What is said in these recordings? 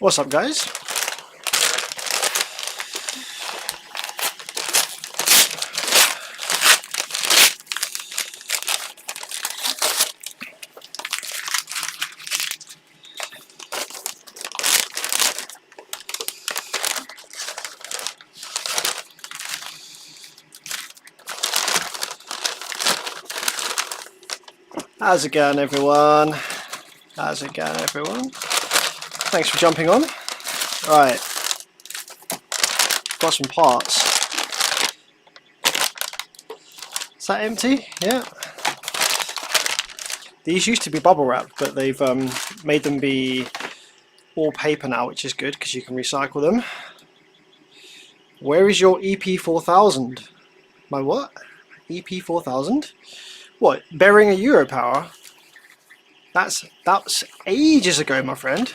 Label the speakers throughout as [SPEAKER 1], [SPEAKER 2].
[SPEAKER 1] What's up, guys? How's it going, everyone? How's it going, everyone? Thanks for jumping on. Right, got some parts. Is that empty? Yeah. These used to be bubble wrap, but they've made them be all paper now, which is good because you can recycle them. Where is your EP4000? My what? EP4000? What? Burying a Euro power? That's ages ago, my friend.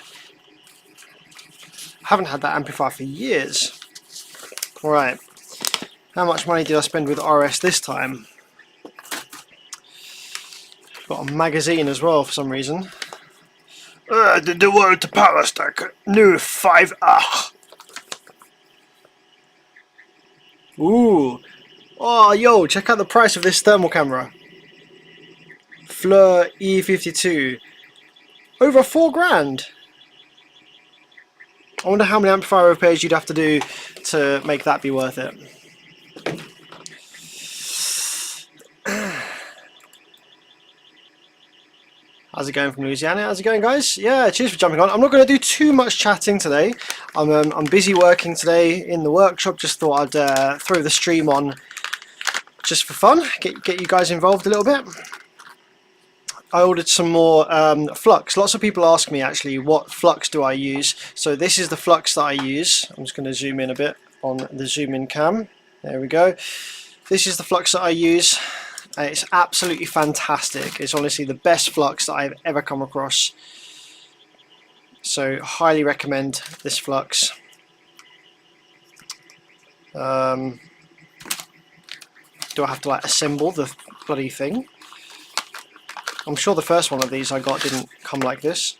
[SPEAKER 1] I haven't had that amplifier for years. Right. How much money did I spend with RS this time? Got a magazine as well for some reason. The word to power stack. New 5R. Ooh. Oh, yo, check out the price of this thermal camera. Fleur E52. Over 4 grand. I wonder how many amplifier repairs you'd have to do to make that be worth it. How's it going from Louisiana? How's it going, guys? Yeah, cheers for jumping on. I'm not going to do too much chatting today. I'm busy working today in the workshop. Just thought I'd throw the stream on just for fun. Get you guys involved a little bit. I ordered some more flux. Lots of people ask me actually, what flux do I use? So this is the flux that I use. I'm just going to zoom in a bit on the zoom in cam. There we go. This is the flux that I use. It's absolutely fantastic. It's honestly the best flux that I've ever come across. So highly recommend this flux. Do I have to like assemble the bloody thing? I'm sure the first one of these I got didn't come like this.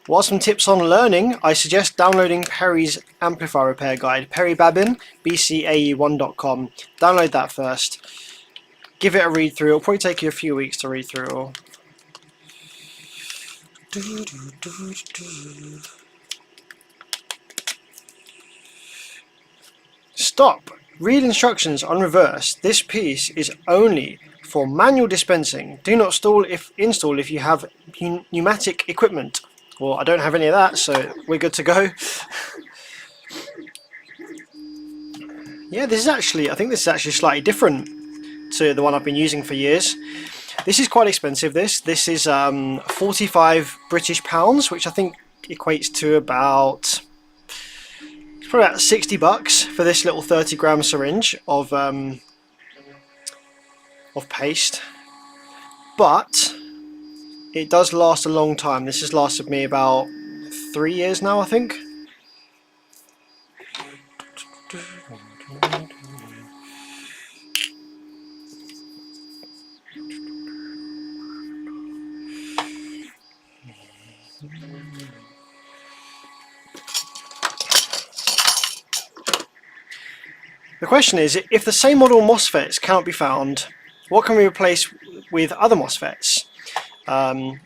[SPEAKER 1] While some tips on learning, I suggest downloading Perry's Amplifier Repair Guide. Perry Babin, bcae1.com. Download that first. Give it a read through. It'll probably take you a few weeks to read through it all. Stop! Read instructions on reverse. This piece is only for manual dispensing. Do not install if you have pneumatic equipment. Well, I don't have any of that, so we're good to go. Yeah, this is actually, I think this is actually slightly different to the one I've been using for years. This is quite expensive, this is 45 British pounds, which I think equates to about, it's probably about 60 bucks for this little 30-gram syringe of paste. But it does last a long time. This has lasted me about 3 years now, I think. The question is, if the same model MOSFETs cannot be found, what can we replace with other MOSFETs?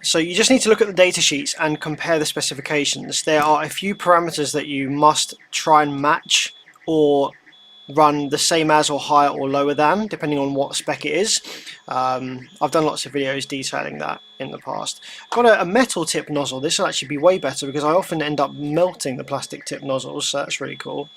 [SPEAKER 1] So you just need to look at the data sheets and compare the specifications. There are a few parameters that you must try and match or run the same as or higher or lower than, depending on what spec it is. I've done lots of videos detailing that in the past. I've got a metal tip nozzle. This will actually be way better because I often end up melting the plastic tip nozzles, so that's really cool.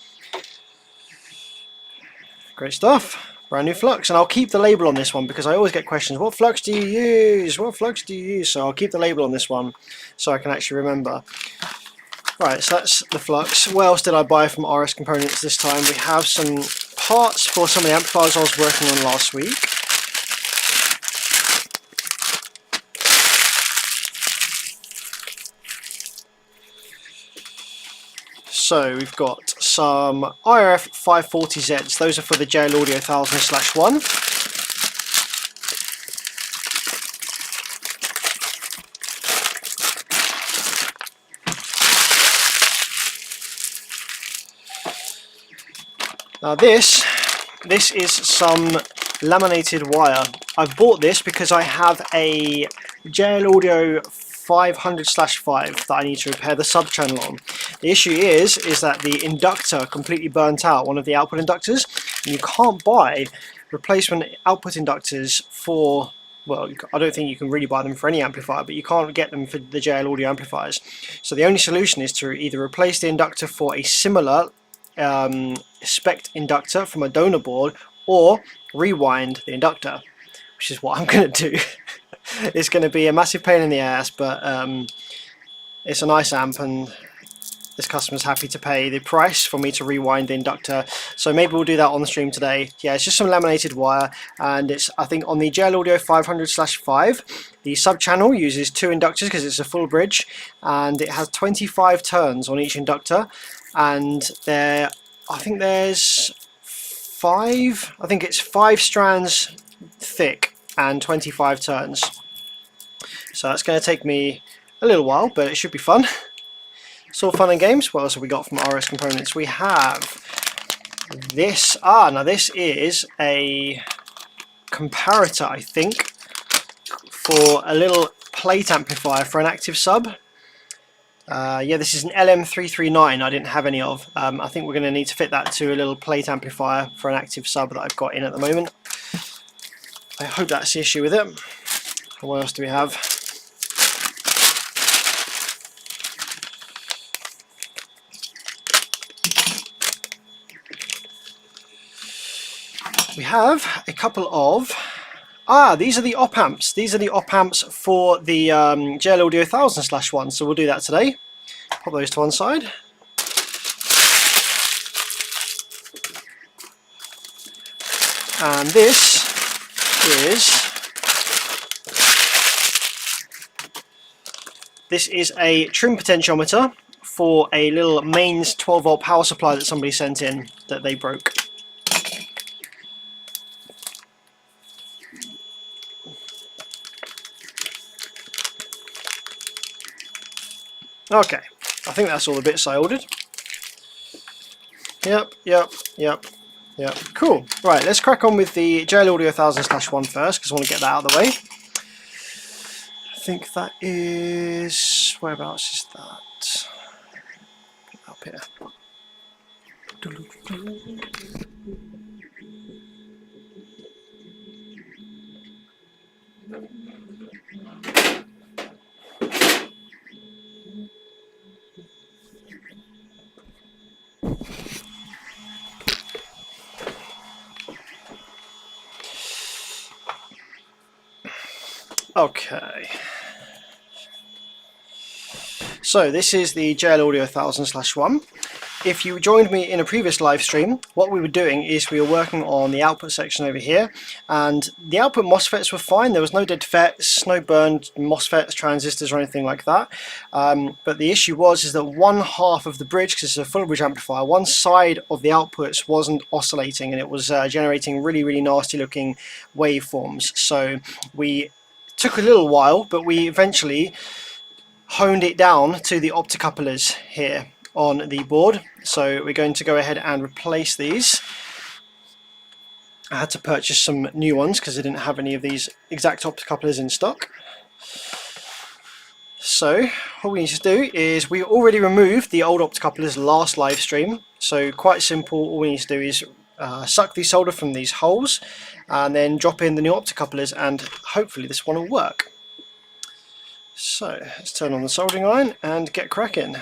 [SPEAKER 1] Great stuff. Brand new flux, and I'll keep the label on this one because I always get questions, what flux do you use? What flux do you use? So I'll keep the label on this one so I can actually remember. Right, so that's the flux. What else did I buy from RS Components this time? We have some parts for some of the amplifiers I was working on last week. So we've got some IRF 540Zs. Those are for the JL Audio 1000/1. Now this is some laminated wire. I've bought this because I have a JL Audio 500/5 that I need to repair the sub channel on. The issue is that the inductor completely burnt out, one of the output inductors, and you can't buy replacement output inductors for, well, I don't think you can really buy them for any amplifier, but you can't get them for the JL Audio amplifiers. So the only solution is to either replace the inductor for a similar spec inductor from a donor board, or rewind the inductor, which is what I'm going to do. It's going to be a massive pain in the ass, but it's a nice amp, and this customer's happy to pay the price for me to rewind the inductor, so maybe we'll do that on the stream today. Yeah, it's just some laminated wire, and it's, I think on the JL Audio 500/5, the sub channel uses 2 inductors because it's a full bridge, and it has 25 turns on each inductor, and I think there's 5, I think it's 5 strands thick and 25 turns. So that's going to take me a little while, but it should be fun. It's all fun and games. What else have we got from RS Components? We have this. Now this is a comparator, I think, for a little plate amplifier for an active sub. Yeah, this is an LM339 I didn't have any of. I think we're going to need to fit that to a little plate amplifier for an active sub that I've got in at the moment. I hope that's the issue with it. What else do we have? We have a couple of... these are the op amps. These are the op amps for the JL Audio 1000/1, so we'll do that today. Pop those to one side. And this is a trim potentiometer for a little mains 12-volt power supply that somebody sent in that they broke. Okay, I think that's all the bits I ordered. Yep. Cool. Right, let's crack on with the JL Audio 1000/1 first, because I want to get that out of the way. I think that is... whereabouts is that? Up here. Okay, so this is the JL Audio 1000/1. If you joined me in a previous live stream, what we were doing is we were working on the output section over here, and the output MOSFETs were fine. There was no dead FETs, no burned MOSFETs, transistors or anything like that. But the issue is that one half of the bridge, because it's a full bridge amplifier, one side of the outputs wasn't oscillating, and it was generating really nasty looking waveforms. So we took a little while, but we eventually honed it down to the optocouplers here on the board. So we're going to go ahead and replace these. I had to purchase some new ones because I didn't have any of these exact optocouplers in stock. So what we need to do is, we already removed the old optocouplers last live stream, so quite simple. All we need to do is suck the solder from these holes and then drop in the new optocouplers, and hopefully this one will work. So let's turn on the soldering iron and get cracking.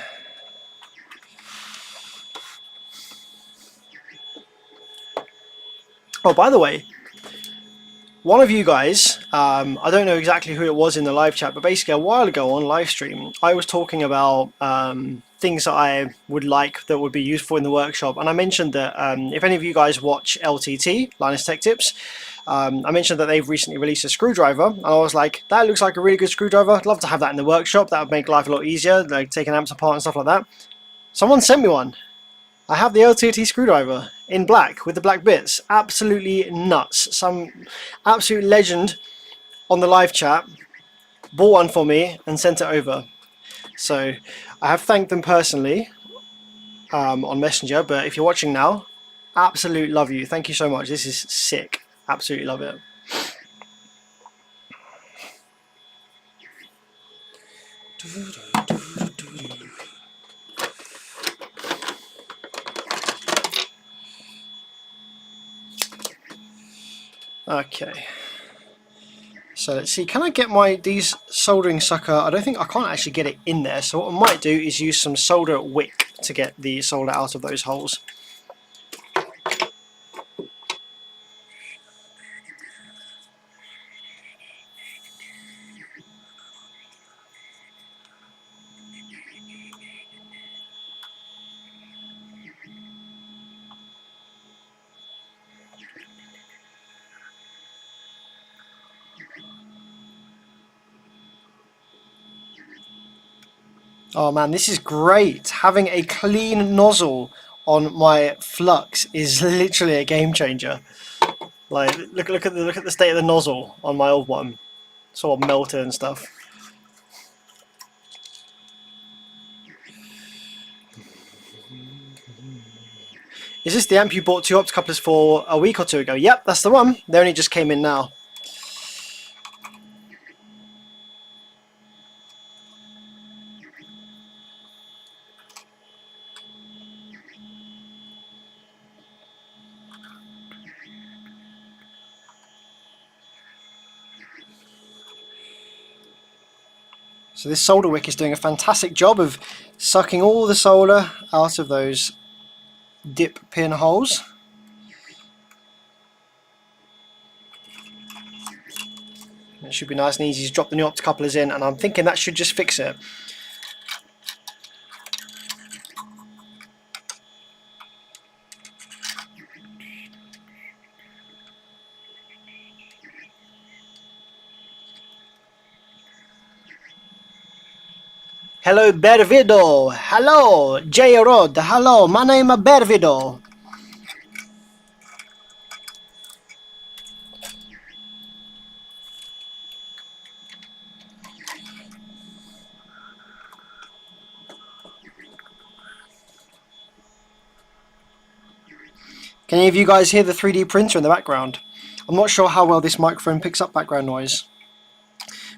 [SPEAKER 1] Oh, by the way, one of you guys, I don't know exactly who it was in the live chat, but basically a while ago on live stream, I was talking about things that I would like that would be useful in the workshop, and I mentioned that if any of you guys watch LTT, Linus Tech Tips, I mentioned that they've recently released a screwdriver, and I was like, that looks like a really good screwdriver. I'd love to have that in the workshop. That would make life a lot easier, like taking amps apart and stuff like that. Someone sent me one. I have the LTT screwdriver in black with the black bits. Absolutely nuts. Some absolute legend on the live chat bought one for me and sent it over. So I have thanked them personally on Messenger, but if you're watching now, absolute love you. Thank you so much. This is sick. Absolutely love it. Okay. So let's see, can I get my desoldering sucker? I can't actually get it in there. So what I might do is use some solder wick to get the solder out of those holes. Oh man, this is great. Having a clean nozzle on my flux is literally a game changer. Like, look at the state of the nozzle on my old one. It's all melted and stuff. Is this the amp you bought 2 optocouplers for a week or 2 ago? Yep, that's the one. They only just came in now. So this solder wick is doing a fantastic job of sucking all the solder out of those dip pin holes. It should be nice and easy to drop the new optocouplers in, and I'm thinking that should just fix it. Hello Bervido, hello J Rod, hello, my name is Bervido. Can any of you guys hear the 3D printer in the background? I'm not sure how well this microphone picks up background noise.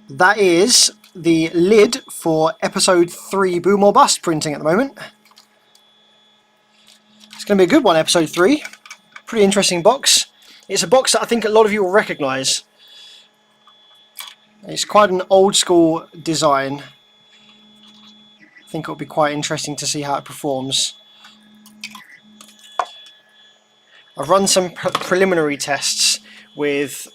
[SPEAKER 1] That is the lid for episode 3 Boom or Bust printing at the moment. It's going to be a good one, episode 3. Pretty interesting box. It's a box that I think a lot of you will recognise. It's quite an old school design. I think it'll be quite interesting to see how it performs. I've run some preliminary tests with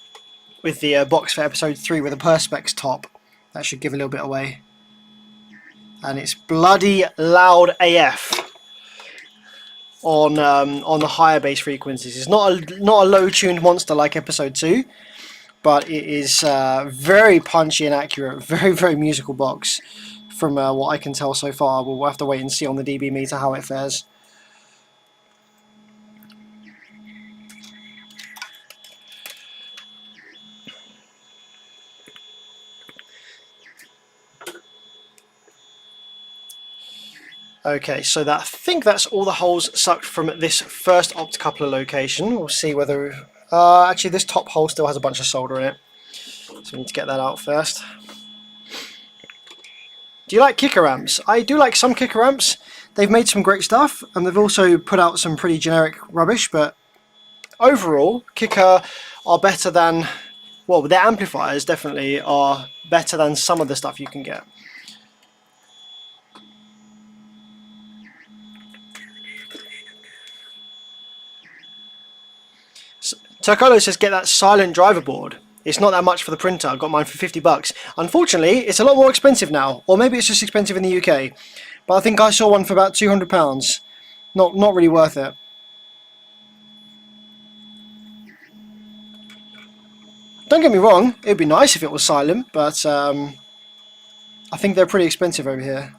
[SPEAKER 1] the box for episode 3 with a Perspex top. That should give a little bit away. And it's bloody loud AF on the higher bass frequencies. It's not a low tuned monster like episode 2, but it is very punchy and accurate. Very, very musical box from what I can tell so far. We'll have to wait and see on the dB meter how it fares. Okay, so I think that's all the holes sucked from this first optocoupler location. We'll see whether... actually, this top hole still has a bunch of solder in it. So we need to get that out first. Do you like kicker amps? I do like some kicker amps. They've made some great stuff, and they've also put out some pretty generic rubbish, but overall, kicker are better than... Well, their amplifiers definitely are better than some of the stuff you can get. Turcolo says get that silent driver board. It's not that much for the printer. I got mine for 50 bucks. Unfortunately, it's a lot more expensive now. Or maybe it's just expensive in the UK. But I think I saw one for about £200. Not really worth it. Don't get me wrong, it would be nice if it was silent, but I think they're pretty expensive over here.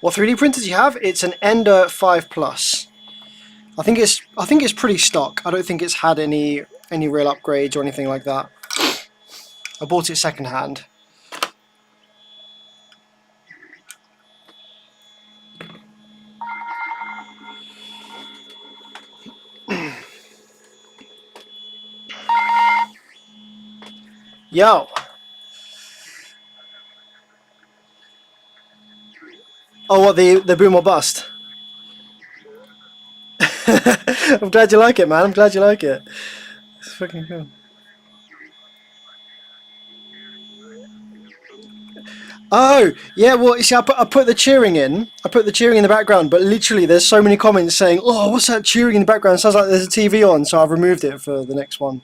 [SPEAKER 1] What 3D printers do you have? It's an Ender 5 Plus. I think it's pretty stock. I don't think it's had any real upgrades or anything like that. I bought it second hand. Yo. Oh, what, the boom or bust? I'm glad you like it, man. I'm glad you like it. It's fucking cool. Oh, yeah, well, you see, I put the cheering in. I put the cheering in the background, but literally there's so many comments saying, oh, what's that cheering in the background? It sounds like there's a TV on, so I've removed it for the next one.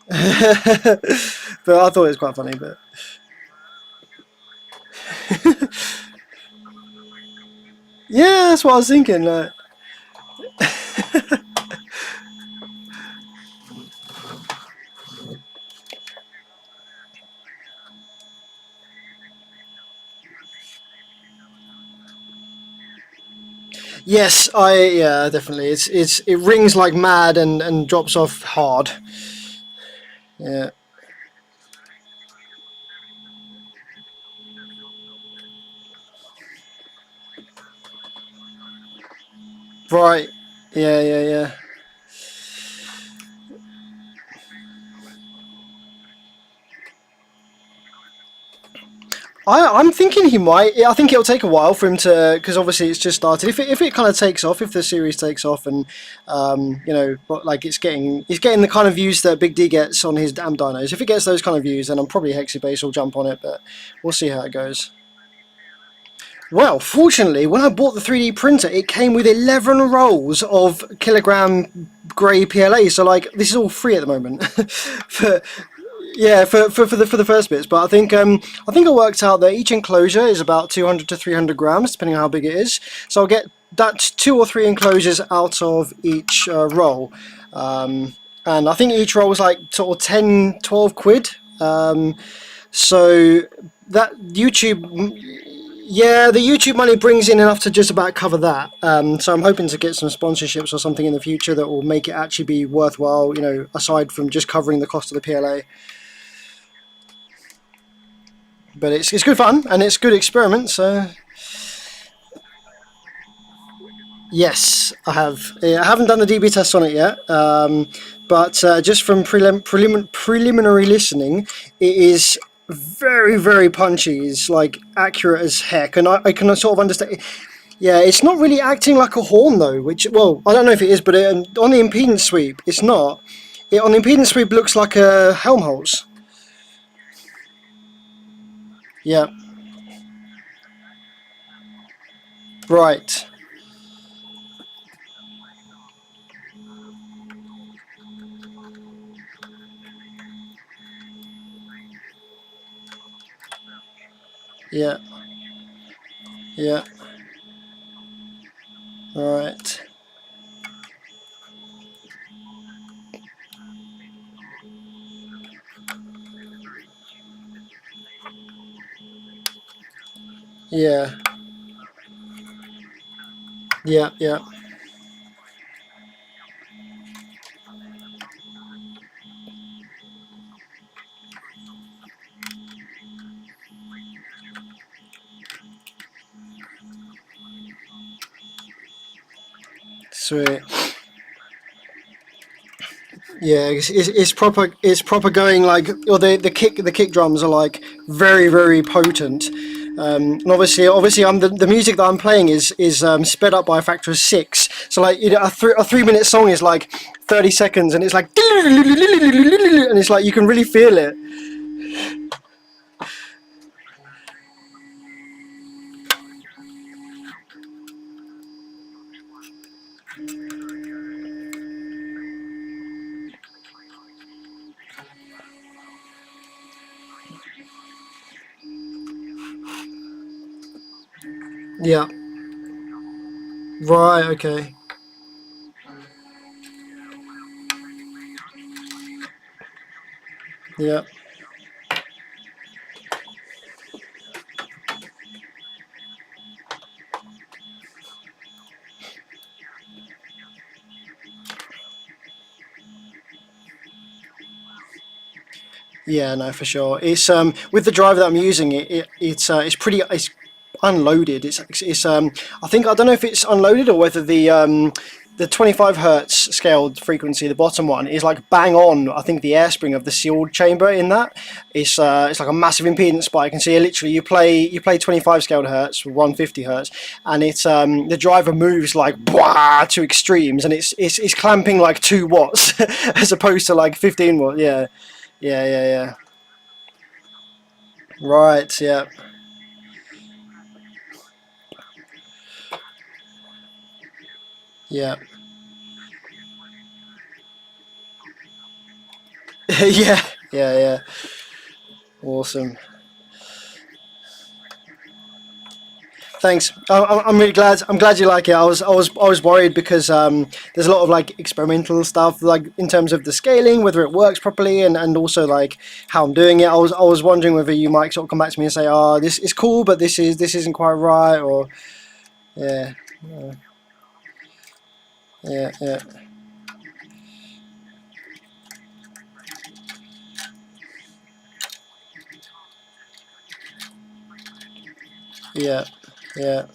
[SPEAKER 1] But I thought it was quite funny, but... Yeah, that's what I was thinking. Yes, yeah, definitely. It rings like mad and drops off hard. Yeah. Right. Yeah, yeah, yeah. I'm thinking he might. I think it'll take a while for him to, because obviously it's just started. If it kind of takes off, if the series takes off, and but like it's getting the kind of views that Big D gets on his damn dinos. If it gets those kind of views, then I'm probably Hexabase will jump on it, but we'll see how it goes. Well, fortunately, when I bought the 3D printer, it came with 11 rolls of kilogram grey PLA. So like this is all free at the moment. for, Yeah, for the first bits, but I think it worked out that each enclosure is about 200 to 300 grams, depending on how big it is. So I'll get that 2 or 3 enclosures out of each roll, and I think each roll was like sort of 10, 12 quid. So that YouTube, yeah, the YouTube money brings in enough to just about cover that. So I'm hoping to get some sponsorships or something in the future that will make it actually be worthwhile. Aside from just covering the cost of the PLA. But it's good fun and it's good experiment. So yes, I have. Yeah, I haven't done the DB test on it yet, but just from preliminary listening, it is very punchy. It's like accurate as heck, and I can sort of understand. Yeah, it's not really acting like a horn though, which, well, I don't know if it is, but on the impedance sweep, it's not. On the impedance sweep, looks like a Helmholtz. Yeah. Right. Yeah. Yeah. Right. Yeah. Yeah. Yeah. Sweet. Yeah, it's proper. It's proper going like, or the kick drums are like very potent. And obviously, the music that I'm playing is sped up by a factor of 6. So like, a 3 minute song is like 30 seconds, and it's like, and it's like you can really feel it. Yeah. Right. Okay. Yeah. Yeah, no, for sure. It's with the driver that I'm using, it's pretty it's unloaded. It's I think I don't know if it's unloaded or whether the 25 hertz scaled frequency, the bottom one, is like bang on. I think the air spring of the sealed chamber in that it's like a massive impedance spike. And so literally you play 25 scaled hertz, 150 hertz, and it's the driver moves like blah to extremes, and it's clamping like 2 watts as opposed to like 15 watts. Yeah. Yeah, yeah, yeah. Right, yeah. Yeah. Yeah. Yeah, yeah. Awesome. Thanks. I'm really glad. I'm glad you like it. I was worried because there's a lot of like experimental stuff, like in terms of the scaling, whether it works properly, and also like how I'm doing it. I was wondering whether you might sort of come back to me and say, "Oh, this is cool, but this isn't quite right," or yeah, yeah, yeah, yeah, yeah.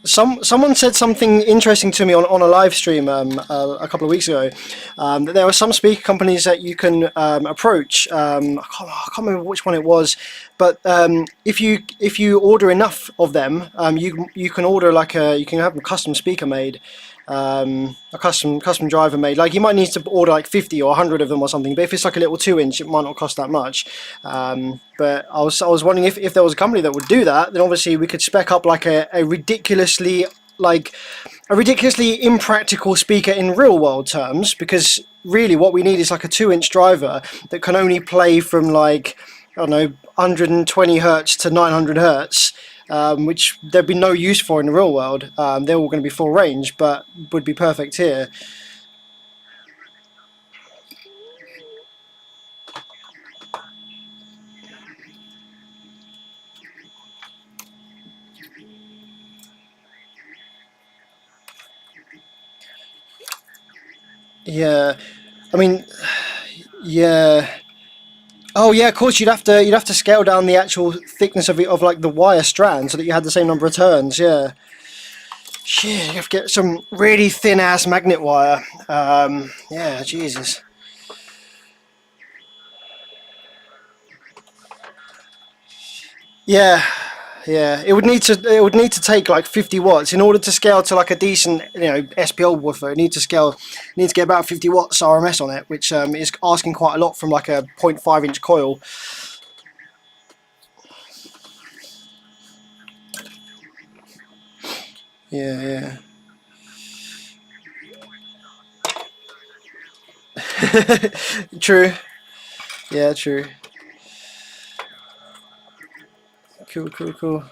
[SPEAKER 1] Someone said something interesting to me on a live stream a couple of weeks ago, that there are some speaker companies that you can approach. I can't remember which one it was, but if you order enough of them, you can order like you can have a custom speaker made, a custom driver made. Like you might need to order like 50 or 100 of them or something. But if it's like a little 2 inch, it might not cost that much. But I was wondering if there was a company that would do that, then obviously we could spec up like like a ridiculously impractical speaker in real world terms, because really what we need is like a 2 inch driver that can only play from like, I don't know, 120 hertz to 900 hertz, which there'd be no use for in the real world. They're all going to be full range, but would be perfect here. Yeah, I mean, yeah. Oh yeah, of course you'd have to scale down the actual thickness of like the wire strand so that you had the same number of turns. Yeah. Shit, you have to get some really thin ass magnet wire. Yeah, Jesus. Yeah, yeah. It would need to take like 50 watts in order to scale to like a decent, SPL woofer. It needs to scale, needs to get about 50 watts RMS on it, which is asking quite a lot from like a 0.5 inch coil. Yeah, yeah. True. Yeah, true. Cool, cool, cool.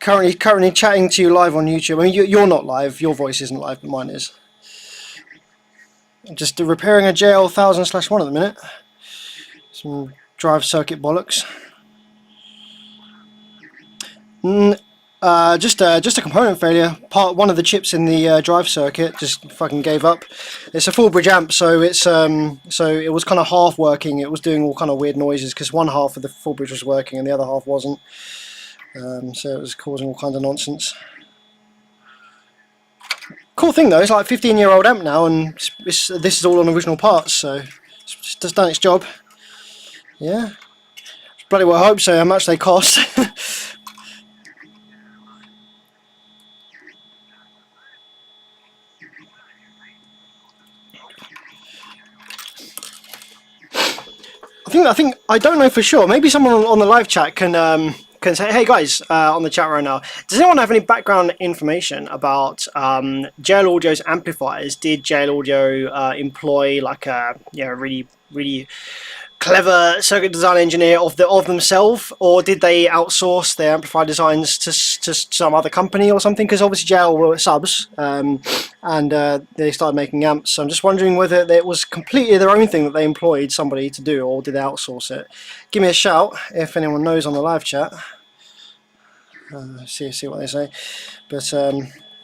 [SPEAKER 1] Currently chatting to you live on YouTube. I mean, you're not live. Your voice isn't live, but mine is. I'm just repairing a JL1000/1 at the minute. Some drive circuit bollocks. Just a component failure. One of the chips in the drive circuit just fucking gave up. It's a full bridge amp, so it was kind of half working. It was doing all kind of weird noises because one half of the full bridge was working and the other half wasn't. So it was causing all kinds of nonsense. Cool thing though, it's like a 15-year-old amp now, and this is all on original parts, so it's just done its job. Yeah, bloody well hope so. How much they cost? I think I don't know for sure. Maybe someone on the live chat can say, "Hey guys, on the chat right now, does anyone have any background information about JL Audio's amplifiers? Did JL Audio employ like a really really clever circuit design engineer of themselves, or did they outsource their amplifier designs to some other company or something? Because obviously JL were subs, and they started making amps. So I'm just wondering whether it was completely their own thing that they employed somebody to do, or did they outsource it? Give me a shout if anyone knows on the live chat. See what they say. But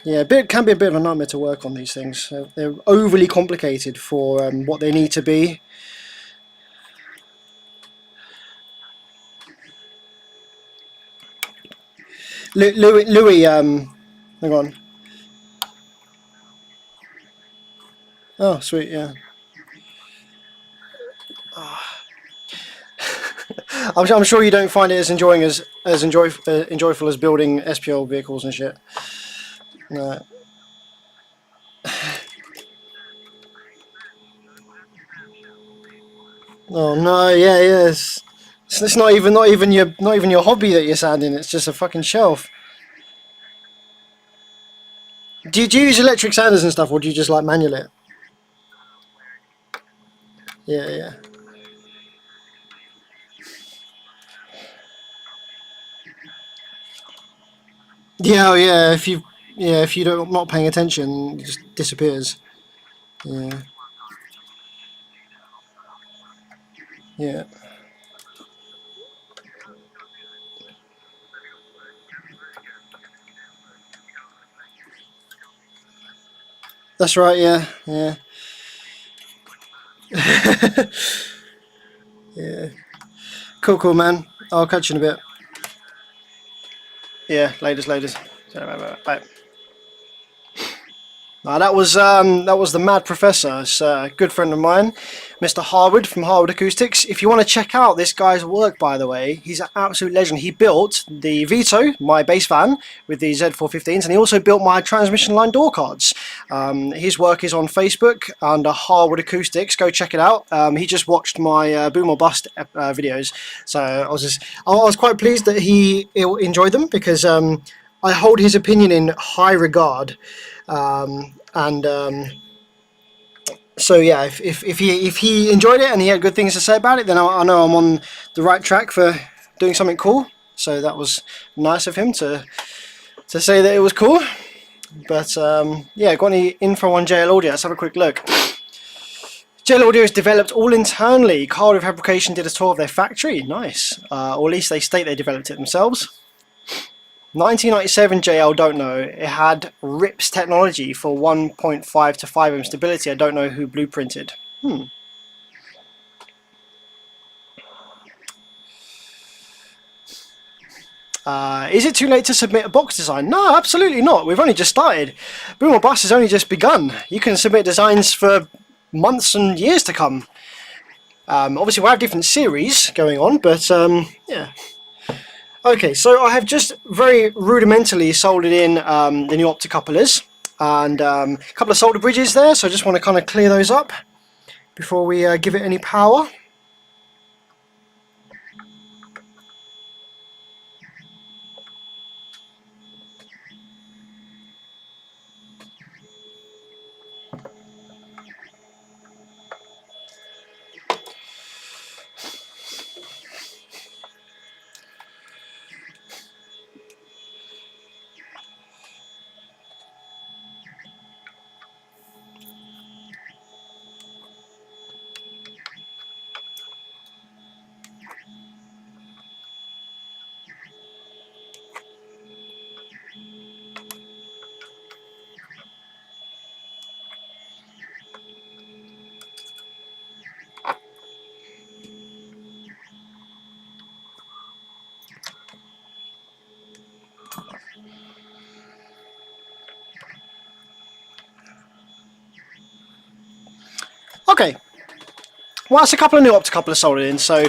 [SPEAKER 1] Yeah, it can be a bit of a nightmare to work on these things. They're overly complicated for what they need to be. Louis, hang on. Oh, sweet, yeah. I'm sure you don't find it as enjoyable as building SPL vehicles and shit. No. Oh no, yeah, yes. It's not even your hobby that you're sanding. It's just a fucking shelf. Do you use electric sanders and stuff, or do you just like manual it? Yeah, yeah. Yeah, oh, yeah. If you don't not paying attention, it just disappears. Yeah, yeah. That's right. Yeah, yeah, yeah. Cool, cool, man. I'll catch you in a bit. Yeah, ladies. Bye. That was the Mad Professor. It's a good friend of mine, Mr. Harwood from Harwood Acoustics. If you want to check out this guy's work, by the way, he's an absolute legend. He built the Vito, my bass van, with the Z415s, and he also built my transmission line door cards. His work is on Facebook under Harwood Acoustics. Go check it out. He just watched my Boom or Bust videos, so I was quite pleased that he enjoyed them because I hold his opinion in high regard. And so yeah, if he enjoyed it and he had good things to say about it, then I know I'm on the right track for doing something cool. So that was nice of him to say that it was cool. But yeah, got any info on JL Audio? Let's have a quick look. JL Audio is developed all internally. Cardiff Fabrication did a tour of their factory. Nice. Or at least they state they developed it themselves. 1997 JL, don't know. It had RIPS technology for 1.5 to 5 ohm stability. I don't know who blueprinted. Is it too late to submit a box design? No, absolutely not. We've only just started. Boom or Bust has only just begun. You can submit designs for months and years to come. Obviously, we have different series going on, but yeah. Okay, so I have just very rudimentarily soldered in the new optocouplers and a couple of solder bridges there, so I just want to kind of clear those up before we give it any power. Okay, well that's a couple of new optocouplers soldered in, so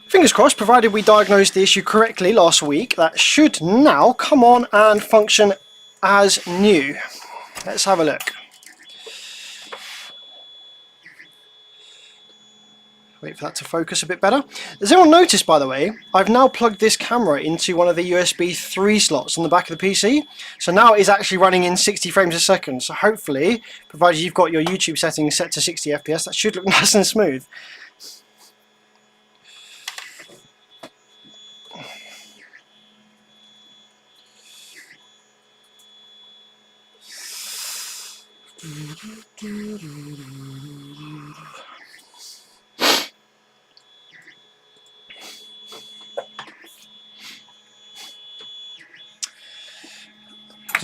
[SPEAKER 1] fingers crossed, provided we diagnosed the issue correctly last week, that should now come on and function as new. Let's have a look. Wait for that to focus a bit better. Has anyone noticed, by the way, I've now plugged this camera into one of the USB 3 slots on the back of the PC. So now it is actually running in 60 frames a second. So hopefully, provided you've got your YouTube settings set to 60 FPS, that should look nice and smooth.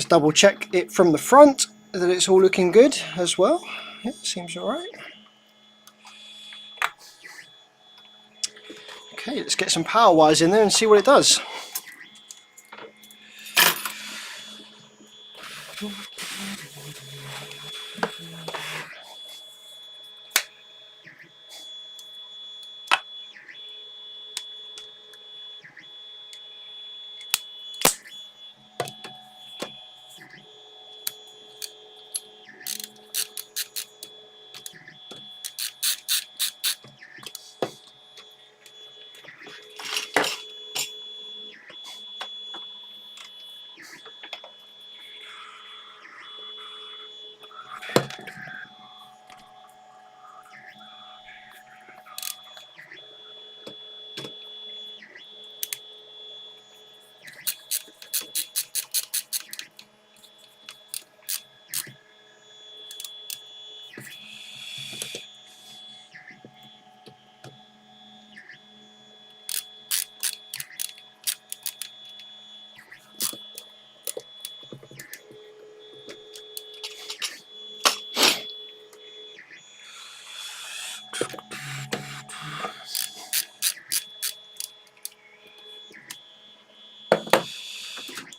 [SPEAKER 1] just double check it from the front that it's all looking good as well. Yeah, seems alright. Okay, let's get some power wires in there and see what it does.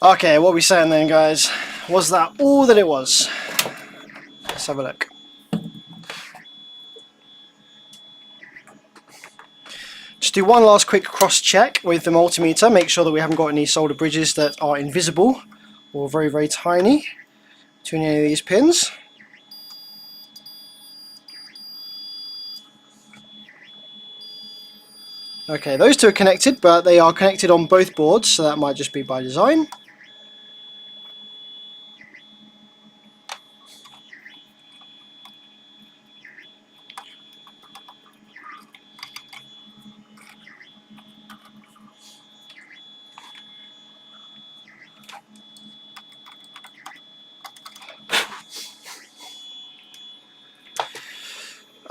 [SPEAKER 1] Okay, what are we saying then, guys? Was that all that it was? Let's have a look. Just do one last quick cross check with the multimeter, make sure that we haven't got any solder bridges that are invisible or very, very tiny between any of these pins. Okay, those two are connected, but they are connected on both boards, so that might just be by design.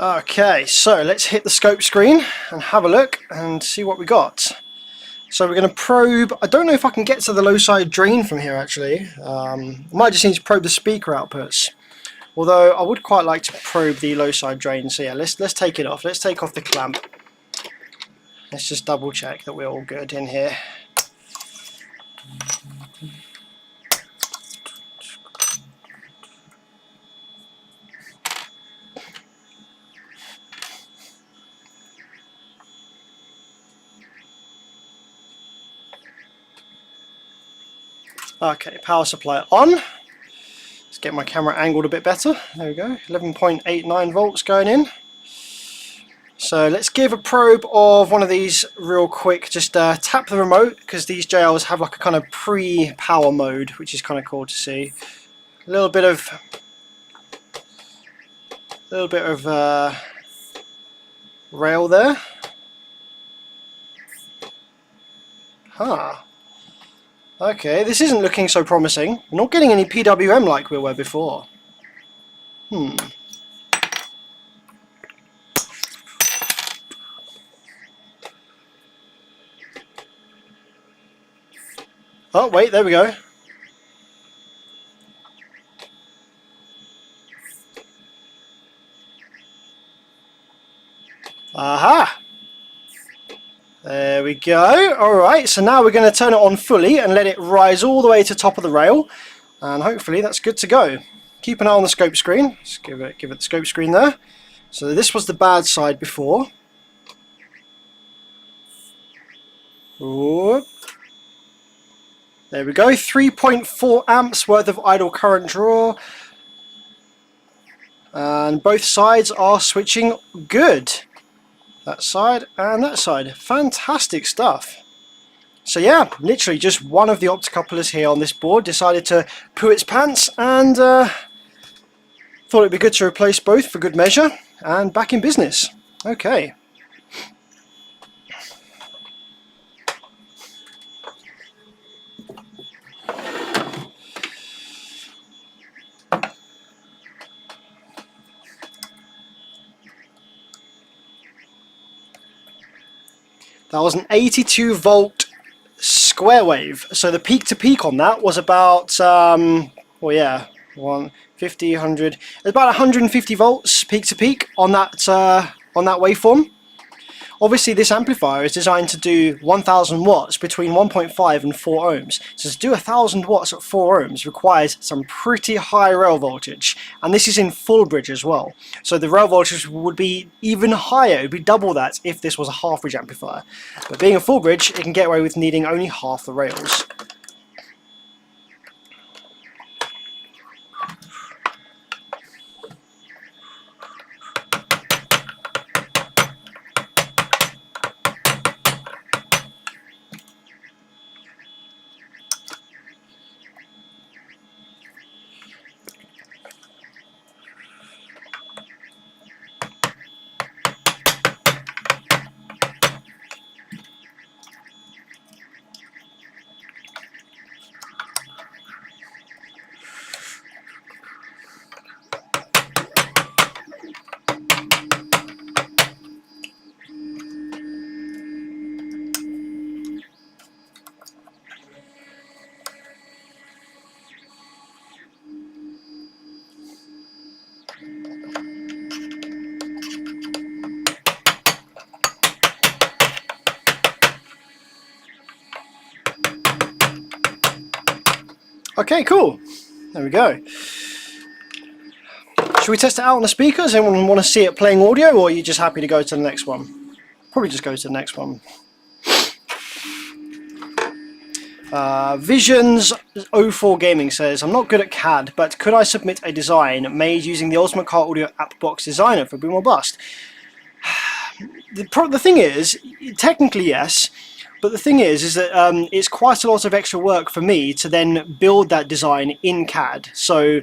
[SPEAKER 1] Okay, so let's hit the scope screen and have a look and see what we got. So we're going to probe, I don't know if I can get to the low side drain from here actually. I might just need to probe the speaker outputs. Although I would quite like to probe the low side drain, so yeah, let's take it off. Let's take off the clamp. Let's just double check that we're all good in here. Okay, power supply on. Let's get my camera angled a bit better. There we go, 11.89 volts going in. So let's give a probe of one of these real quick. Just tap the remote, because these JLs have like a kind of pre-power mode, which is kind of cool to see. A little bit of rail there. Huh. Okay, this isn't looking so promising. We're not getting any PWM like we were before. Oh, wait, there we go. Aha! There we go. Alright, so now we're going to turn it on fully and let it rise all the way to the top of the rail. And hopefully that's good to go. Keep an eye on the scope screen. Let's give it the scope screen there. So this was the bad side before. Ooh. There we go, 3.4 amps worth of idle current draw. And both sides are switching good. That side and that side. Fantastic stuff. So yeah, literally just one of the optocouplers here on this board decided to poo its pants and thought it'd be good to replace both for good measure and back in business. Okay. That was an 82 volt square wave. So the peak to peak on that was about, well, yeah, 150, 100, about 150 volts peak to peak on that waveform. Obviously, this amplifier is designed to do 1000 watts between 1.5 and 4 ohms. So to do 1000 watts at 4 ohms requires some pretty high rail voltage. And this is in full bridge as well. So the rail voltage would be even higher. It would be double that if this was a half bridge amplifier. But being a full bridge, it can get away with needing only half the rails. Okay, cool. There we go. Should we test it out on the speakers? Anyone want to see it playing audio, or are you just happy to go to the next one? Probably just go to the next one. Visions 04 Gaming says, I'm not good at CAD, but could I submit a design made using the Ultimate Car Audio App Box Designer for Boom or Bust? The thing is, technically yes, but the thing is that it's quite a lot of extra work for me to then build that design in CAD. So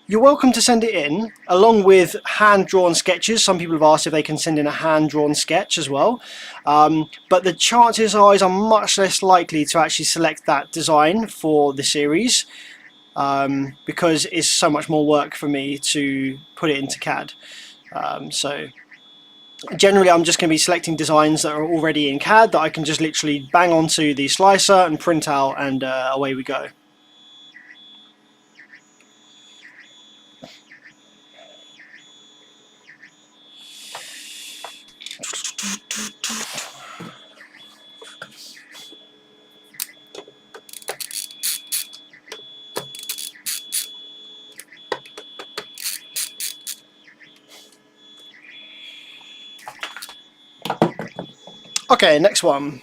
[SPEAKER 1] you're welcome to send it in, along with hand-drawn sketches. Some people have asked if they can send in a hand-drawn sketch as well. But the chances are I'm much less likely to actually select that design for the series, because it's so much more work for me to put it into CAD. So generally I'm just going to be selecting designs that are already in CAD that I can just literally bang onto the slicer and print out, and away we go. Okay, next one.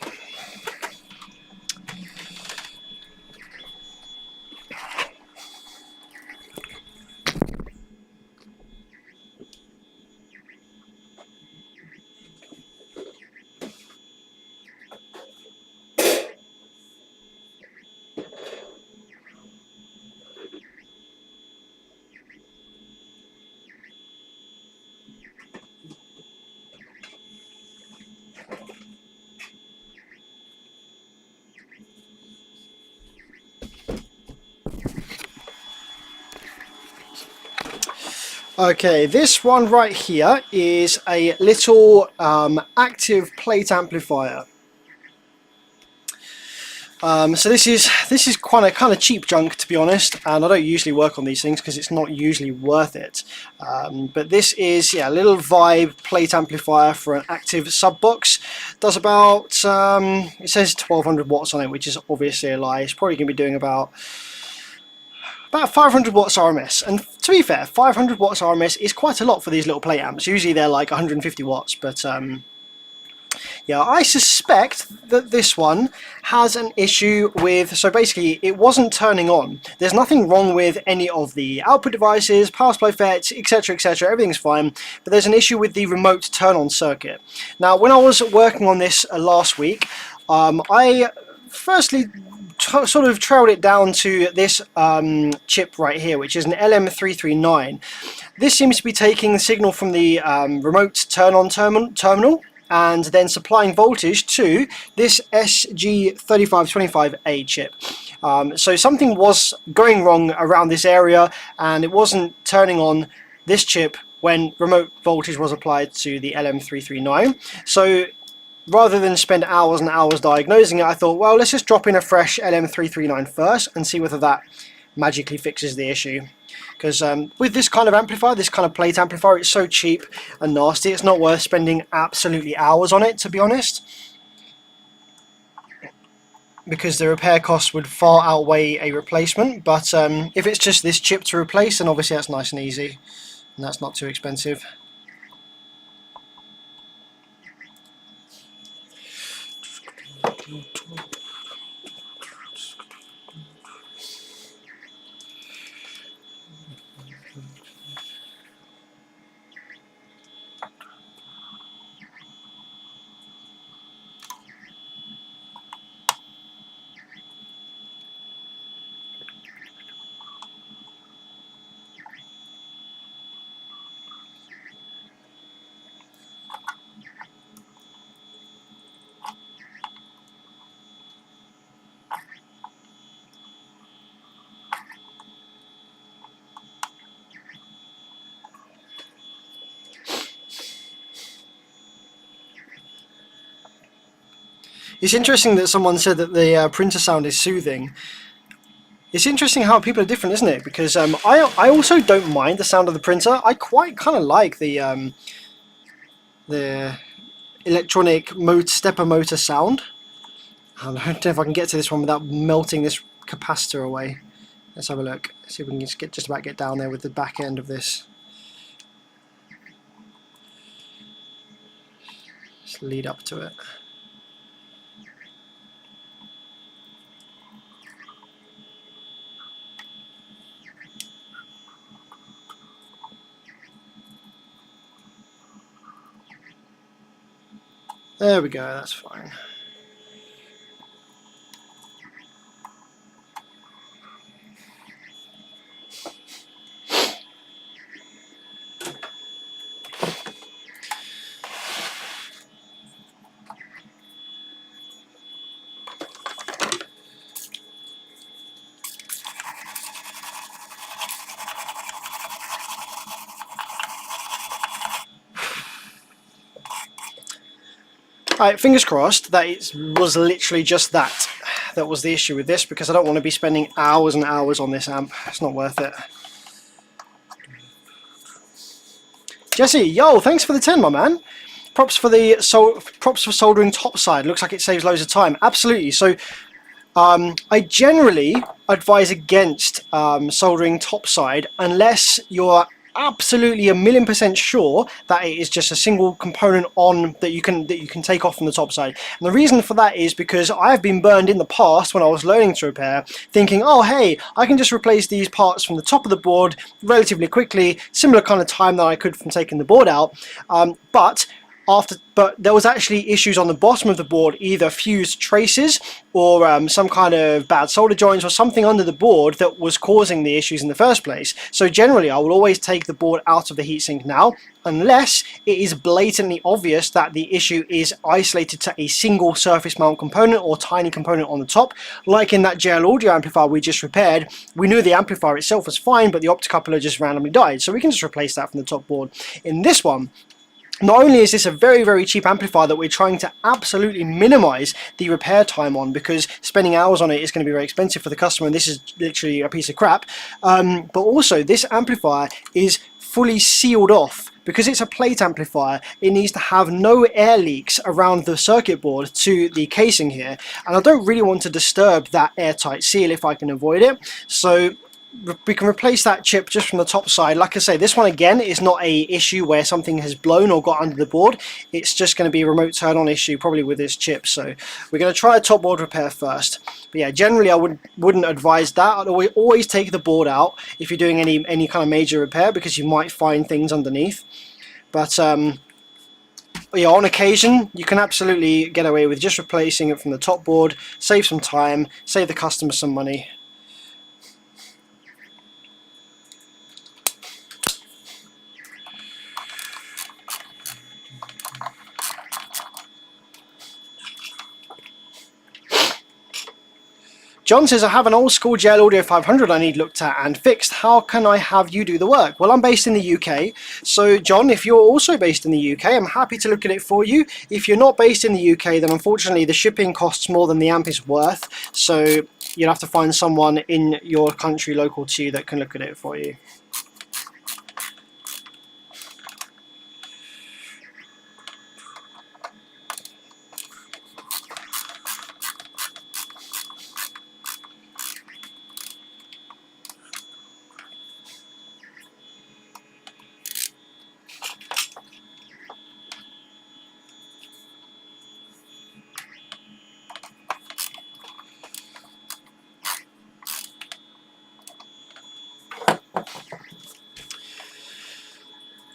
[SPEAKER 1] Okay, this one right here is a little active plate amplifier. So this is kind of cheap junk, to be honest, and I don't usually work on these things because it's not usually worth it. But this is, yeah, a little Vibe plate amplifier for an active sub box. Does about it says 1200 watts on it, which is obviously a lie. It's probably going to be doing about 500 watts RMS, and to be fair, 500 watts RMS is quite a lot for these little plate amps. Usually they're like 150 watts, but yeah, I suspect that this one has an issue with, so basically it wasn't turning on. There's nothing wrong with any of the output devices, power supply FETs, etc, etc, everything's fine, but there's an issue with the remote turn on circuit. Now, when I was working on this last week, I firstly sort of trailed it down to this chip right here, which is an LM339. This seems to be taking the signal from the remote turn on terminal and then supplying voltage to this SG3525A chip. So something was going wrong around this area, and it wasn't turning on this chip when remote voltage was applied to the LM339. So rather than spend hours and hours diagnosing it, I thought, well, let's just drop in a fresh LM339 first and see whether that magically fixes the issue. Because with this kind of amplifier, this kind of plate amplifier, it's so cheap and nasty, it's not worth spending absolutely hours on it, to be honest. Because the repair costs would far outweigh a replacement. But if it's just this chip to replace, then obviously that's nice and easy, and that's not too expensive. It's interesting that someone said that the printer sound is soothing. It's interesting how people are different, isn't it? Because I also don't mind the sound of the printer. I quite kind of like the electronic stepper motor sound. I don't know if I can get to this one without melting this capacitor away. Let's have a look. See if we can just about get down there with the back end of this. Just lead up to it. There we go, that's fine. Alright, fingers crossed that it was literally just that was the issue with this, because I don't want to be spending hours and hours on this amp. It's not worth it. Jesse, yo, thanks for the 10, my man. Props for soldering topside. Looks like it saves loads of time. Absolutely. So I generally advise against soldering topside unless you're absolutely 1,000,000% sure that it is just a single component on that you can take off from the top side. And the reason for that is because I've been burned in the past when I was learning to repair, thinking, oh hey, I can just replace these parts from the top of the board relatively quickly, similar kind of time that I could from taking the board out, but there was actually issues on the bottom of the board, either fused traces or some kind of bad solder joints or something under the board that was causing the issues in the first place. So generally I will always take the board out of the heatsink now, unless it is blatantly obvious that the issue is isolated to a single surface mount component or tiny component on the top. Like in that JL audio amplifier we just repaired, we knew the amplifier itself was fine, but the optocoupler just randomly died, so we can just replace that from the top board. In this one, not only is this a very, very cheap amplifier that we're trying to absolutely minimize the repair time on, because spending hours on it is going to be very expensive for the customer and this is literally a piece of crap, but also this amplifier is fully sealed off. Because it's a plate amplifier, it needs to have no air leaks around the circuit board to the casing here, and I don't really want to disturb that airtight seal if I can avoid it. So we can replace that chip just from the top side. Like I say, this one again is not a issue where something has blown or got under the board. It's just going to be a remote turn on issue probably with this chip. So we're going to try a top board repair first. But yeah, generally I wouldn't advise that. I'd always take the board out if you're doing any kind of major repair, because you might find things underneath. But yeah, on occasion you can absolutely get away with just replacing it from the top board, save some time, save the customer some money. John says, I have an old school JL Audio 500 I need looked at and fixed. How can I have you do the work? Well, I'm based in the UK. So, John, if you're also based in the UK, I'm happy to look at it for you. If you're not based in the UK, then unfortunately the shipping costs more than the amp is worth. So, you'll have to find someone in your country local to you that can look at it for you.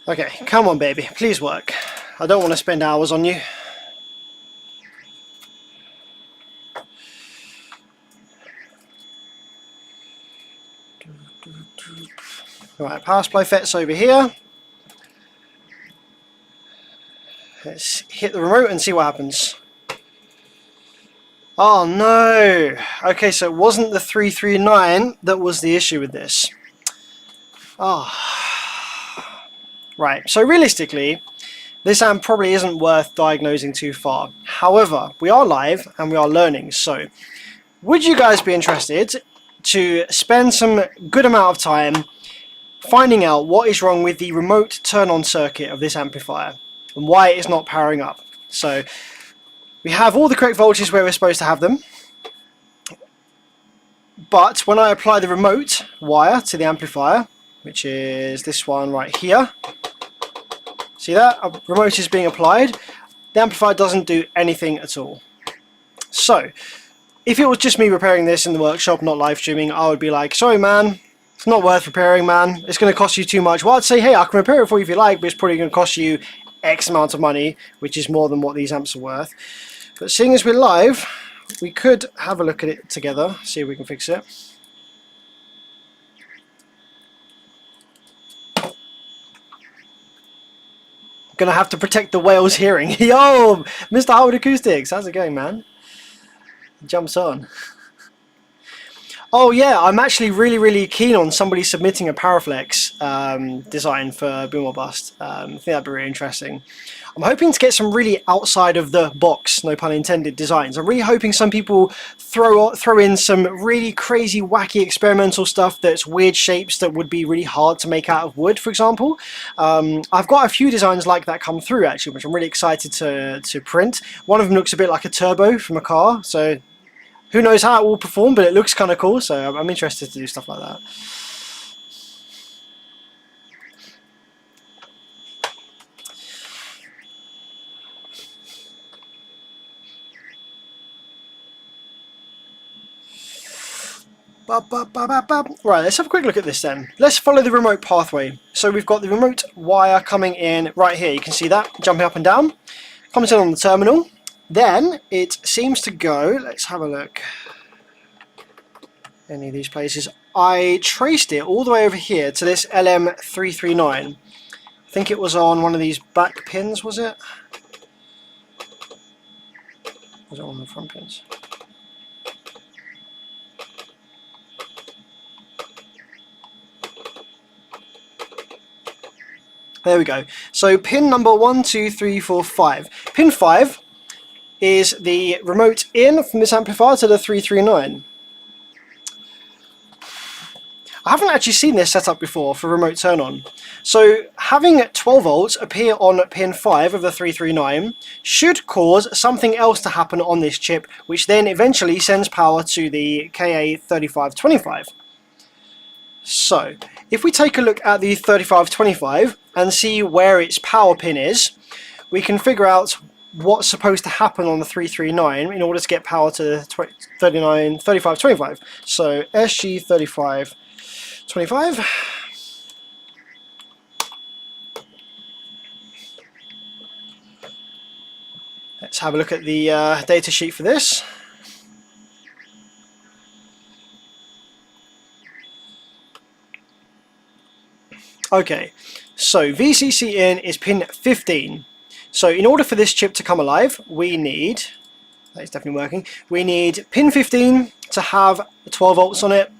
[SPEAKER 1] Okay, come on, baby, please work. I don't want to spend hours on you. Right, power supply FET's over here. Let's hit the remote and see what happens. Oh no! Okay, so it wasn't the 339 that was the issue with this. Ah. Right, so realistically, this amp probably isn't worth diagnosing too far. However, we are live and we are learning, so would you guys be interested to spend some good amount of time finding out what is wrong with the remote turn-on circuit of this amplifier and why it is not powering up? So we have all the correct voltages where we're supposed to have them, but when I apply the remote wire to the amplifier, which is this one right here, see that? A remote is being applied. The amplifier doesn't do anything at all. So, if it was just me repairing this in the workshop, not live streaming, I would be like, sorry man, it's not worth repairing, man. It's going to cost you too much. Well, I'd say, hey, I can repair it for you if you like, but it's probably going to cost you X amount of money, which is more than what these amps are worth. But seeing as we're live, we could have a look at it together, see if we can fix it. Gonna have to protect the whale's hearing. Yo, Mr. Howard Acoustics, how's it going, man? Jumps on. Oh yeah, I'm actually really keen on somebody submitting a Paraflex design for Boom or Bust. I think that'd be really interesting. I'm hoping to get some really outside of the box, no pun intended, designs. I'm really hoping some people throw in some really crazy, wacky, experimental stuff that's weird shapes that would be really hard to make out of wood, for example. I've got a few designs like that come through, actually, which I'm really excited to print. One of them looks a bit like a turbo from a car, so who knows how it will perform, but it looks kind of cool, so I'm interested to do stuff like that. Right, let's have a quick look at this then. Let's follow the remote pathway. So we've got the remote wire coming in right here. You can see that jumping up and down. Comes in on the terminal. Then it seems to go, let's have a look. Any of these places. I traced it all the way over here to this LM339. I think it was on one of these back pins, was it? Was it on the front pins? There we go. So pin number 1, 2, 3, 4, 5. Pin 5 is the remote in from this amplifier to the 339. I haven't actually seen this setup before for remote turn on. So having 12 volts appear on pin 5 of the 339 should cause something else to happen on this chip, which then eventually sends power to the KA3525. So if we take a look at the 3525 and see where its power pin is, we can figure out what's supposed to happen on the 339 in order to get power to the 3525. So SG3525. Let's have a look at the data sheet for this. Okay, so VCC in is pin 15. So in order for this chip to come alive, we need That is definitely working. We need pin 15 to have 12 volts on it.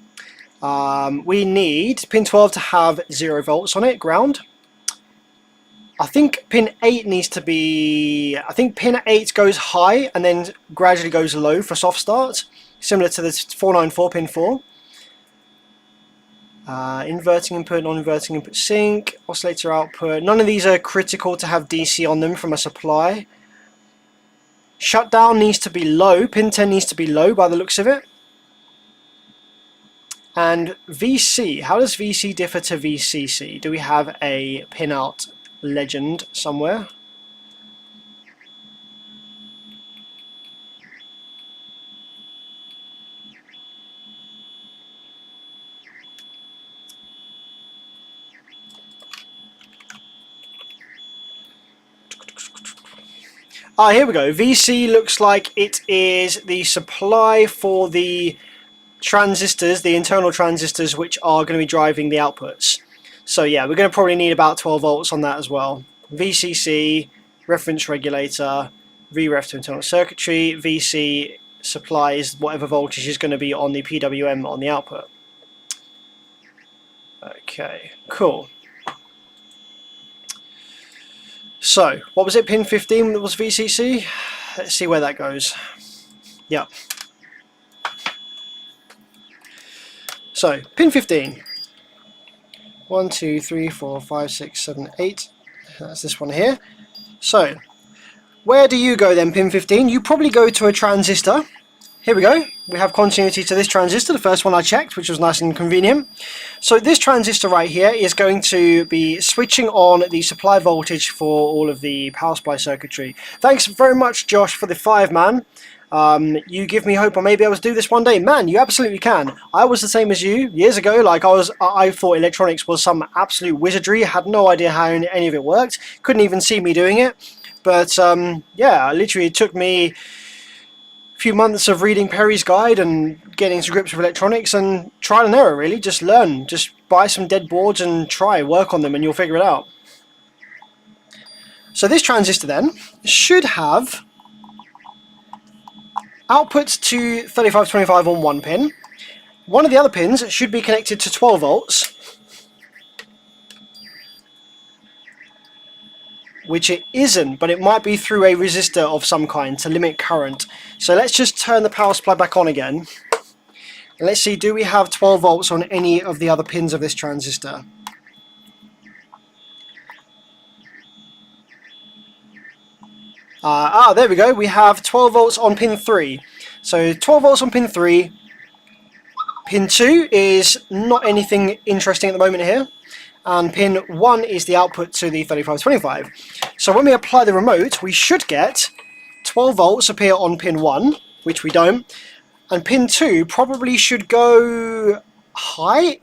[SPEAKER 1] We need pin 12 to have 0 volts on it, ground. I think pin 8 needs to be... I think pin 8 goes high and then gradually goes low for soft start, similar to the 494 pin 4. Inverting input, non-inverting input sync, oscillator output. None of these are critical to have DC on them from a supply. Shutdown needs to be low. Pin 10 needs to be low by the looks of it. And VC. How does VC differ to VCC? Do we have a pin out legend somewhere? Ah, here we go. VC looks like it is the supply for the transistors, the internal transistors, which are going to be driving the outputs. So yeah, we're going to probably need about 12 volts on that as well. VCC, reference regulator, VREF to internal circuitry, VC supplies whatever voltage is going to be on the PWM on the output. Okay, cool. So, what was it, pin 15 that was VCC? Let's see where that goes. Yeah. So, pin 15. 1, 2, 3, 4, 5, 6, 7, 8. That's this one here. So, where do you go then, pin 15? You probably go to a transistor. Here we go. We have continuity to this transistor, the first one I checked, which was nice and convenient. So this transistor right here is going to be switching on the supply voltage for all of the power supply circuitry. Thanks very much, Josh, for the 5, man. You give me hope I may be able to do this one day. Man, you absolutely can. I was the same as you years ago. Like I thought electronics was some absolute wizardry. Had no idea how any of it worked. Couldn't even see me doing it. But yeah, literally it took me few months of reading Perry's guide and getting to grips with electronics and trial and error, really. Just learn, just buy some dead boards and try, work on them, and you'll figure it out. So this transistor then should have outputs to 3525 on one pin. One of the other pins should be connected to 12 volts, which it isn't, but it might be through a resistor of some kind to limit current. So let's just turn the power supply back on again. And let's see, do we have 12 volts on any of the other pins of this transistor? There we go. We have 12 volts on pin 3. So 12 volts on pin 3. Pin 2 is not anything interesting at the moment here. And pin 1 is the output to the 3525. So when we apply the remote, we should get 12 volts appear on pin 1, which we don't. And pin 2 probably should go high,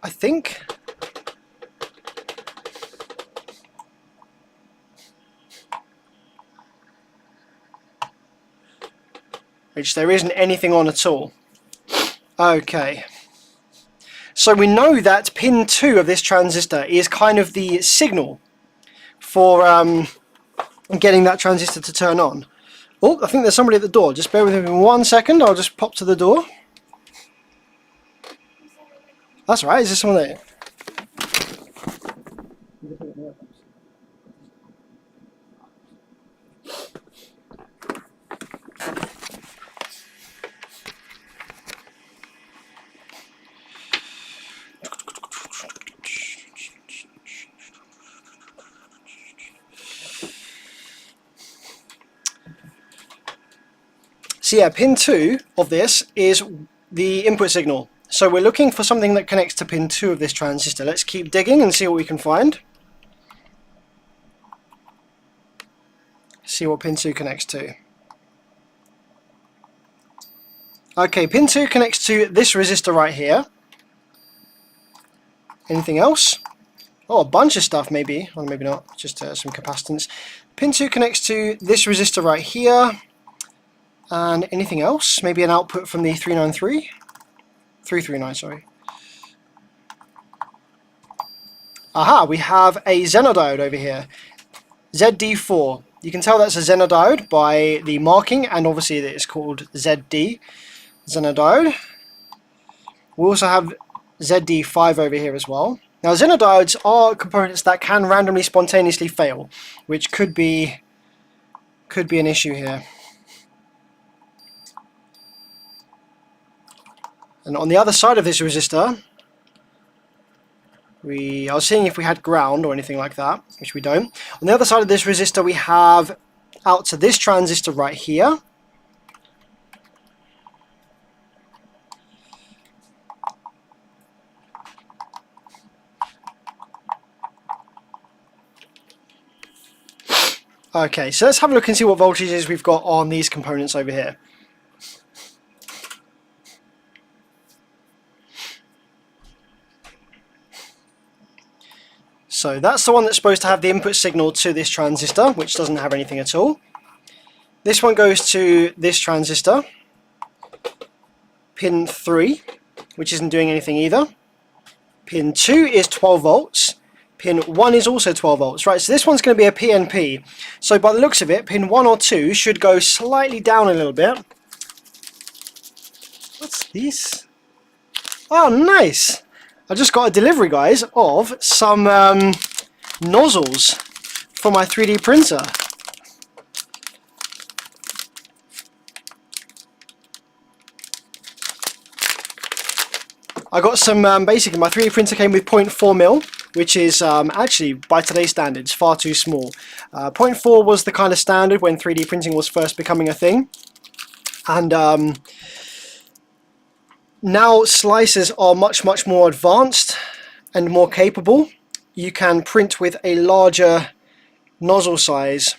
[SPEAKER 1] I think. Which there isn't anything on at all. Okay. So we know that pin 2 of this transistor is kind of the signal for getting that transistor to turn on. Oh, I think there's somebody at the door. Just bear with me 1 second. I'll just pop to the door. That's all right. Is there someone there? So yeah, pin 2 of this is the input signal. So we're looking for something that connects to pin 2 of this transistor. Let's keep digging and see what we can find. See what pin 2 connects to. Okay, pin 2 connects to this resistor right here. Anything else? Oh, a bunch of stuff maybe. Or maybe not, just some capacitance. Pin 2 connects to this resistor right here. And anything else? Maybe an output from the 393? 339, sorry. Aha, we have a Xenodiode over here. ZD4. You can tell that's a Zener diode by the marking, and obviously that it's called ZD, Zener diode. We also have ZD5 over here as well. Now Zener diodes are components that can randomly spontaneously fail, which could be an issue here. And on the other side of this resistor, I was seeing if we had ground or anything like that, which we don't. On the other side of this resistor we have out to this transistor right here. Okay, so let's have a look and see what voltages we've got on these components over here. So that's the one that's supposed to have the input signal to this transistor, which doesn't have anything at all. This one goes to this transistor, pin 3, which isn't doing anything either. Pin 2 is 12 volts. Pin 1 is also 12 volts, right? So this one's going to be a PNP. So by the looks of it, pin 1 or 2 should go slightly down a little bit. What's this? Oh, nice! I just got a delivery, guys, of some nozzles for my 3D printer. I got some, basically my 3D printer came with 0.4mm, which is actually, by today's standards, far too small. 0.4 was the kind of standard when 3D printing was first becoming a thing. And now slicers are much more advanced and more capable. You can print with a larger nozzle size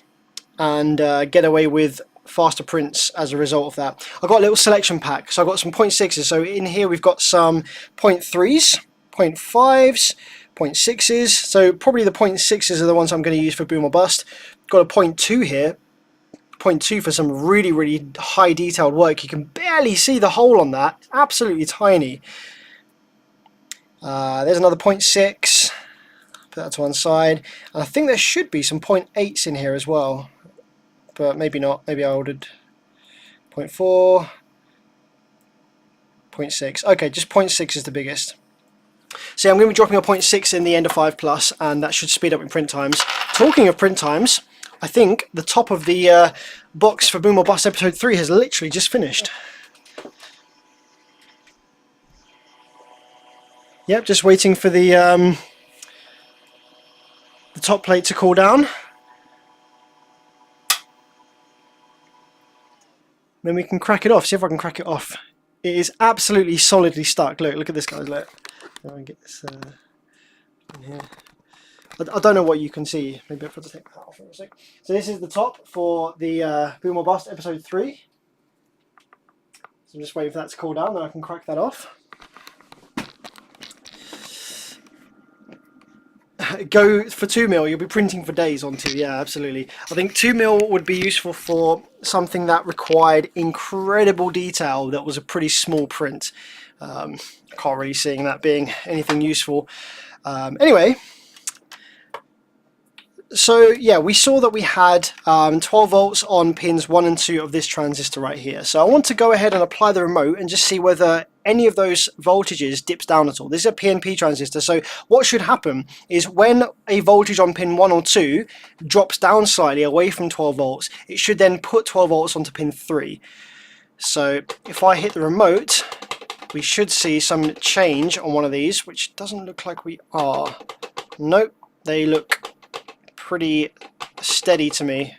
[SPEAKER 1] and get away with faster prints as a result of that. I've got a little selection pack, so I've got some 0.6s. So in here we've got some 0.3s, 0.5s, 0.6s. So probably the 0.6s are the ones I'm going to use for boom or bust. Got a 0.2 here. 0.2 for some really high detailed work. You can barely see the hole on that. It's absolutely tiny. There's another 0.6. Put that to one side. And I think there should be some 0.8s in here as well. But maybe not. Maybe I ordered 0.4, 0.6. Okay, just 0.6 is the biggest. So yeah, I'm going to be dropping a 0.6 in the Ender 5 Plus, and that should speed up in print times. Talking of print times, I think the top of the box for Boom or Bust episode 3 has literally just finished. Yep, just waiting for the top plate to cool down. Then we can crack it off. See if I can crack it off. It is absolutely solidly stuck. Look at this, guys. Look. Let me get this in here. I don't know what you can see. Maybe if I just take that off for a sec. So this is the top for the Boom or Bust episode 3. So I'm just waiting for that to cool down, then I can crack that off. Go for 2mm, you'll be printing for days on 2, yeah, absolutely. I think 2mm would be useful for something that required incredible detail that was a pretty small print. Can't really see that being anything useful. Anyway, so yeah, we saw that we had 12 volts on pins 1 and 2 of this transistor right here. So I want to go ahead and apply the remote and just see whether any of those voltages dips down at all. This is a PNP transistor, so what should happen is when a voltage on pin 1 or 2 drops down slightly away from 12 volts, it should then put 12 volts onto pin 3. So if I hit the remote, we should see some change on one of these, which doesn't look like we are. Nope, they look pretty steady to me.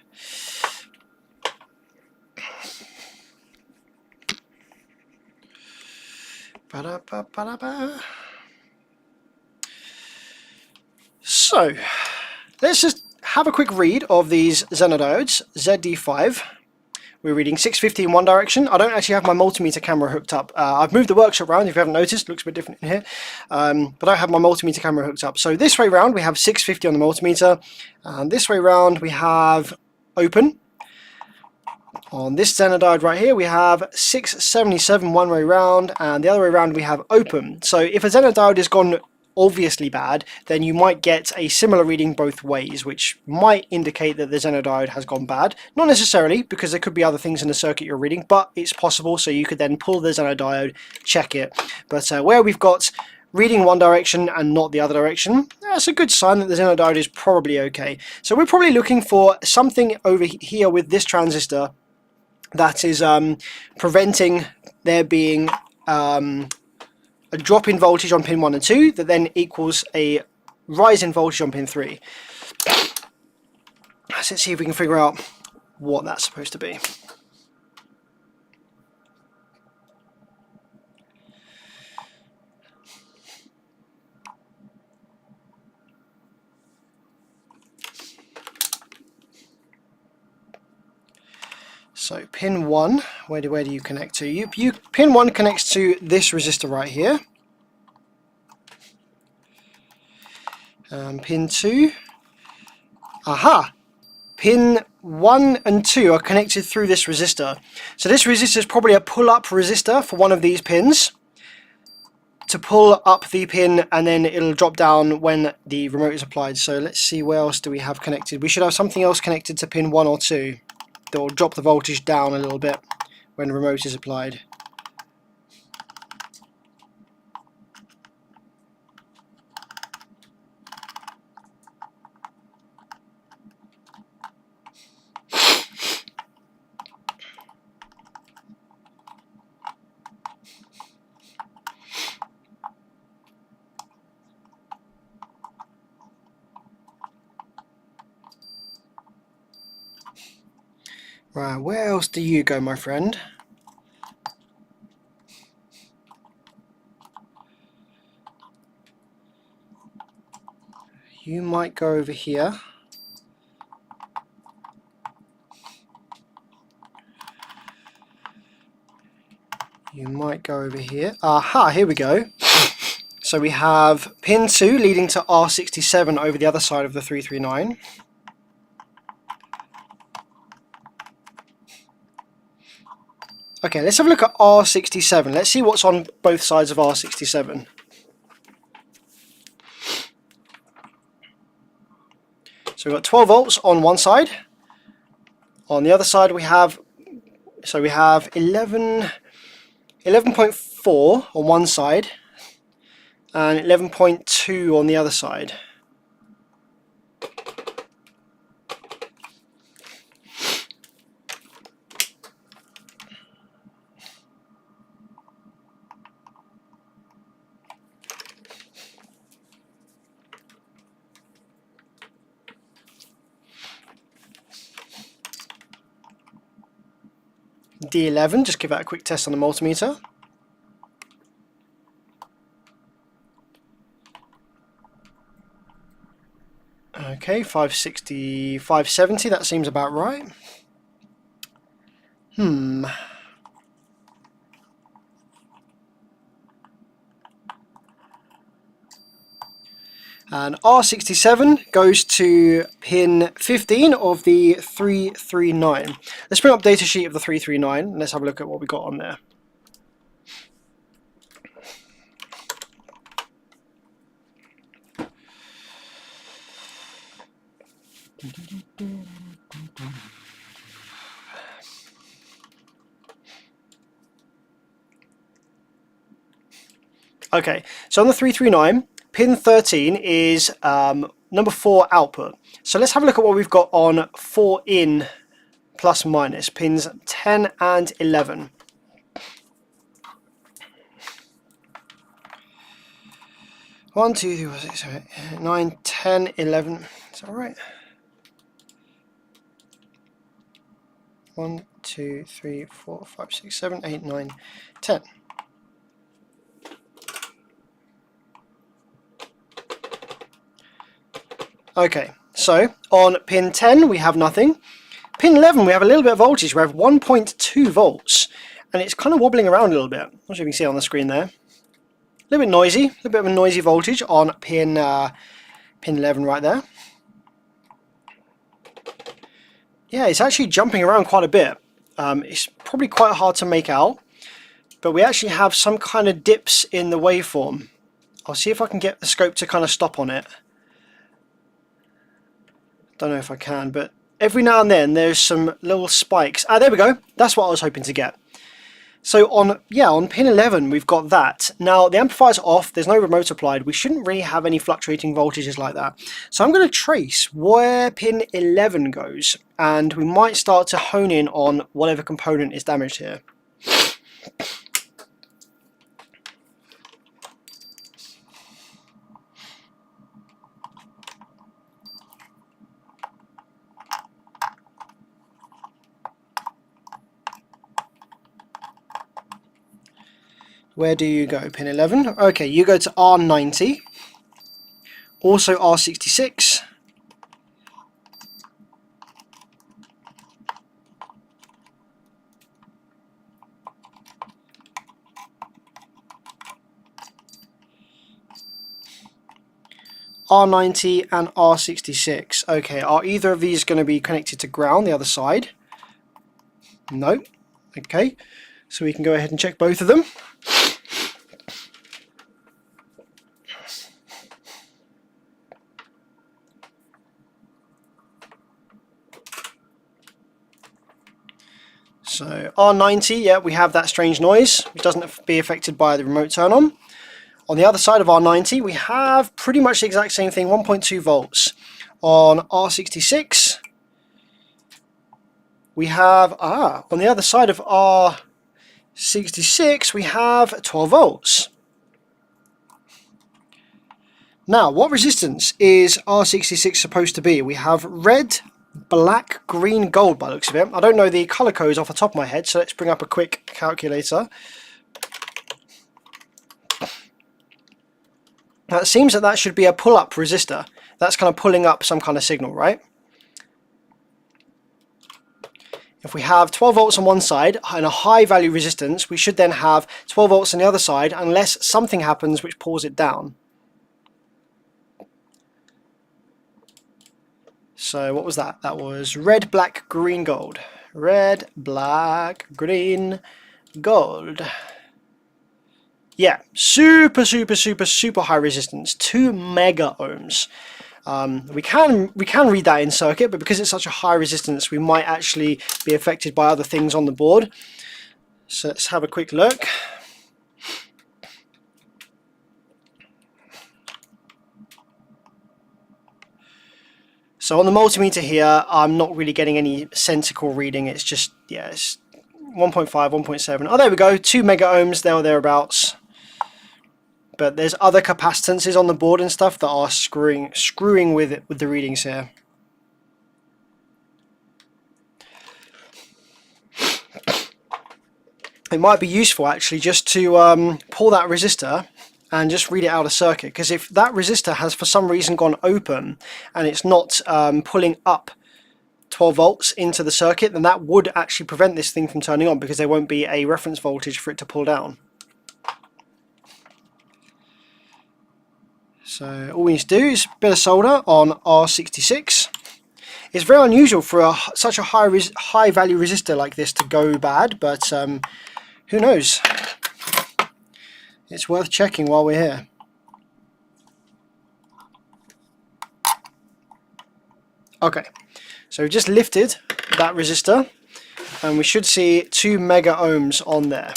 [SPEAKER 1] So let's just have a quick read of these Zener diodes. ZD5, we're reading 650 in one direction. I don't actually have my multimeter camera hooked up. I've moved the workshop around, if you haven't noticed. It looks a bit different in here, but I have my multimeter camera hooked up. So this way round we have 650 on the multimeter, and this way round we have open. On this Zener diode right here we have 677 one way round, and the other way round we have open. So if a Zener diode has gone obviously bad, then you might get a similar reading both ways, which might indicate that the Xeno diode has gone bad. Not necessarily, because there could be other things in the circuit you're reading, but it's possible, so you could then pull the Xeno diode, check it. But where we've got reading one direction and not the other direction, that's a good sign that the Xeno diode is probably okay. So we're probably looking for something over here with this transistor that is preventing there being a drop in voltage on pin 1 and 2 that then equals a rise in voltage on pin 3. Let's see if we can figure out what that's supposed to be. So pin 1, where do you connect to? Pin 1 connects to this resistor right here. Pin 2, aha! Pin 1 and 2 are connected through this resistor. So this resistor is probably a pull-up resistor for one of these pins to pull up the pin, and then it'll drop down when the remote is applied. So let's see, where else do we have connected? We should have something else connected to pin 1 or 2 that will drop the voltage down a little bit when the remote is applied. Right, where else do you go, my friend? You might go over here. You might go over here. Aha, here we go. So we have pin 2 leading to R67 over the other side of the 339. Okay, let's have a look at R67. Let's see what's on both sides of R67. So we've got 12 volts on one side. On the other side we have 11.4 on one side and 11.2 on the other side. D11, just give that a quick test on the multimeter. Okay, 560, 570, that seems about right. And R67 goes to pin 15 of the 339. Let's bring up data sheet of the 339 and let's have a look at what we got on there. Okay, so on the 339, pin 13 is number 4 output. So let's have a look at what we've got on 4 in plus minus, pins 10 and 11. One, two, 3, 4, 6, 7, 8, 9, 10, 11. Is that right? 1, 2, 3, 4, 5, 6, 7, 8, 9, 10. Okay, so on pin 10 we have nothing. Pin 11 we have a little bit of voltage. We have 1.2 volts, and it's kind of wobbling around a little bit. I'm not sure if you can see it on the screen there. A little bit noisy, a little bit of a noisy voltage on pin 11 right there. Yeah, it's actually jumping around quite a bit. It's probably quite hard to make out, but we actually have some kind of dips in the waveform I'll see if I can get the scope to kind of stop on it. Don't know if I can, but every now and then there's some little spikes. Ah, there we go. That's what I was hoping to get. So on pin 11 we've got that. Now the amplifier's off, there's no remote applied, we shouldn't really have any fluctuating voltages like that. So I'm going to trace where pin 11 goes, and we might start to hone in on whatever component is damaged here. Where do you go? Pin 11? Okay, you go to R90, also R66, R90 and R66. Okay, are either of these going to be connected to ground, the other side? No. Okay, so we can go ahead and check both of them. So R90, yeah, we have that strange noise, which doesn't be affected by the remote turn on. On the other side of R90, we have pretty much the exact same thing, 1.2 volts. On R66, we have, on the other side of R66, we have 12 volts. Now, what resistance is R66 supposed to be? We have red, black, green, gold by the looks of it. I don't know the colour codes off the top of my head, so let's bring up a quick calculator. Now it seems that should be a pull-up resistor. That's kind of pulling up some kind of signal, right? If we have 12 volts on one side and a high value resistance, we should then have 12 volts on the other side unless something happens which pulls it down. So what was that? That was red, black, green, gold. Red, black, green, gold. Yeah, super high resistance, 2 mega ohms. We can read that in circuit, but because it's such a high resistance, we might actually be affected by other things on the board. So let's have a quick look. So on the multimeter here, I'm not really getting any sensical reading. It's just, yeah, it's 1.5, 1.7. Oh, there we go, 2 mega ohms there or thereabouts. But there's other capacitances on the board and stuff that are screwing with the readings here. It might be useful actually just to pull that resistor and just read it out of circuit, because if that resistor has for some reason gone open and it's not pulling up 12 volts into the circuit, then that would actually prevent this thing from turning on, because there won't be a reference voltage for it to pull down. So all we need to do is a bit of solder on R66. It's very unusual for such a high value resistor like this to go bad, but who knows? It's worth checking while we're here. Okay, so we've just lifted that resistor and we should see 2 mega ohms on there.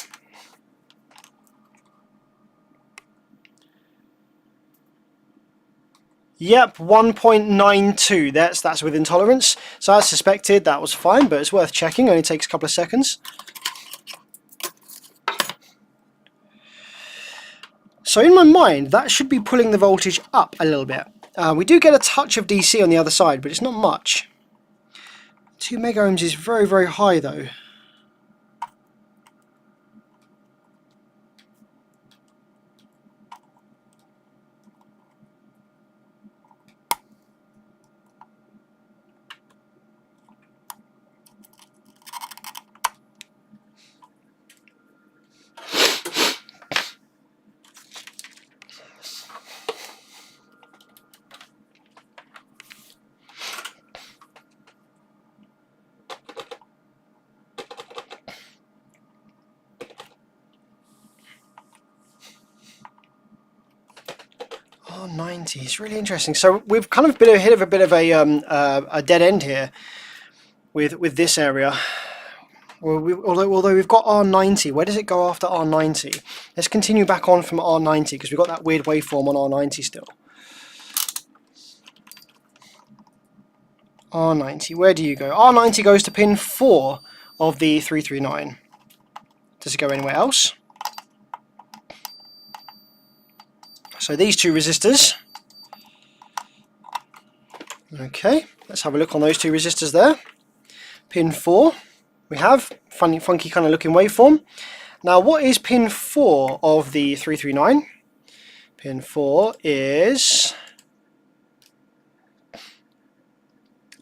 [SPEAKER 1] Yep, 1.92, that's within tolerance. So as suspected, that was fine, but it's worth checking, only takes a couple of seconds. So in my mind, that should be pulling the voltage up a little bit. We do get a touch of DC on the other side, but it's not much. 2 mega ohms is very high though. R90. It's really interesting. So we've kind of been hit of a bit of a dead end here with this area. Well, although we've got R90, where does it go after R90? Let's continue back on from R90 because we've got that weird waveform on R90 still. R90, where do you go? R90 goes to pin 4 of the 339. Does it go anywhere else? So these two resistors. Okay, let's have a look on those two resistors there. Pin 4. We have funky kind of looking waveform. Now what is pin 4 of the 339? Pin 4 is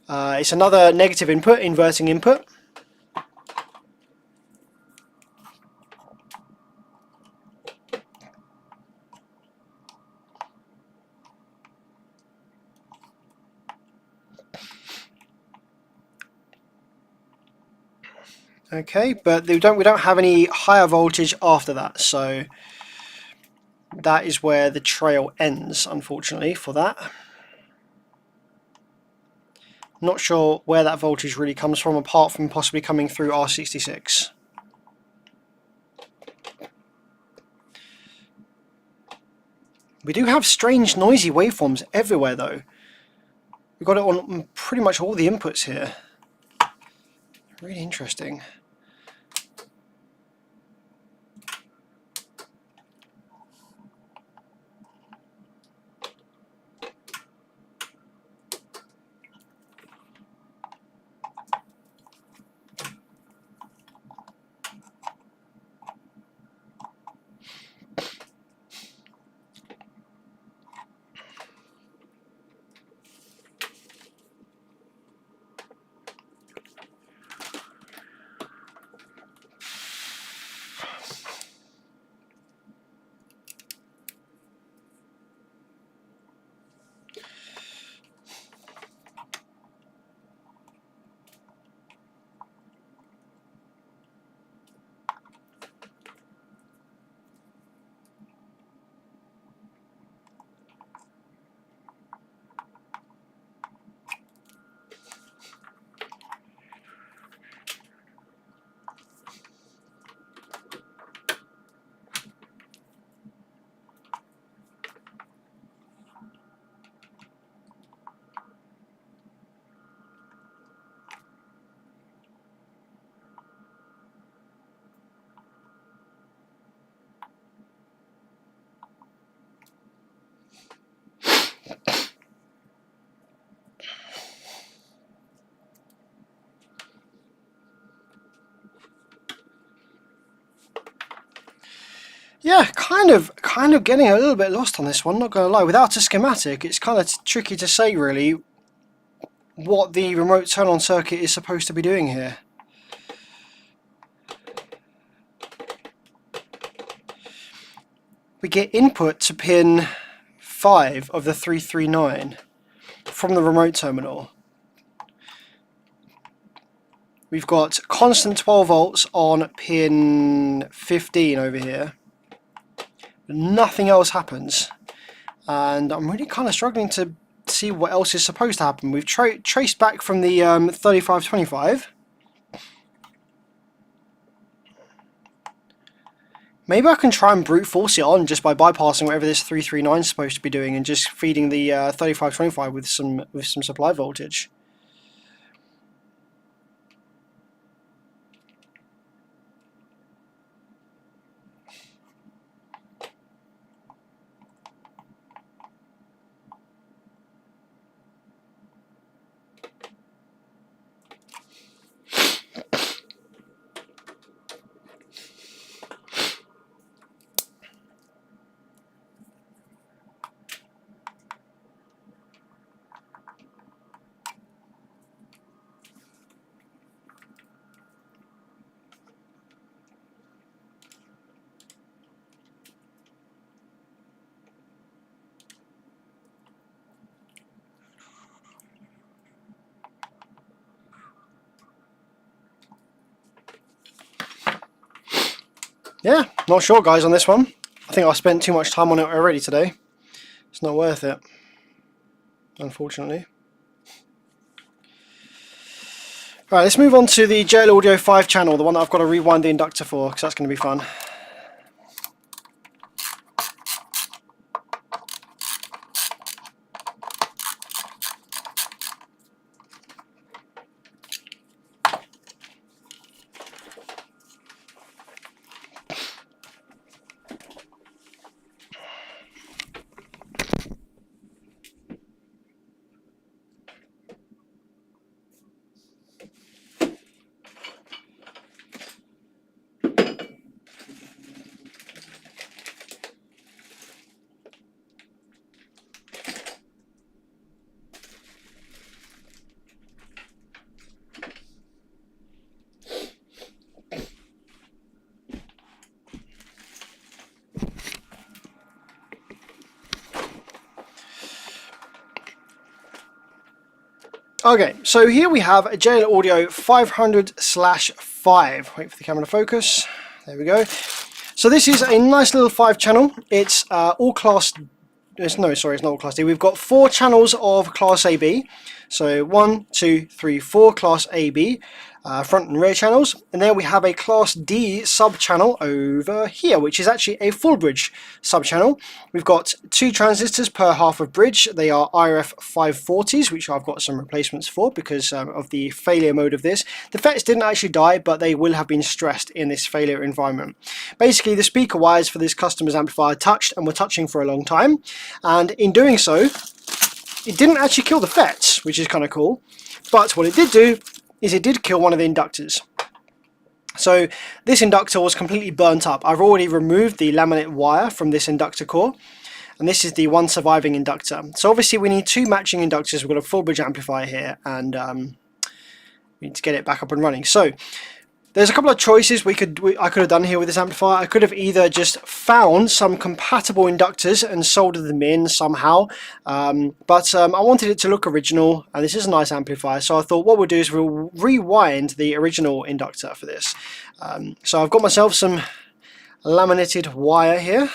[SPEAKER 1] it's another negative input, inverting input. Okay, but we don't have any higher voltage after that, so that is where the trail ends, unfortunately, for that. Not sure where that voltage really comes from, apart from possibly coming through R66. We do have strange noisy waveforms everywhere though. We've got it on pretty much all the inputs here. Really interesting. Yeah, kind of getting a little bit lost on this one, not going to lie. Without a schematic, it's kind of tricky to say really what the remote turn-on circuit is supposed to be doing here. We get input to pin 5 of the 339 from the remote terminal. We've got constant 12 volts on pin 15 over here. Nothing else happens, and I'm really kind of struggling to see what else is supposed to happen. We've traced back from the 3525. Maybe I can try and brute force it on just by bypassing whatever this 339 is supposed to be doing and just feeding the 3525 with some supply voltage. Yeah, not sure guys on this one. I think I spent too much time on it already today. It's not worth it, unfortunately. Right, let's move on to the JL Audio 5 channel, the one that I've got to rewind the inductor for, because that's going to be fun. Okay, so here we have a JL Audio 500/5. Wait for the camera to focus. There we go. So this is a nice little 5 channel. It's all class. No, sorry, it's not all class D. We've got 4 channels of class AB. So 1, 2, 3, 4 class AB, front and rear channels. And then we have a class D sub channel over here, which is actually a full bridge sub channel. We've got 2 transistors per half of bridge. They are IRF 540s, which I've got some replacements for because of the failure mode of this. The FETs didn't actually die, but they will have been stressed in this failure environment. Basically, the speaker wires for this customer's amplifier touched and were touching for a long time. And in doing so, it didn't actually kill the FETs, which is kind of cool. But what it did do is it did kill one of the inductors. So this inductor was completely burnt up. I've already removed the laminate wire from this inductor core. And this is the one surviving inductor. So obviously we need 2 matching inductors. We've got a full bridge amplifier here, and we need to get it back up and running. So there's a couple of choices I could have done here with this amplifier. I could have either just found some compatible inductors and soldered them in somehow, but I wanted it to look original, and this is a nice amplifier, so I thought what we'll do is we'll rewind the original inductor for this. So I've got myself some laminated wire here,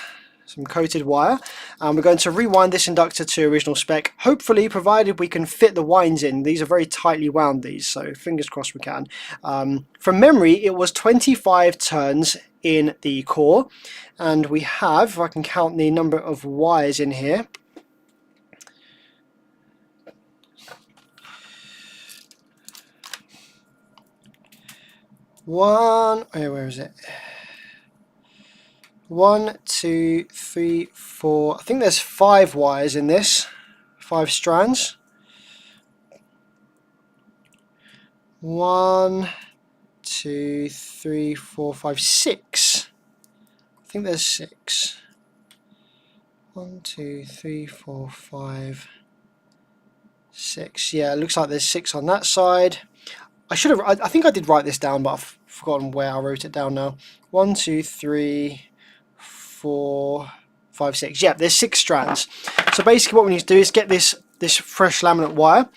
[SPEAKER 1] some coated wire, and we're going to rewind this inductor to original spec, hopefully provided we can fit the winds in. These are very tightly wound, these, so fingers crossed we can. From memory, it was 25 turns in the core, and we have, if I can count the number of wires in here, where is it? 1, 2, 3, 4. I think there's 5 wires in this, 5 strands. 1, 2, 3, 4, 5, 6. I think there's 6. 1, 2, 3, 4, 5, 6. Yeah, it looks like there's 6 on that side. I think I did write this down, but I've forgotten where I wrote it down now. 1, 2, 3, 4, 5, 6. Yeah, there's 6 strands. So basically what we need to do is get this fresh laminate wire.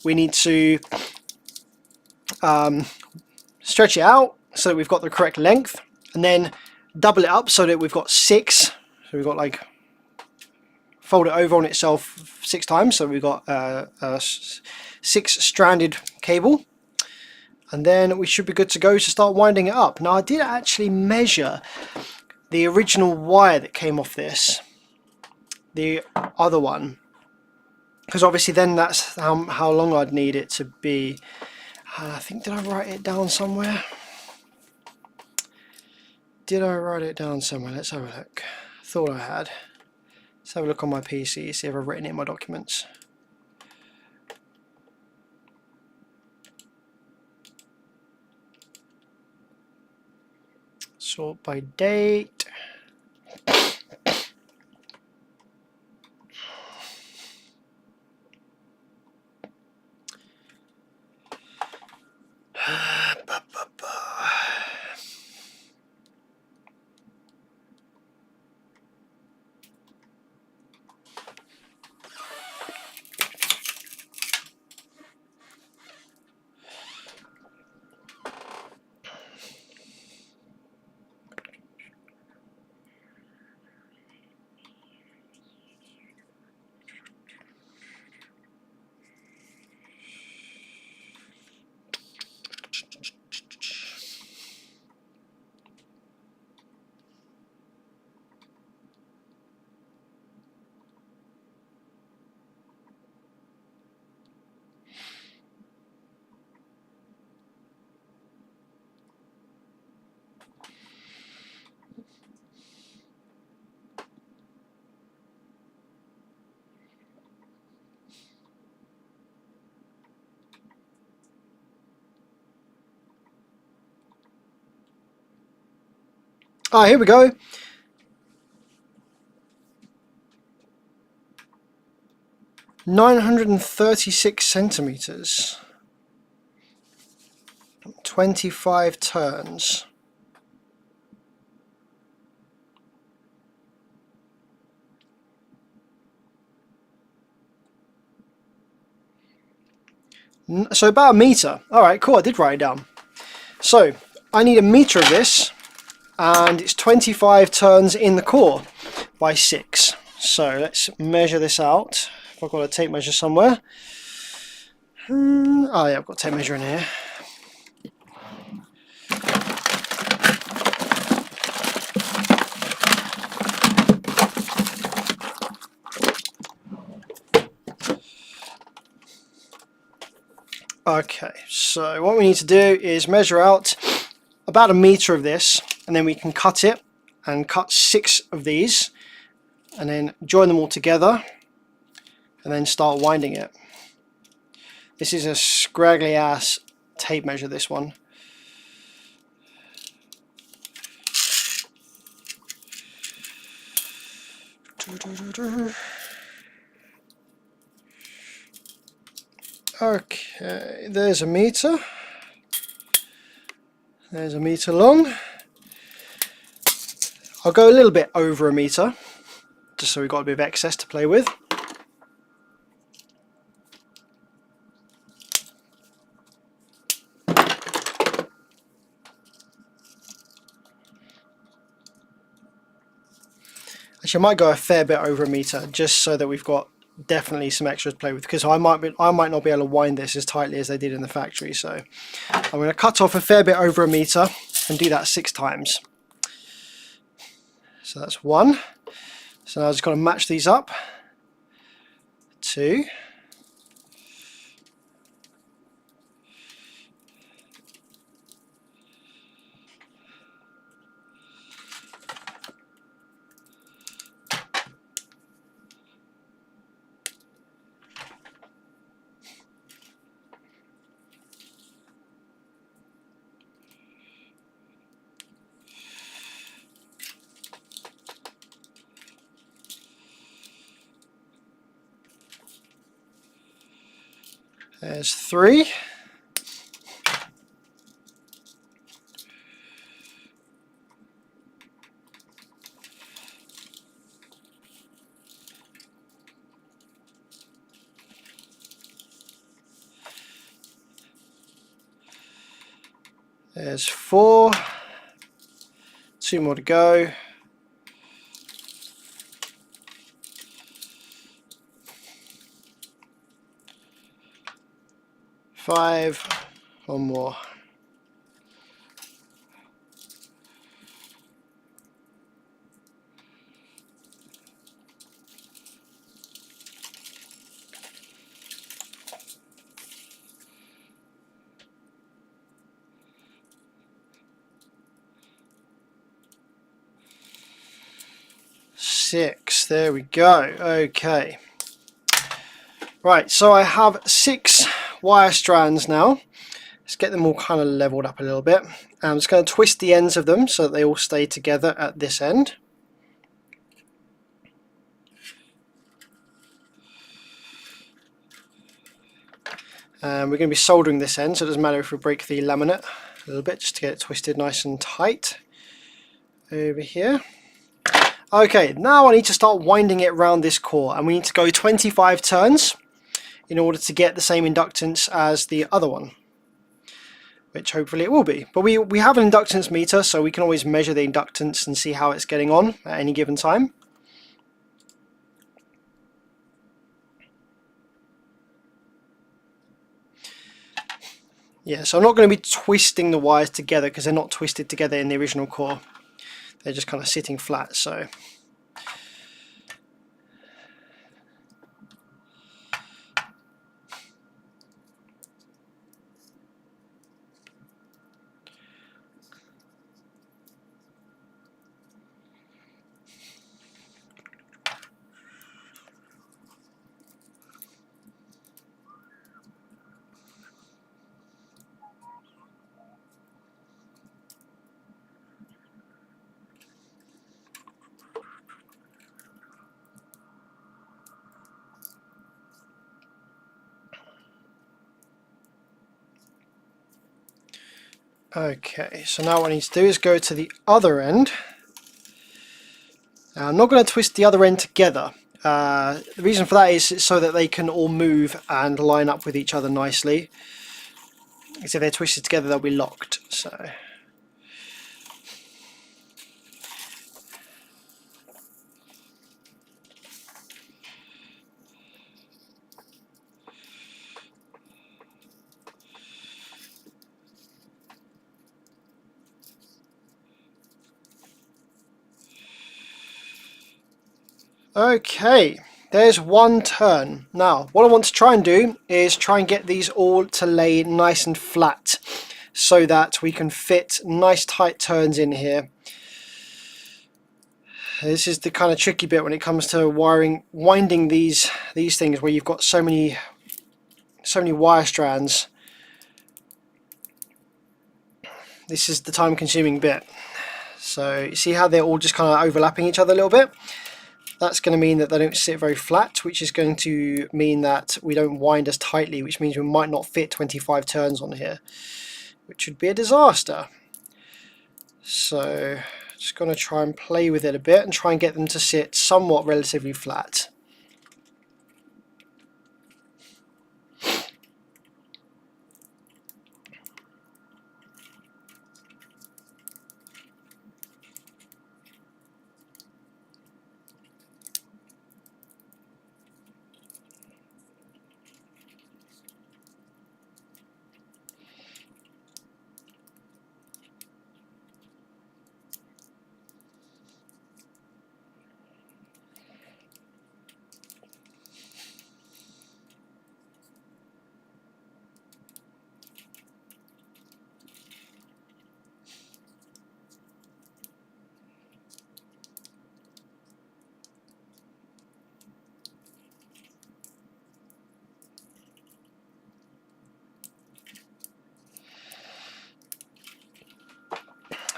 [SPEAKER 1] We need to stretch it out so that we've got the correct length, and then double it up so that we've got 6. So we've got, like, fold it over on itself 6 times, so we've got a 6-stranded cable, and then we should be good to go to start winding it up. Now I did actually measure the original wire that came off this, the other one, because obviously then that's how long I'd need it to be. I think, did I write it down somewhere? Did I write it down somewhere? Let's have a look. I thought I had. Let's have a look on my PC, see if I've written it in my documents. Sort by date. Ah, here we go. "936 centimeters, 25 turns." So about a meter. Alright, cool, I did write it down. So I need a meter of this, and it's 25 turns in the core by 6. So let's measure this out. If I've got a tape measure somewhere. Oh yeah, I've got a tape measure in here. Okay, so what we need to do is measure out about a meter of this, and then we can cut it and cut 6 of these, and then join them all together, and then start winding it. This is a scraggly ass tape measure, this one. Okay, there's a meter. There's a meter long. I'll go a little bit over a meter, just so we've got a bit of excess to play with. Actually, I might go a fair bit over a meter, just so that we've got definitely some extra to play with, because I might not be able to wind this as tightly as they did in the factory. So I'm going to cut off a fair bit over a meter and do that 6 times. So that's 1. So now I've just got to match these up. 2. 3. There's 4. 2 more to go. 5. 1 more. Six. There we go. Okay. Right, so I have 6 wire strands now. Let's get them all kind of leveled up a little bit. I'm just going to twist the ends of them so that they all stay together at this end. And we're going to be soldering this end, so it doesn't matter if we break the laminate a little bit, just to get it twisted nice and tight over here. Okay, now I need to start winding it around this core, and we need to go 25 turns in order to get the same inductance as the other one, which hopefully it will be. But we have an inductance meter, so we can always measure the inductance and see how it's getting on at any given time. Yeah, so I'm not going to be twisting the wires together because they're not twisted together in the original core. They're just kind of sitting flat, so... Okay, so now what I need to do is go to the other end. Now, I'm not going to twist the other end together. The reason for that is so that they can all move and line up with each other nicely. Because if they're twisted together, they'll be locked. So. Okay, there's one turn. Now, what I want to try and do is try and get these all to lay nice and flat so that we can fit nice tight turns in here. This is the kind of tricky bit when it comes to winding these things where you've got so many wire strands. This is the time-consuming bit. So you see how they're all just kind of overlapping each other a little bit? That's going to mean that they don't sit very flat, which is going to mean that we don't wind as tightly, which means we might not fit 25 turns on here, which would be a disaster. So just going to try and play with it a bit and try and get them to sit somewhat relatively flat.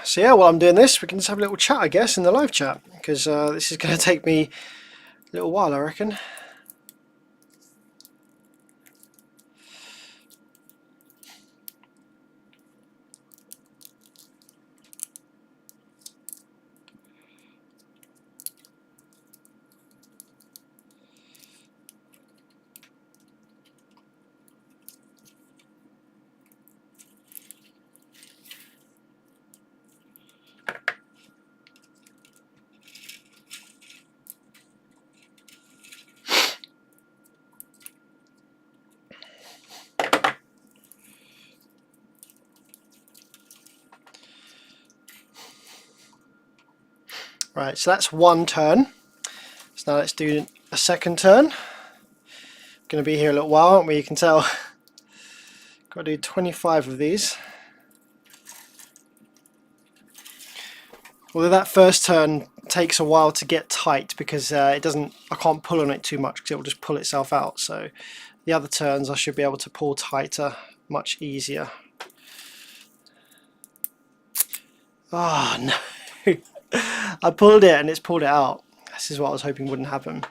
[SPEAKER 1] So yeah, while I'm doing this, we can just have a little chat, I guess, in the live chat, because this is going to take me a little while, I reckon. Right, so that's one turn. So now let's do a second turn. Going to be here a little while, aren't we? You can tell. Got to do 25 of these. Although that first turn takes a while to get tight because I can't pull on it too much because it will just pull itself out. So the other turns I should be able to pull tighter, much easier. Oh no. I pulled it and it's pulled it out. This is what I was hoping wouldn't happen.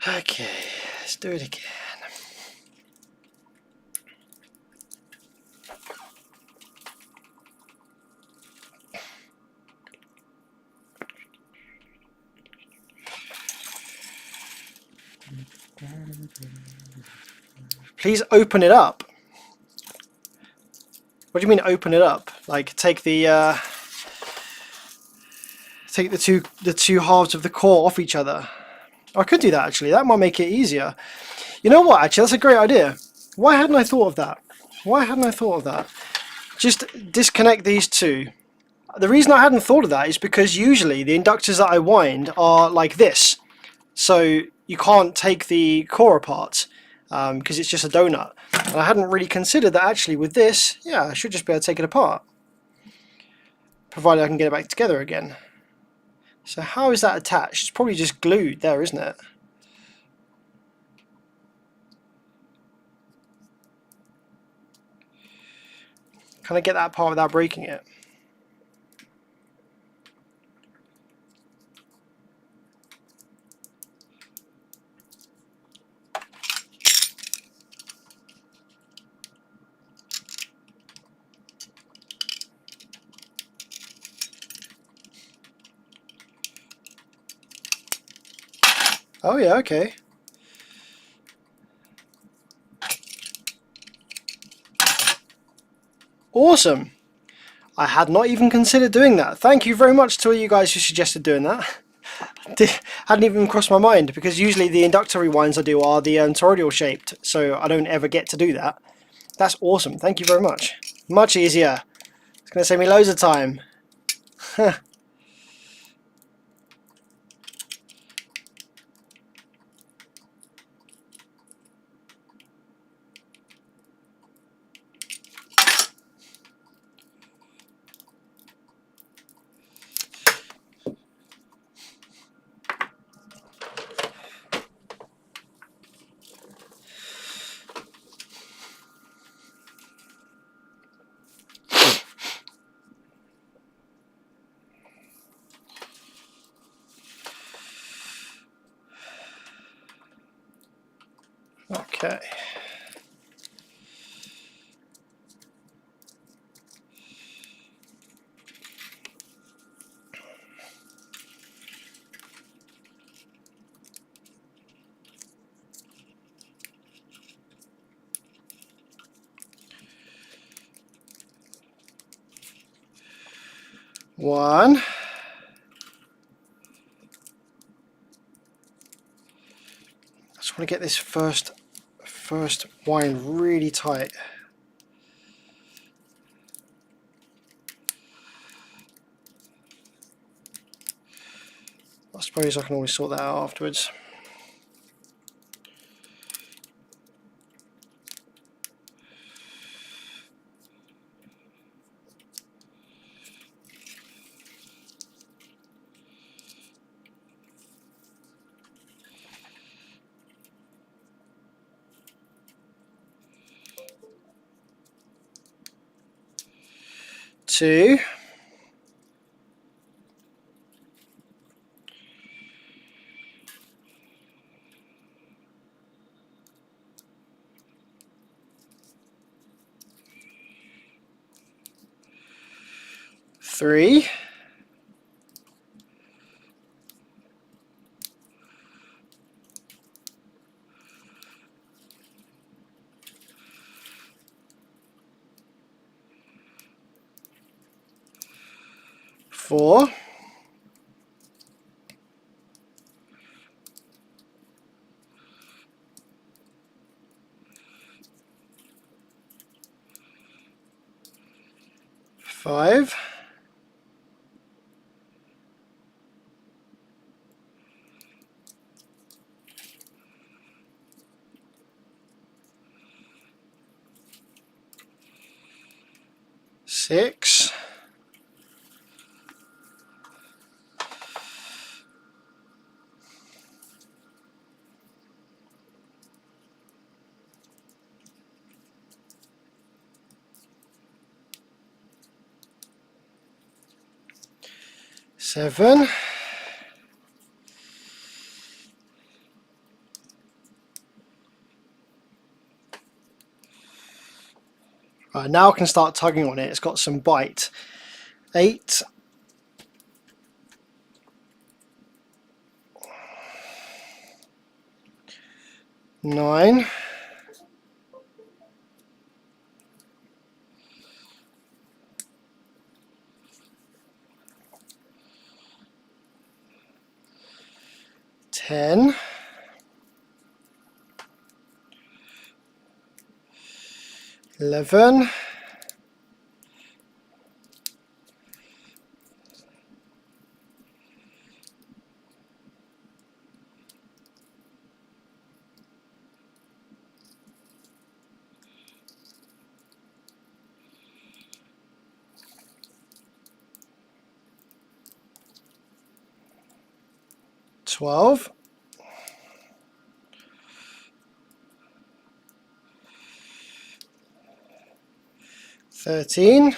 [SPEAKER 1] Okay, let's do it again. Please open it up. What do you mean open it up? Like take the two halves of the core off each other. I could do that actually. That might make it easier. You know what? Actually, that's a great idea. Why hadn't I thought of that? Why hadn't I thought of that? Just disconnect these two. The reason I hadn't thought of that is because usually the inductors that I wind are like this. So you can't take the core apart because it's just a donut. And I hadn't really considered that actually with this, yeah, I should just be able to take it apart. Provided I can get it back together again. So how is that attached? It's probably just glued there, isn't it? Can I get that apart without breaking it? Oh yeah, okay. Awesome. I had not even considered doing that. Thank you very much to all you guys who suggested doing that. Hadn't even crossed my mind, because usually the inductor rewinds I do are the toroidal shaped, so I don't ever get to do that. That's awesome. Thank you very much. Much easier. It's going to save me loads of time. Okay. One. I just want to get this first wind really tight. I suppose I can always sort that out afterwards. Two. Three. Four. Five. Six. Seven. Right, now I can start tugging on it. It's got some bite. 8. 9. 10. 11. 12. 13.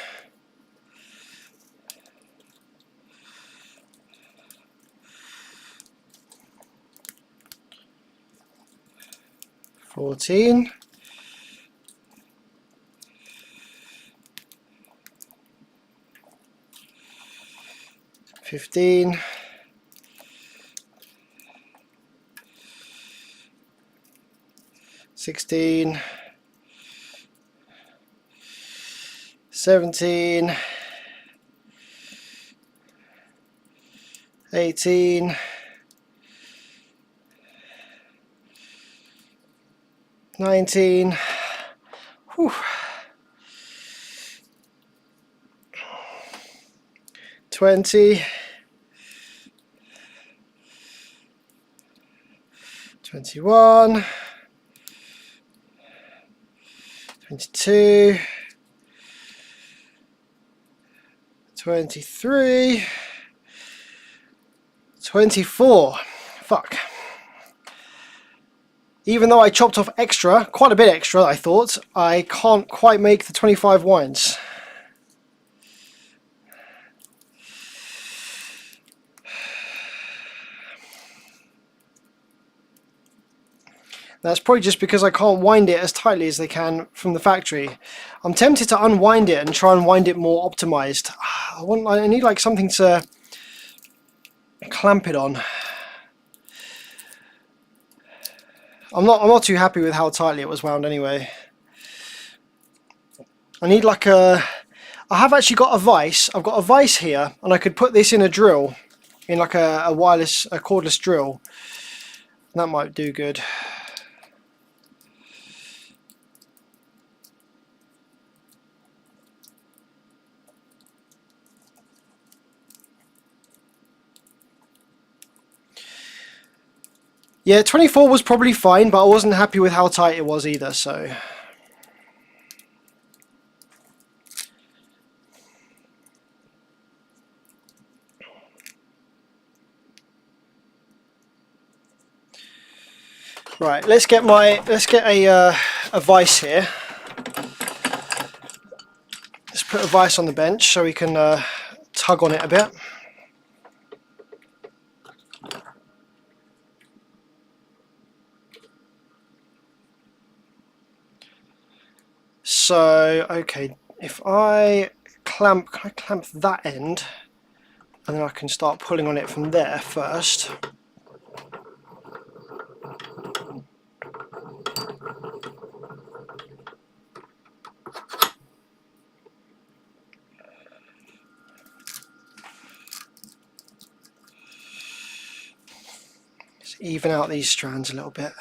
[SPEAKER 1] 14. 15. 16, 17, 18, 19, whew, 20, 21, 22, 23, 24. Fuck. Even though I chopped off extra, quite a bit extra I thought, I can't quite make the 25 wines. That's probably just because I can't wind it as tightly as they can from the factory. I'm tempted to unwind it and try and wind it more optimized. I need like something to clamp it on. I'm not too happy with how tightly it was wound anyway. I need like a... I have actually got a vise. I've got a vise here, and I could put this in a drill, in like a cordless drill. That might do good. Yeah, 24 was probably fine, but I wasn't happy with how tight it was either, so... Right, let's get a vise here. Let's put a vise on the bench so we can tug on it a bit. So, okay, if I clamp, can I clamp that end? And then I can start pulling on it from there first. Just even out these strands a little bit.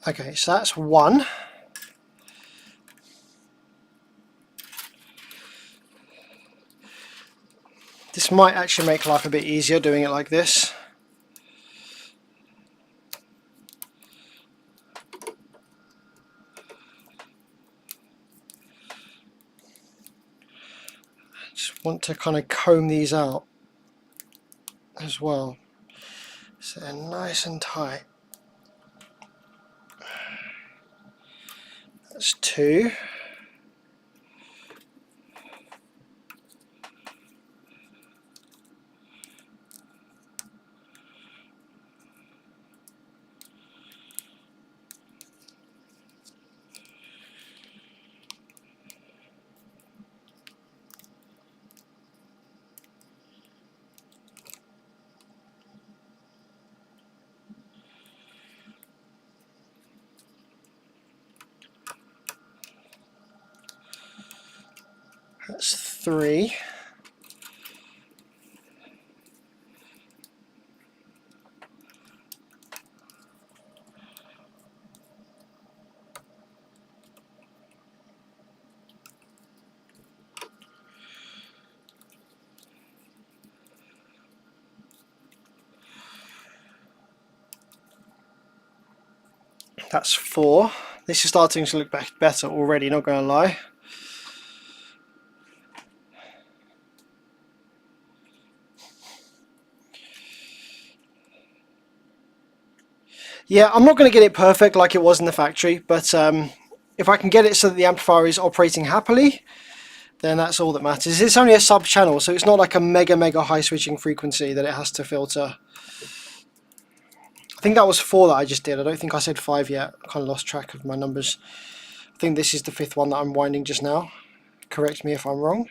[SPEAKER 1] Okay, so that's one. This might actually make life a bit easier doing it like this. I just want to kind of comb these out as well, so they're nice and tight. That's two. That's three. That's 4. This is starting to look better already, not going to lie. Yeah, I'm not going to get it perfect like it was in the factory, but if I can get it so that the amplifier is operating happily, then that's all that matters. It's only a sub channel, so it's not like a mega high switching frequency that it has to filter. I think that was 4 that I just did. I don't think I said 5 yet. I kind of lost track of my numbers. I think this is the 5th one that I'm winding just now. Correct me if I'm wrong.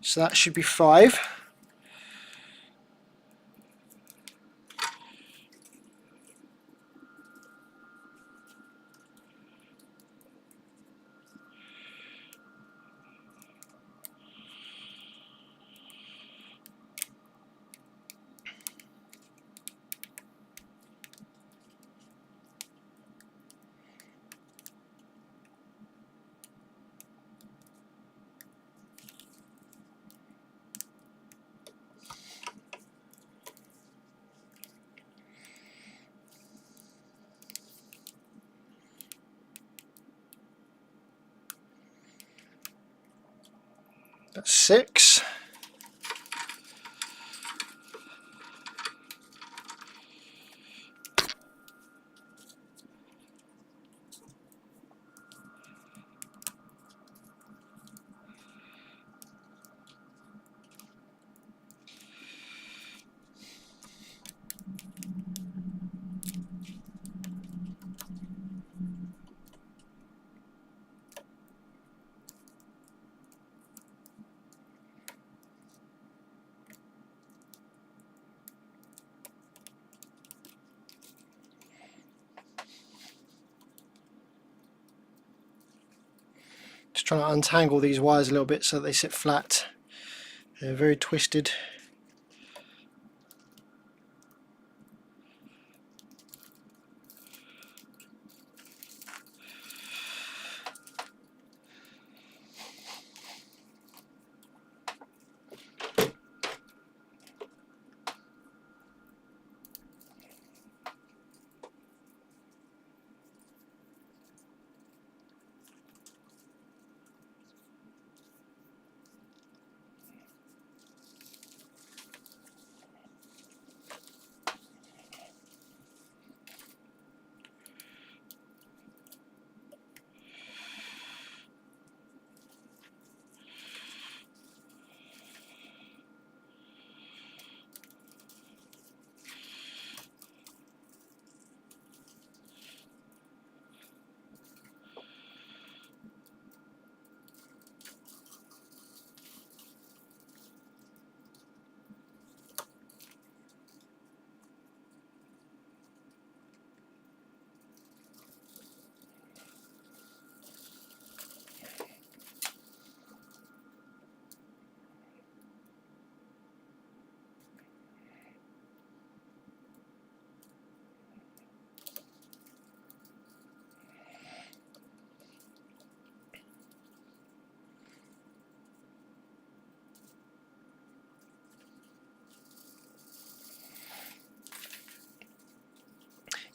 [SPEAKER 1] So that should be 5. That's 6. Just trying to untangle these wires a little bit so they sit flat. They're very twisted.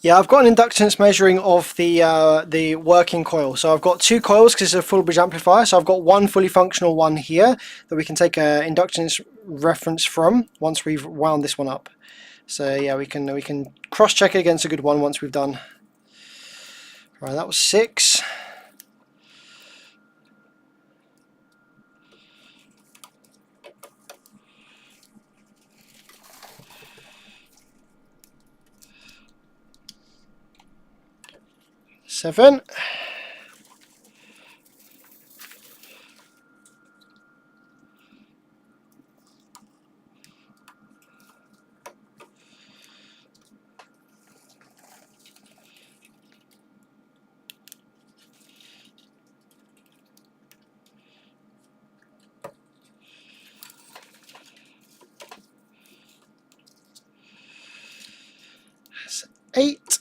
[SPEAKER 1] Yeah, I've got an inductance measuring of the working coil. So I've got 2 coils because it's a full bridge amplifier. So I've got one fully functional one here that we can take an inductance reference from once we've wound this one up. So yeah, we can cross check it against a good one once we've done. Right, that was 6. Seven. That's 8.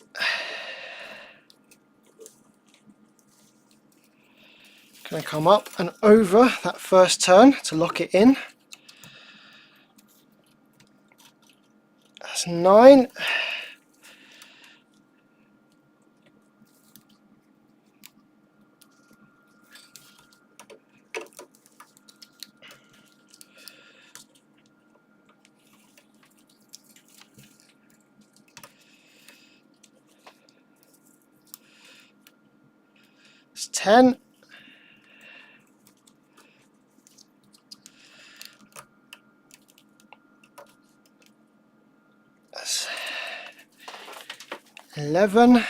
[SPEAKER 1] Going to come up and over that first turn to lock it in. That's 9. It's 10. That's 11.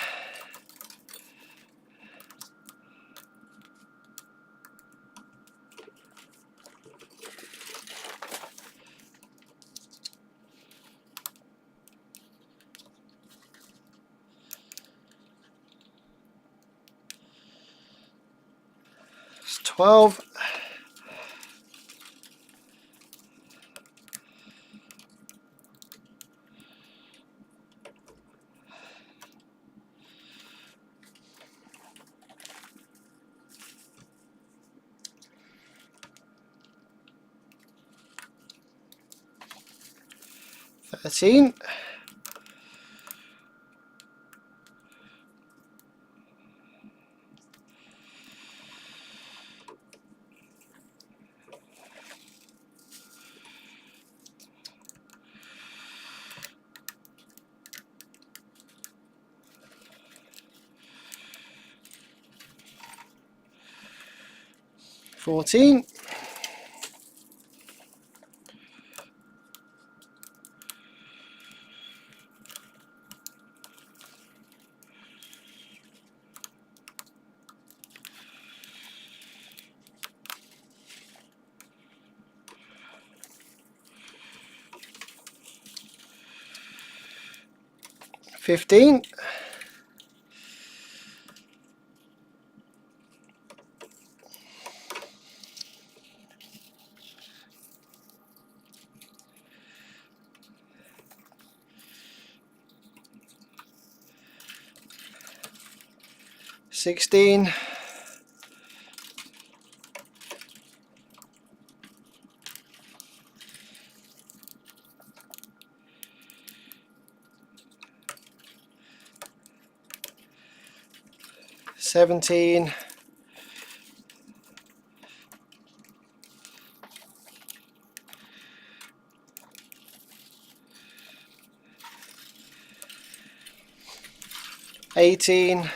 [SPEAKER 1] It's 12. 13. 14. 15. 16. 17. 18.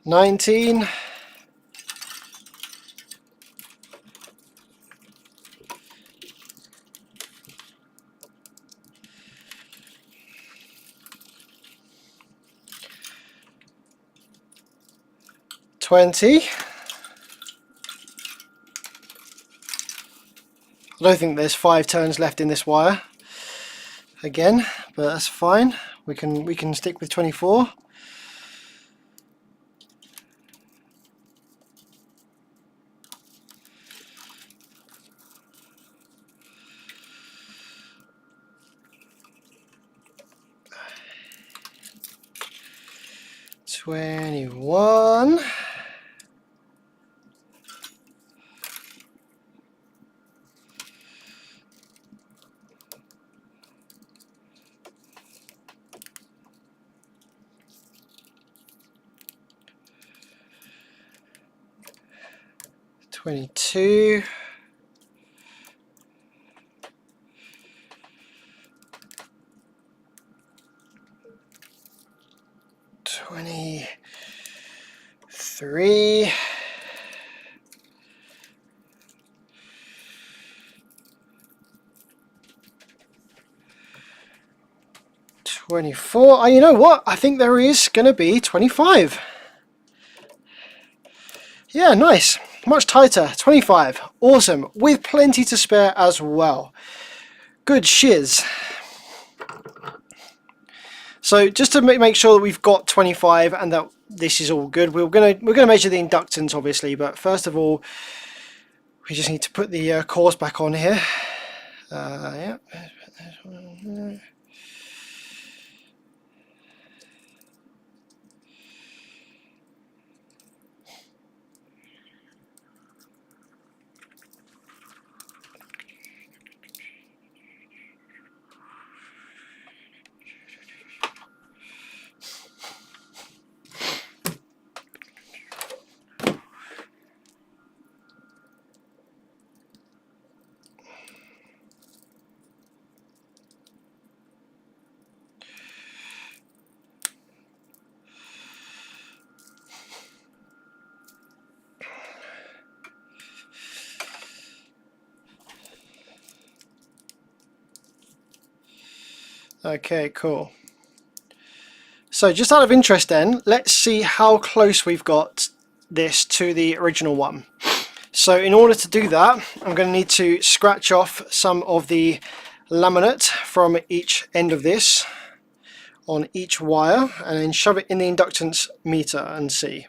[SPEAKER 1] 19. 20. I don't think there's 5 turns left in this wire again, but that's fine. We can stick with 24. $21. 22. 23. 24. Oh, you know what? I think there is going to be 25. Yeah, nice. much tighter, 25. Awesome, with plenty to spare as well. Good shiz. So just to make sure that we've got 25 and that this is all good, we're gonna measure the inductance obviously, but first of all we just need to put the cores back on here. Yeah. Okay, cool. So just out of interest then, let's see how close we've got this to the original one. So in order to do that, I'm going to need to scratch off some of the laminate from each end of this on each wire and then shove it in the inductance meter and see.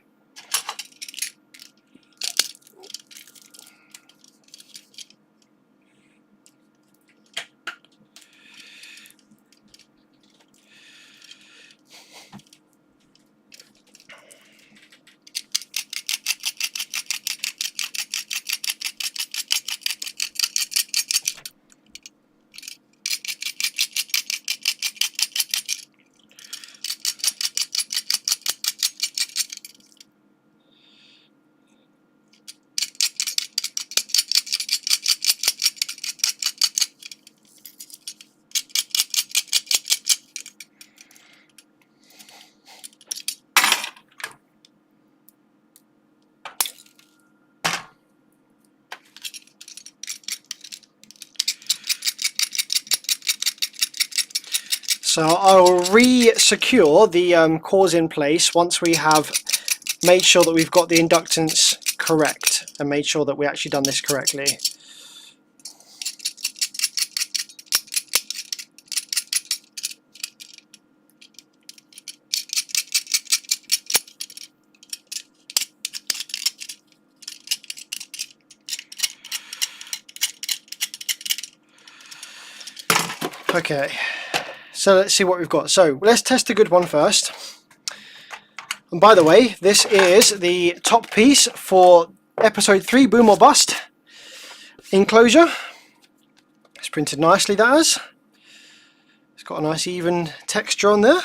[SPEAKER 1] So I'll re-secure the cores in place once we have made sure that we've got the inductance correct and made sure that we actually done this correctly. Okay, so let's see what we've got. So let's test the good one first. And by the way, this is the top piece for episode 3, Boom or Bust enclosure. It's printed nicely, that is. It's got a nice even texture on there.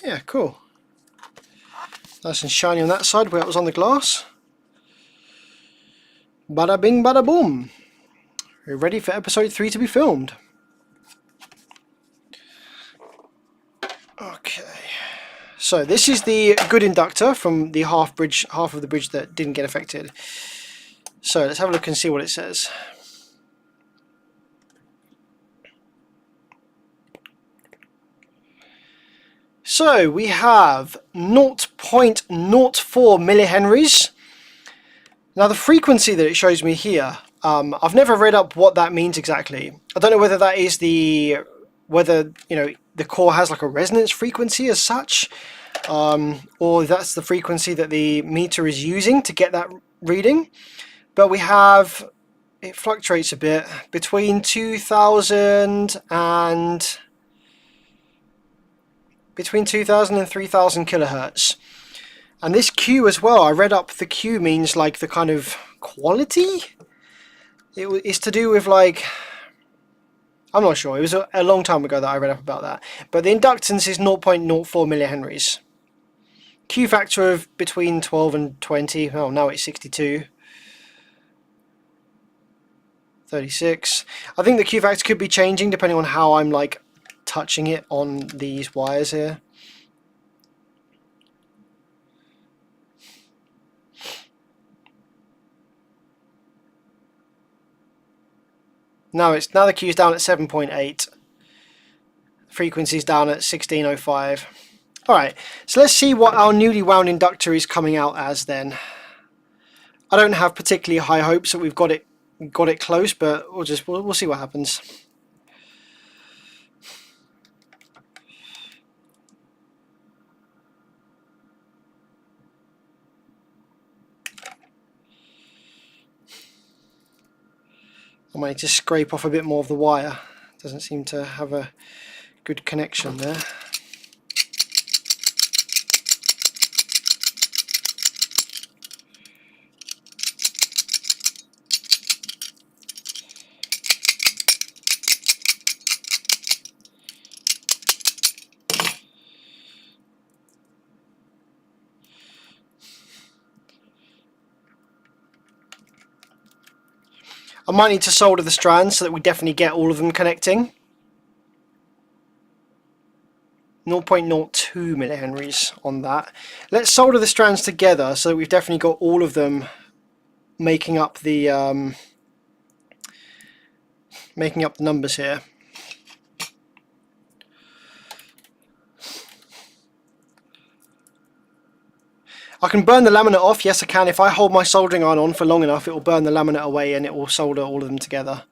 [SPEAKER 1] Yeah, cool. Nice and shiny on that side where it was on the glass. Bada bing, bada boom. We're ready for episode 3 to be filmed. Okay. So this is the good inductor from the half of the bridge that didn't get affected. So let's have a look and see what it says. So we have 0.04 millihenries. Now the frequency that it shows me here, I've never read up what that means exactly. I don't know whether that is whether the core has like a resonance frequency as such, or that's the frequency that the meter is using to get that reading. But it fluctuates a bit between 2000 and 3000 kilohertz. And this Q as well, I read up the Q means like the kind of quality. It's to do with like, I'm not sure, it was a long time ago that I read up about that. But the inductance is 0.04 millihenries. Q factor of between 12 and 20, oh now it's 62. 36. I think the Q factor could be changing depending on how I'm like touching it on these wires here. Now the Q's down at 7.8. Frequency's down at 1605. Alright, so let's see what our newly wound inductor is coming out as then. I don't have particularly high hopes that we've got it close, but we'll see what happens. I might need to scrape off a bit more of the wire. Doesn't seem to have a good connection there. I might need to solder the strands so that we definitely get all of them connecting. 0.02 millihenries on that. Let's solder the strands together so that we've definitely got all of them making up the numbers here. I can burn the laminate off, yes I can. If I hold my soldering iron on for long enough, it will burn the laminate away and it will solder all of them together.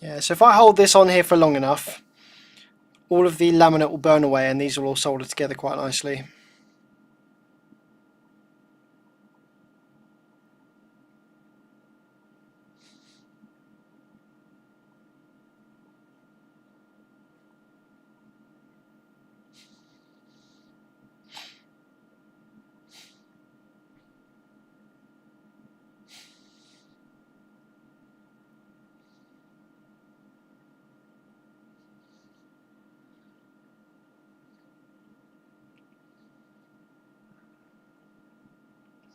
[SPEAKER 1] Yeah, so if I hold this on here for long enough, all of the laminate will burn away and these will all solder together quite nicely.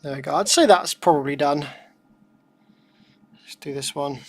[SPEAKER 1] There we go. I'd say that's probably done. Let's do this one.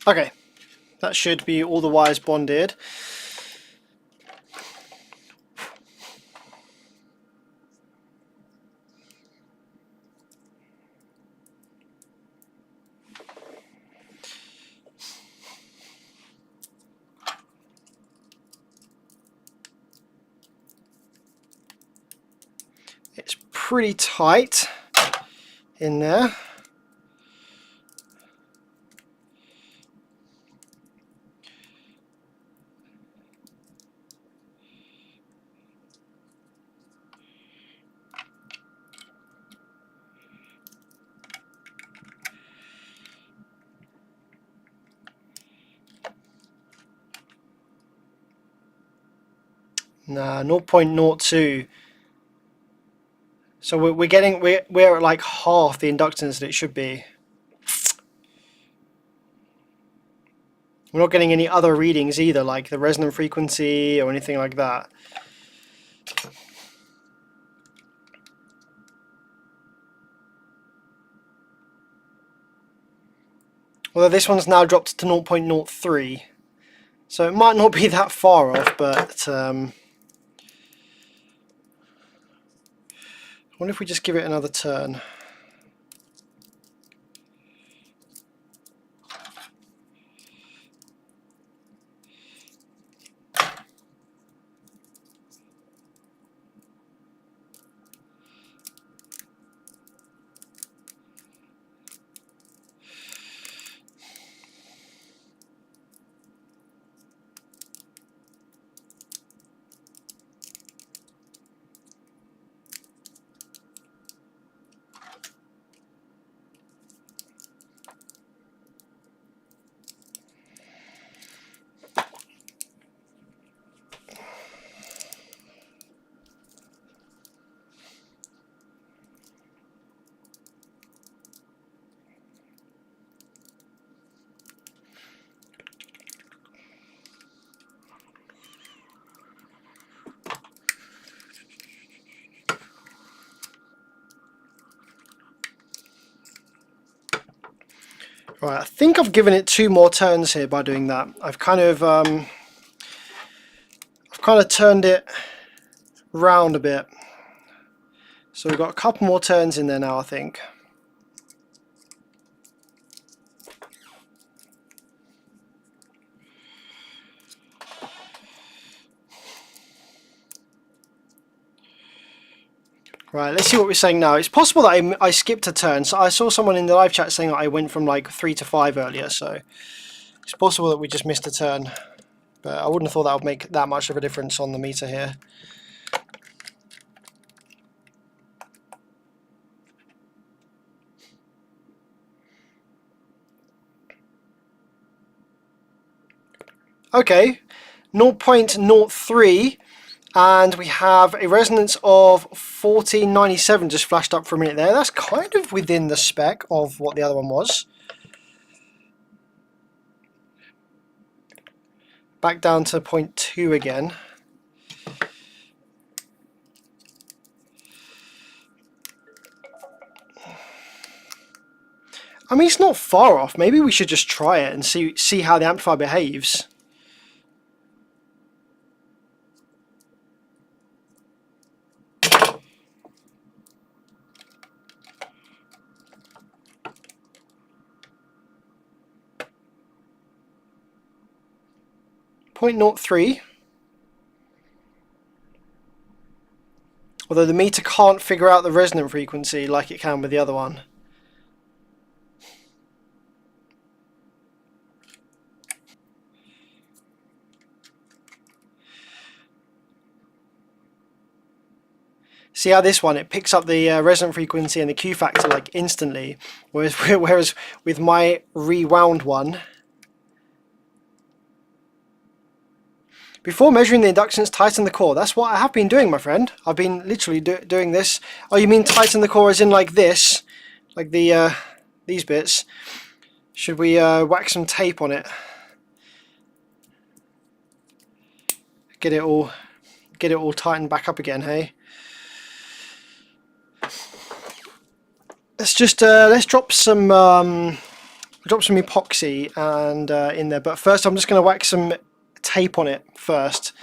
[SPEAKER 1] Okay, that should be all the wires bonded. It's pretty tight in there. Nah, 0.02. So we're at like half the inductance that it should be. We're not getting any other readings either, like the resonant frequency or anything like that. Although this one's now dropped to 0.03. So it might not be that far off, but I wonder if we just give it another turn. Right, I think I've given it 2 more turns here by doing that. I've kind of turned it round a bit. So we've got a couple more turns in there now, I think. Right, let's see what we're saying now. It's possible that I skipped a turn. So I saw someone in the live chat saying that I went from like 3 to 5 earlier. So it's possible that we just missed a turn. But I wouldn't have thought that would make that much of a difference on the meter here. Okay, 0.03, and we have a resonance of 1497 just flashed up for a minute there. That's kind of within the spec of what the other one was. Back down to 0.2 again. I mean, it's not far off. Maybe we should just try it and see how the amplifier behaves. Point 0.03. Although the meter can't figure out the resonant frequency like it can with the other one. See how this one, it picks up the resonant frequency and the Q factor like instantly, whereas with my rewound one, before measuring the inductance, tighten the core. That's what I have been doing, my friend. I've been literally doing this. Oh, you mean tighten the core as in like this, like the these bits? Should we wax some tape on it? Get it all tightened back up again, hey? Let's just let's drop some epoxy and in there. But first, I'm just going to wax some tape on it first.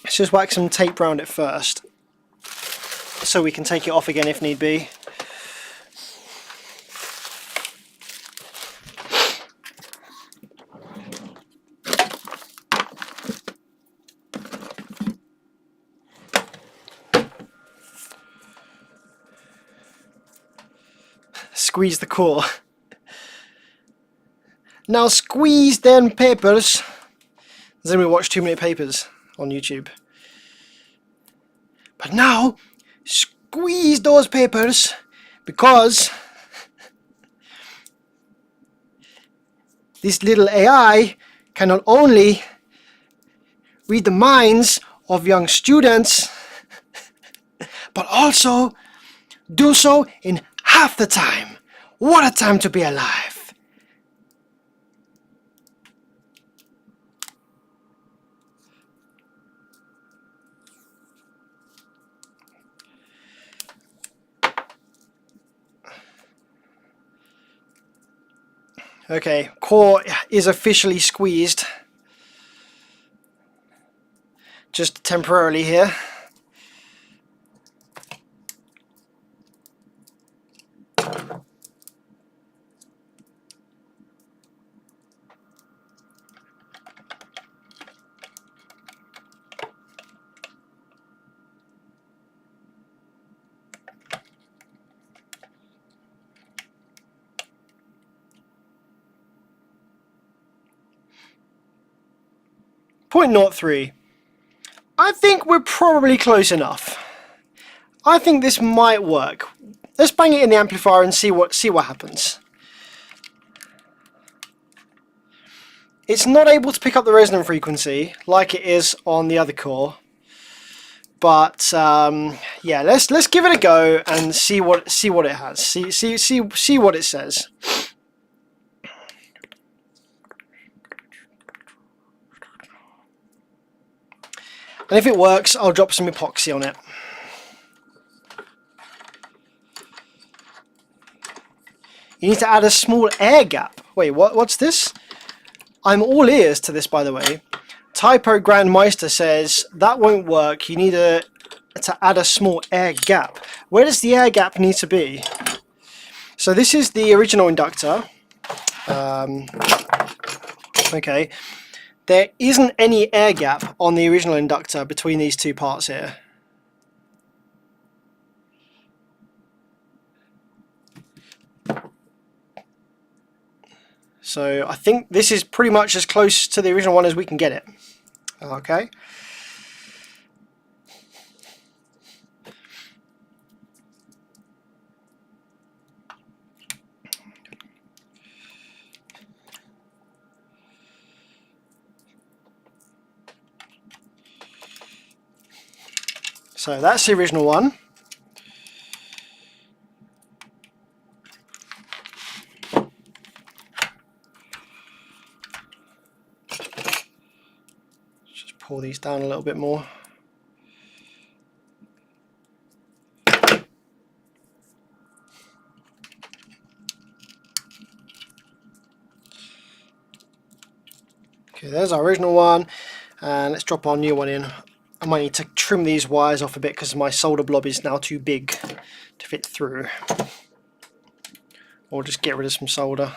[SPEAKER 1] Let's just wax some tape around it first, so we can take it off again if need be. Squeeze the core. Now squeeze them papers. Does anyone watch 2 Minute Papers on YouTube? But now, squeeze those papers, because this little AI can not only read the minds of young students, but also do so in half the time. What a time to be alive! Okay, core is officially squeezed. Just temporarily here. Point 0.03. I think we're probably close enough. I think this might work. Let's bang it in the amplifier and see what happens. It's not able to pick up the resonant frequency like it is on the other core, but yeah, let's give it a go and see what it has. See what it says. And if it works, I'll drop some epoxy on it. You need to add a small air gap. Wait, what's this? I'm all ears to this, by the way. Typo Grandmeister says that won't work. You need to add a small air gap. Where does the air gap need to be? So this is the original inductor. Okay. There isn't any air gap on the original inductor between these two parts here. So I think this is pretty much as close to the original one as we can get it. Okay. So that's the original one. Just pull these down a little bit more. Okay, there's our original one, and let's drop our new one in. I might need to trim these wires off a bit because my solder blob is now too big to fit through. Or just get rid of some solder.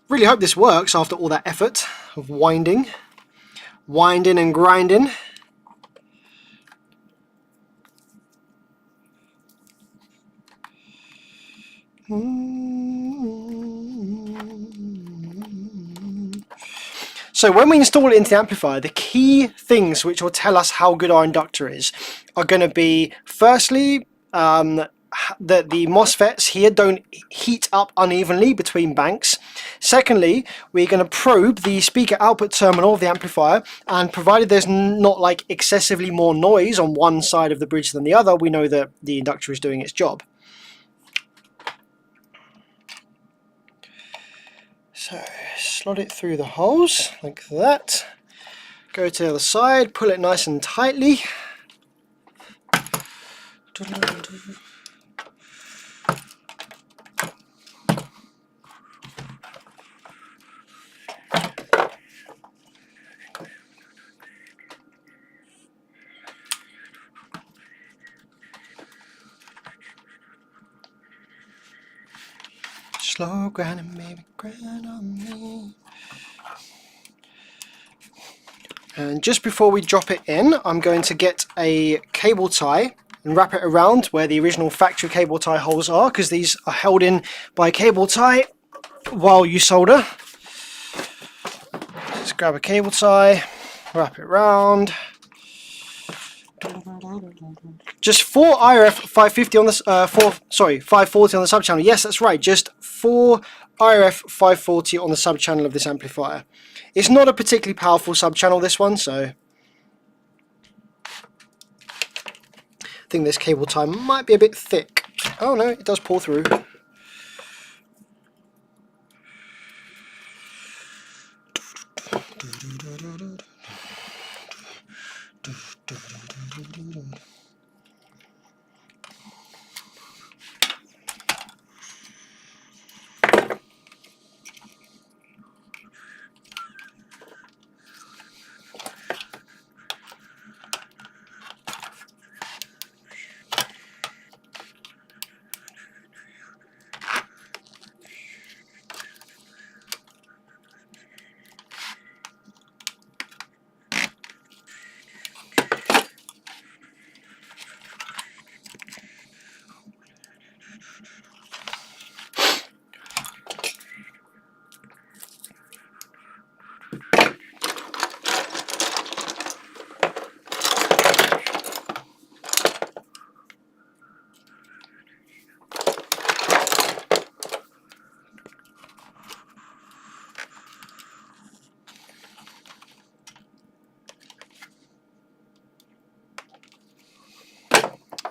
[SPEAKER 1] Really hope this works after all that effort of winding and grinding. So when we install it into the amplifier, the key things which will tell us how good our inductor is are going to be, firstly, that the MOSFETs here don't heat up unevenly between banks. Secondly, we're going to probe the speaker output terminal of the amplifier, and provided there's not like excessively more noise on one side of the bridge than the other, we know that the inductor is doing its job. So slot it through the holes like that. Go to the other side, pull it nice and tightly. Slow grinding, baby, grind on me. And just before we drop it in, I'm going to get a cable tie and wrap it around where the original factory cable tie holes are, because these are held in by cable tie while you solder. Just grab a cable tie, wrap it around. Just 4 IRF 550 on this, 540 on the sub channel. Yes, that's right. Just 4 IRF 540 on the sub channel of this amplifier. It's not a particularly powerful sub channel, this one, so I think this cable tie might be a bit thick. Oh no, it does pull through.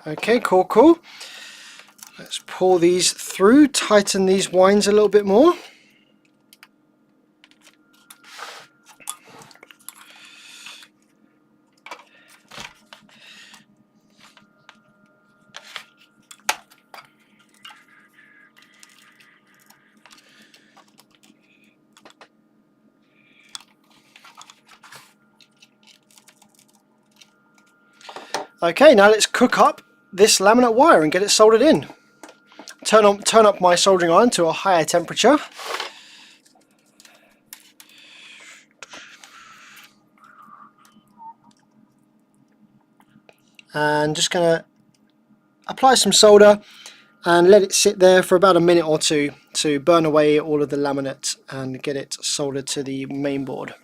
[SPEAKER 1] Okay, cool. Let's pull these through, tighten these wines a little bit more. Okay, now let's cook up this laminate wire and get it soldered in. Turn up my soldering iron to a higher temperature. And just going to apply some solder and let it sit there for about a minute or two to burn away all of the laminate and get it soldered to the main board.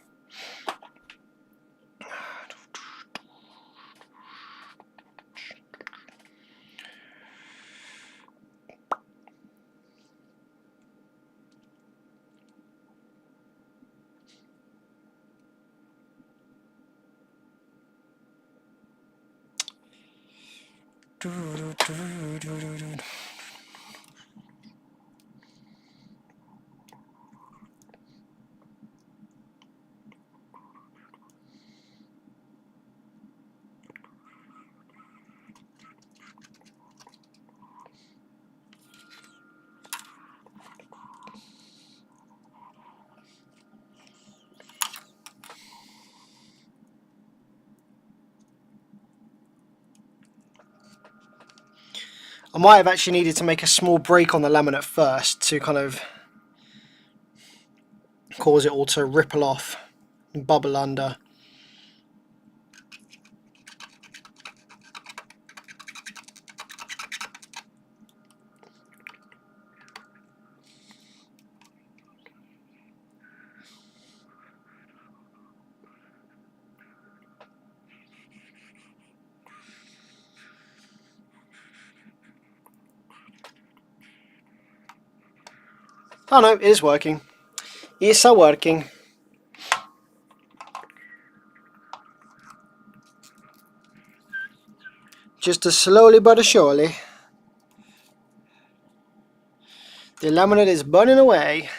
[SPEAKER 1] I might have actually needed to make a small break on the laminate first to kind of cause it all to ripple off and bubble under. Oh no, it is working. It's working. Just as slowly but surely. The laminate is burning away.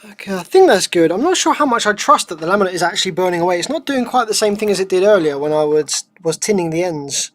[SPEAKER 1] Okay, I think that's good. I'm not sure how much I trust that the laminate is actually burning away. It's not doing quite the same thing as it did earlier when I was tinning the ends.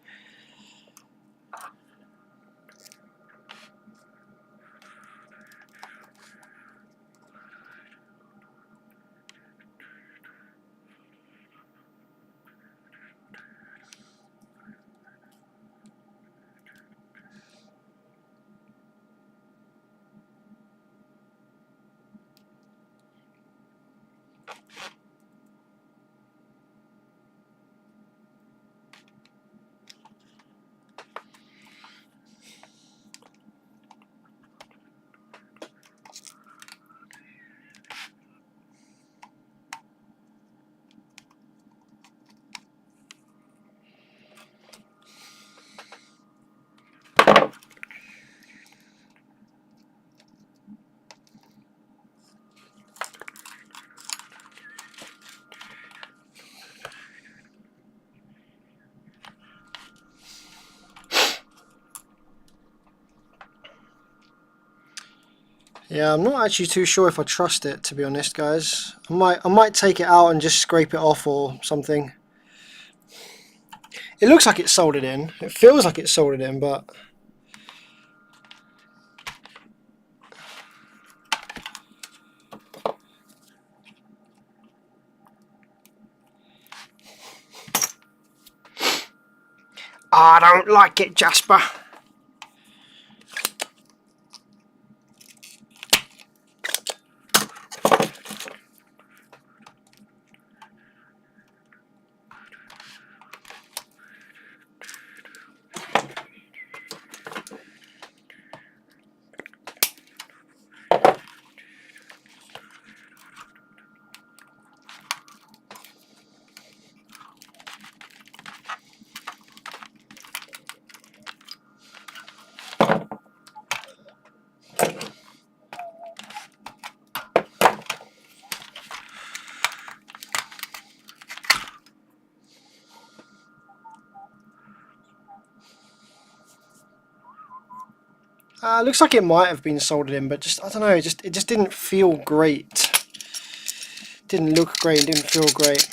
[SPEAKER 1] Yeah, I'm not actually too sure if I trust it, to be honest, guys. I might take it out and just scrape it off or something. It looks like it's soldered in. It feels like it's soldered in, but I don't like it, Jasper. Looks like it might have been soldered in, but just I don't know. It just didn't feel great. Didn't look great. Didn't feel great.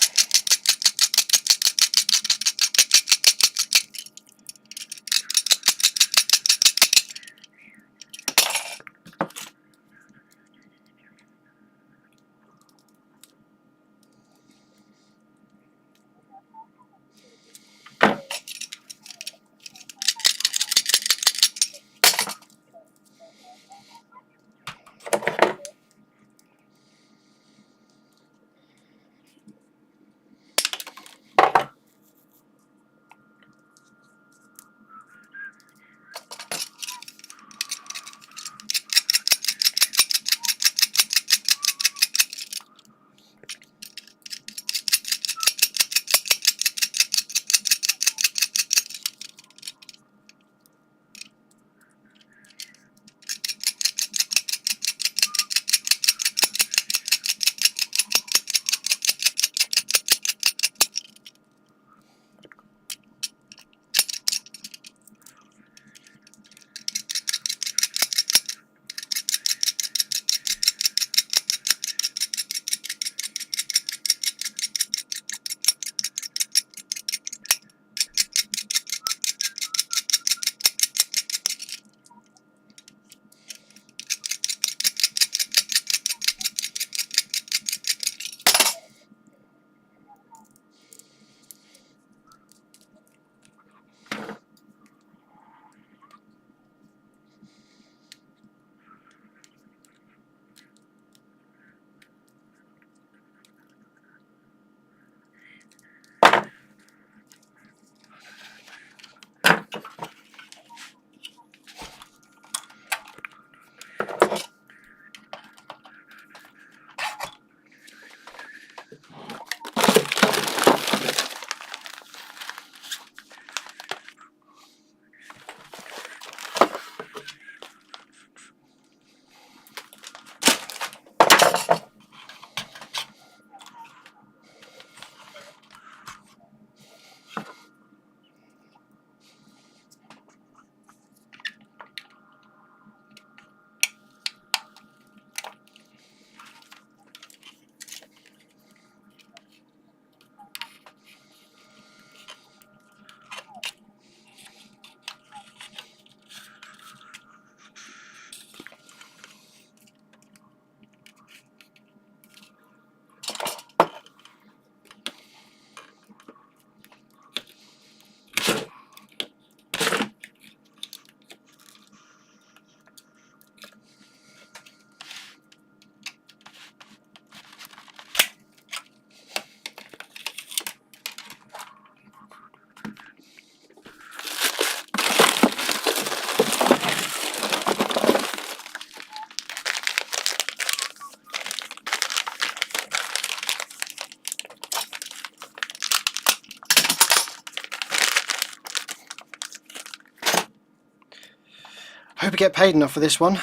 [SPEAKER 1] I hope I get paid enough for this one.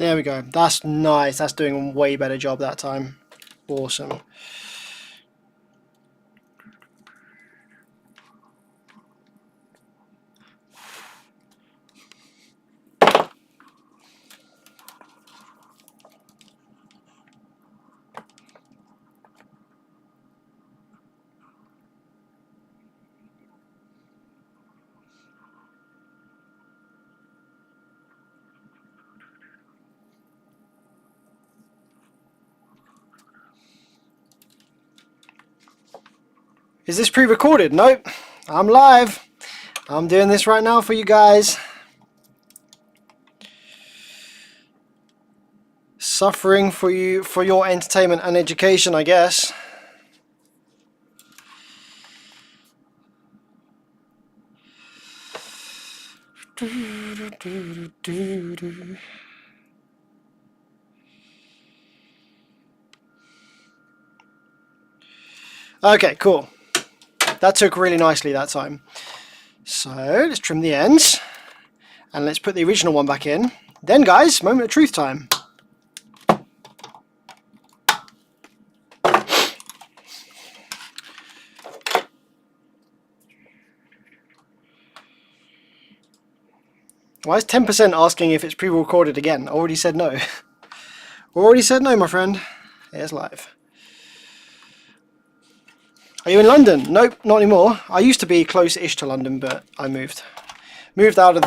[SPEAKER 1] There we go. That's nice. That's doing a way better job that time. Awesome. Is this pre-recorded? Nope. I'm live. I'm doing this right now for you guys. Suffering for you, for your entertainment and education, I guess. Okay, cool. That took really nicely that time. So let's trim the ends and let's put the original one back in. Then guys, moment of truth time. Why is 10% asking if it's pre-recorded again? I already said no. Already said no, my friend. It's live. Are you in London? Nope, not anymore. I used to be close-ish to London, but I moved. Moved out of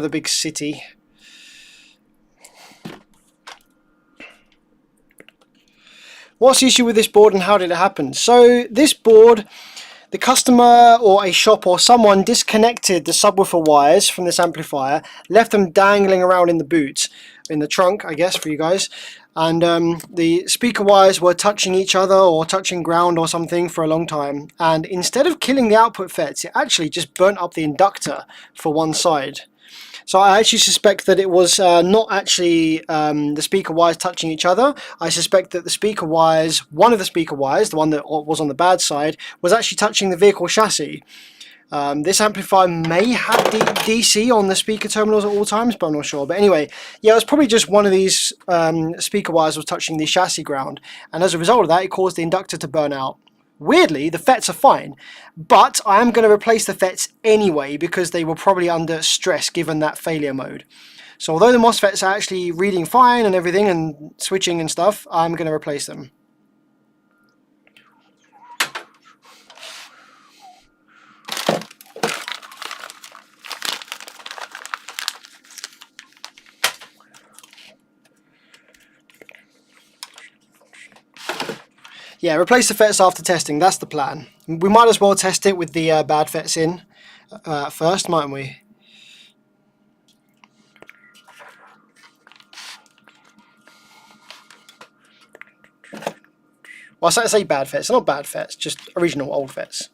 [SPEAKER 1] the big city. What's the issue with this board and how did it happen? So this board, the customer or a shop or someone disconnected the subwoofer wires from this amplifier, left them dangling around in the boot, in the trunk, I guess, for you guys. And the speaker wires were touching each other or touching ground or something for a long time. And instead of killing the output FETs, it actually just burnt up the inductor for one side. So I actually suspect that it was not actually the speaker wires touching each other. I suspect that the speaker wires, one of the speaker wires, the one that was on the bad side, was actually touching the vehicle chassis. This amplifier may have DC on the speaker terminals at all times, but I'm not sure. But anyway, yeah, it was probably just one of these speaker wires was touching the chassis ground. And as a result of that, it caused the inductor to burn out. Weirdly, the FETs are fine, but I am going to replace the FETs anyway because they were probably under stress given that failure mode. So although the MOSFETs are actually reading fine and everything and switching and stuff, I'm going to replace them. Yeah, replace the FETs after testing, that's the plan. We might as well test it with the bad FETs in first, mightn't we? Well, I say bad FETs, they're not bad FETs, just original old FETs.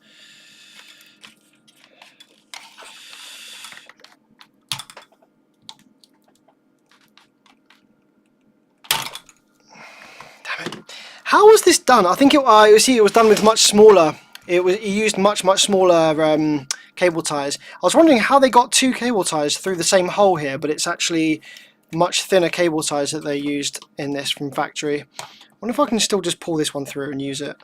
[SPEAKER 1] How was this done? I think it was done with much smaller. It used much smaller cable ties. I was wondering how they got two cable ties through the same hole here, but it's actually much thinner cable ties that they used in this from factory. I wonder if I can still just pull this one through and use it.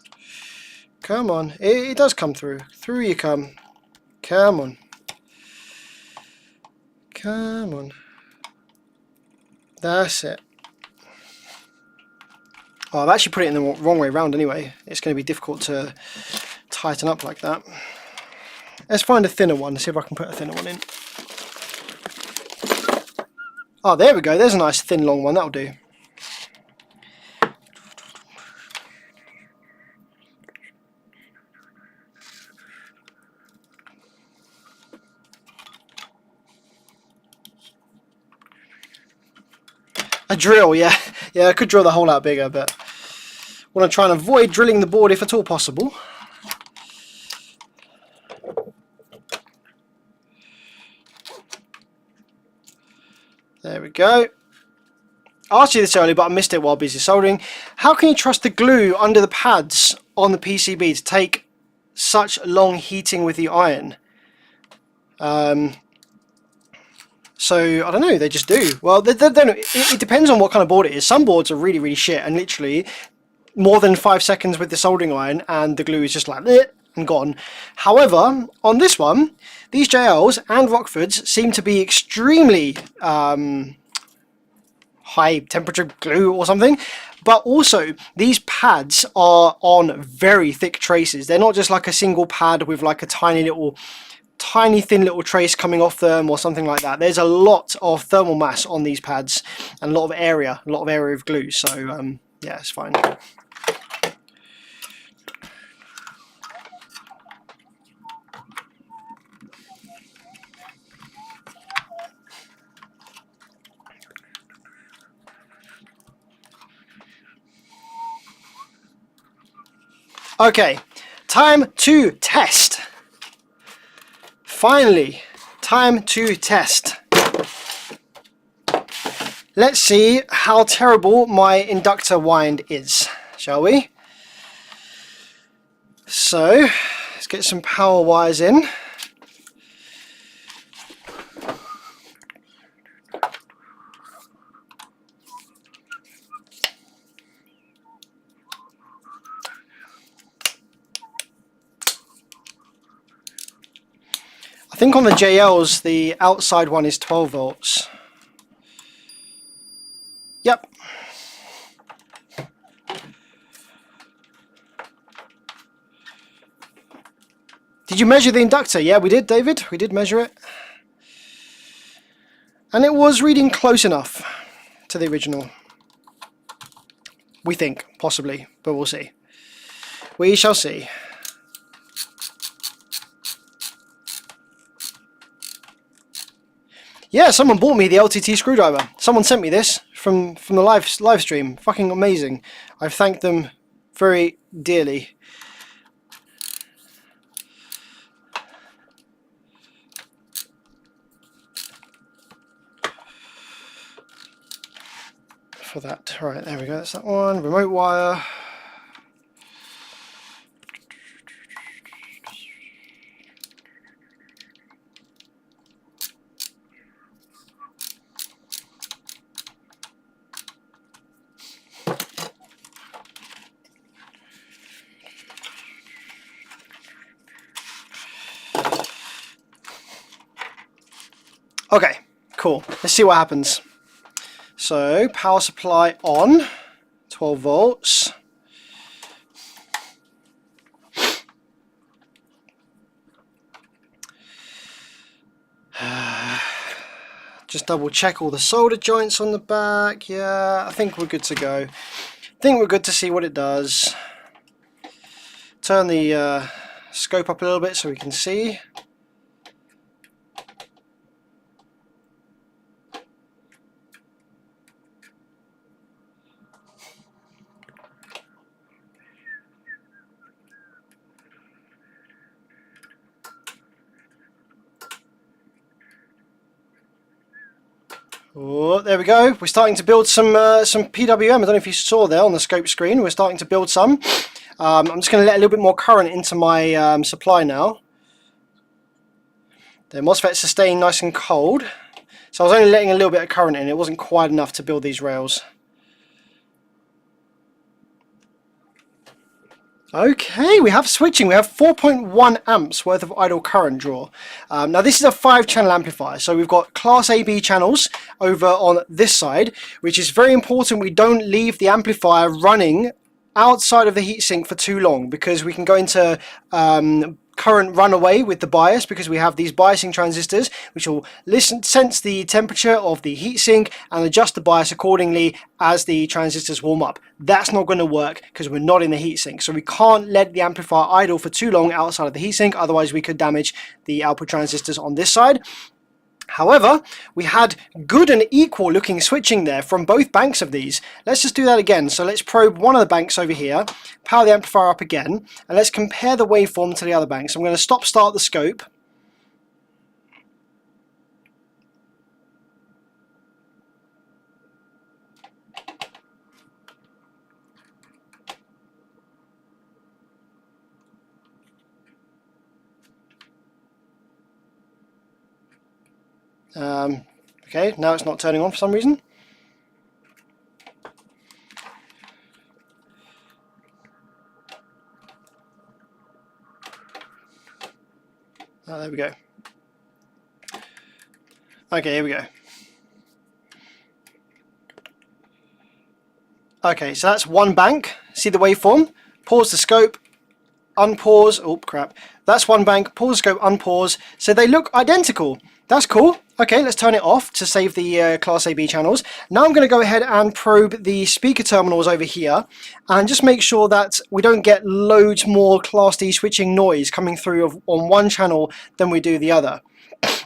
[SPEAKER 1] Come on, it does come through. Through you come. Come on. Come on. That's it. Oh, I've actually put it in the wrong way around anyway. It's going to be difficult to tighten up like that. Let's find a thinner one, see if I can put a thinner one in. Oh, there we go. There's a nice thin long one. That'll do. A drill, yeah. Yeah, I could drill the hole out bigger, but I want to try and avoid drilling the board if at all possible. There we go. I asked you this earlier, but I missed it while busy soldering. How can you trust the glue under the pads on the PCB to take such long heating with the iron? So I don't know, they just do. Well, they don't. It depends on what kind of board it is. Some boards are really, really shit, and literally more than 5 seconds with the soldering iron, and the glue is just like bleh, and gone. However, on this one, these JLs and Rockfords seem to be extremely high temperature glue or something. But also, these pads are on very thick traces. They're not just like a single pad with like a tiny thin little trace coming off them or something like that. There's a lot of thermal mass on these pads and a lot of area of glue. So yeah, it's fine. Okay, time to test. Finally, time to test. Let's see how terrible my inductor wind is, shall we? So, let's get some power wires in. I think on the JLs, the outside one is 12 volts. Yep. Did you measure the inductor? Yeah, we did, David. We did measure it. And it was reading close enough to the original. We think, possibly, but we'll see. We shall see. Yeah, someone bought me the LTT screwdriver. Someone sent me this from the live stream. Fucking amazing. I've thanked them very dearly. For that. Right, there we go. That's that one. Remote wire. Okay, cool. Let's see what happens. So, power supply on, 12 volts. Just double check all the solder joints on the back. Yeah, I think we're good to go. I think we're good to see what it does. Turn the scope up a little bit so we can see. Oh, there we go. We're starting to build some PWM. I don't know if you saw there on the scope screen. We're starting to build some. I'm just going to let a little bit more current into my supply now. The MOSFETs are staying nice and cold. So I was only letting a little bit of current in. It wasn't quite enough to build these rails. Okay, we have switching. We have 4.1 amps worth of idle current draw. Now this is a 5-channel amplifier, so we've got class AB channels over on this side, which is very important we don't leave the amplifier running outside of the heatsink for too long, because we can go into current runaway with the bias, because we have these biasing transistors which will sense the temperature of the heatsink and adjust the bias accordingly as the transistors warm up. That's not going to work because we're not in the heatsink, so we can't let the amplifier idle for too long outside of the heatsink, otherwise we could damage the output transistors on this side. However, we had good and equal looking switching there from both banks of these. Let's just do that again. So let's probe one of the banks over here, power the amplifier up again, and let's compare the waveform to the other bank. So I'm going to start the scope. Okay, now it's not turning on for some reason. Oh, there we go. Okay, here we go. Okay, so that's one bank. See the waveform? Pause the scope, unpause. Oh crap. That's one bank. Pause the scope, unpause. So they look identical. That's cool. Okay, let's turn it off to save the Class AB channels. Now I'm going to go ahead and probe the speaker terminals over here and just make sure that we don't get loads more Class D switching noise coming through on one channel than we do the other.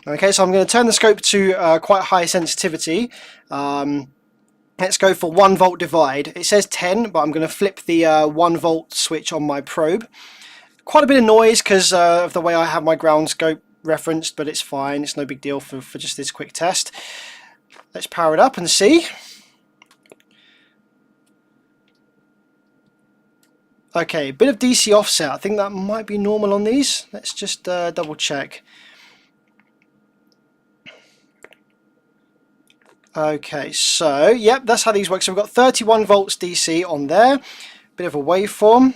[SPEAKER 1] Okay, so I'm going to turn the scope to quite high sensitivity. Let's go for 1 volt divide. It says 10, but I'm going to flip the 1 volt switch on my probe. Quite a bit of noise because of the way I have my ground scope referenced, but it's fine. It's no big deal for just this quick test. Let's power it up and see. Okay, a bit of DC offset. I think that might be normal on these. Let's just double check. Okay, so yep, that's how these work. So we've got 31 volts DC on there. Bit of a waveform.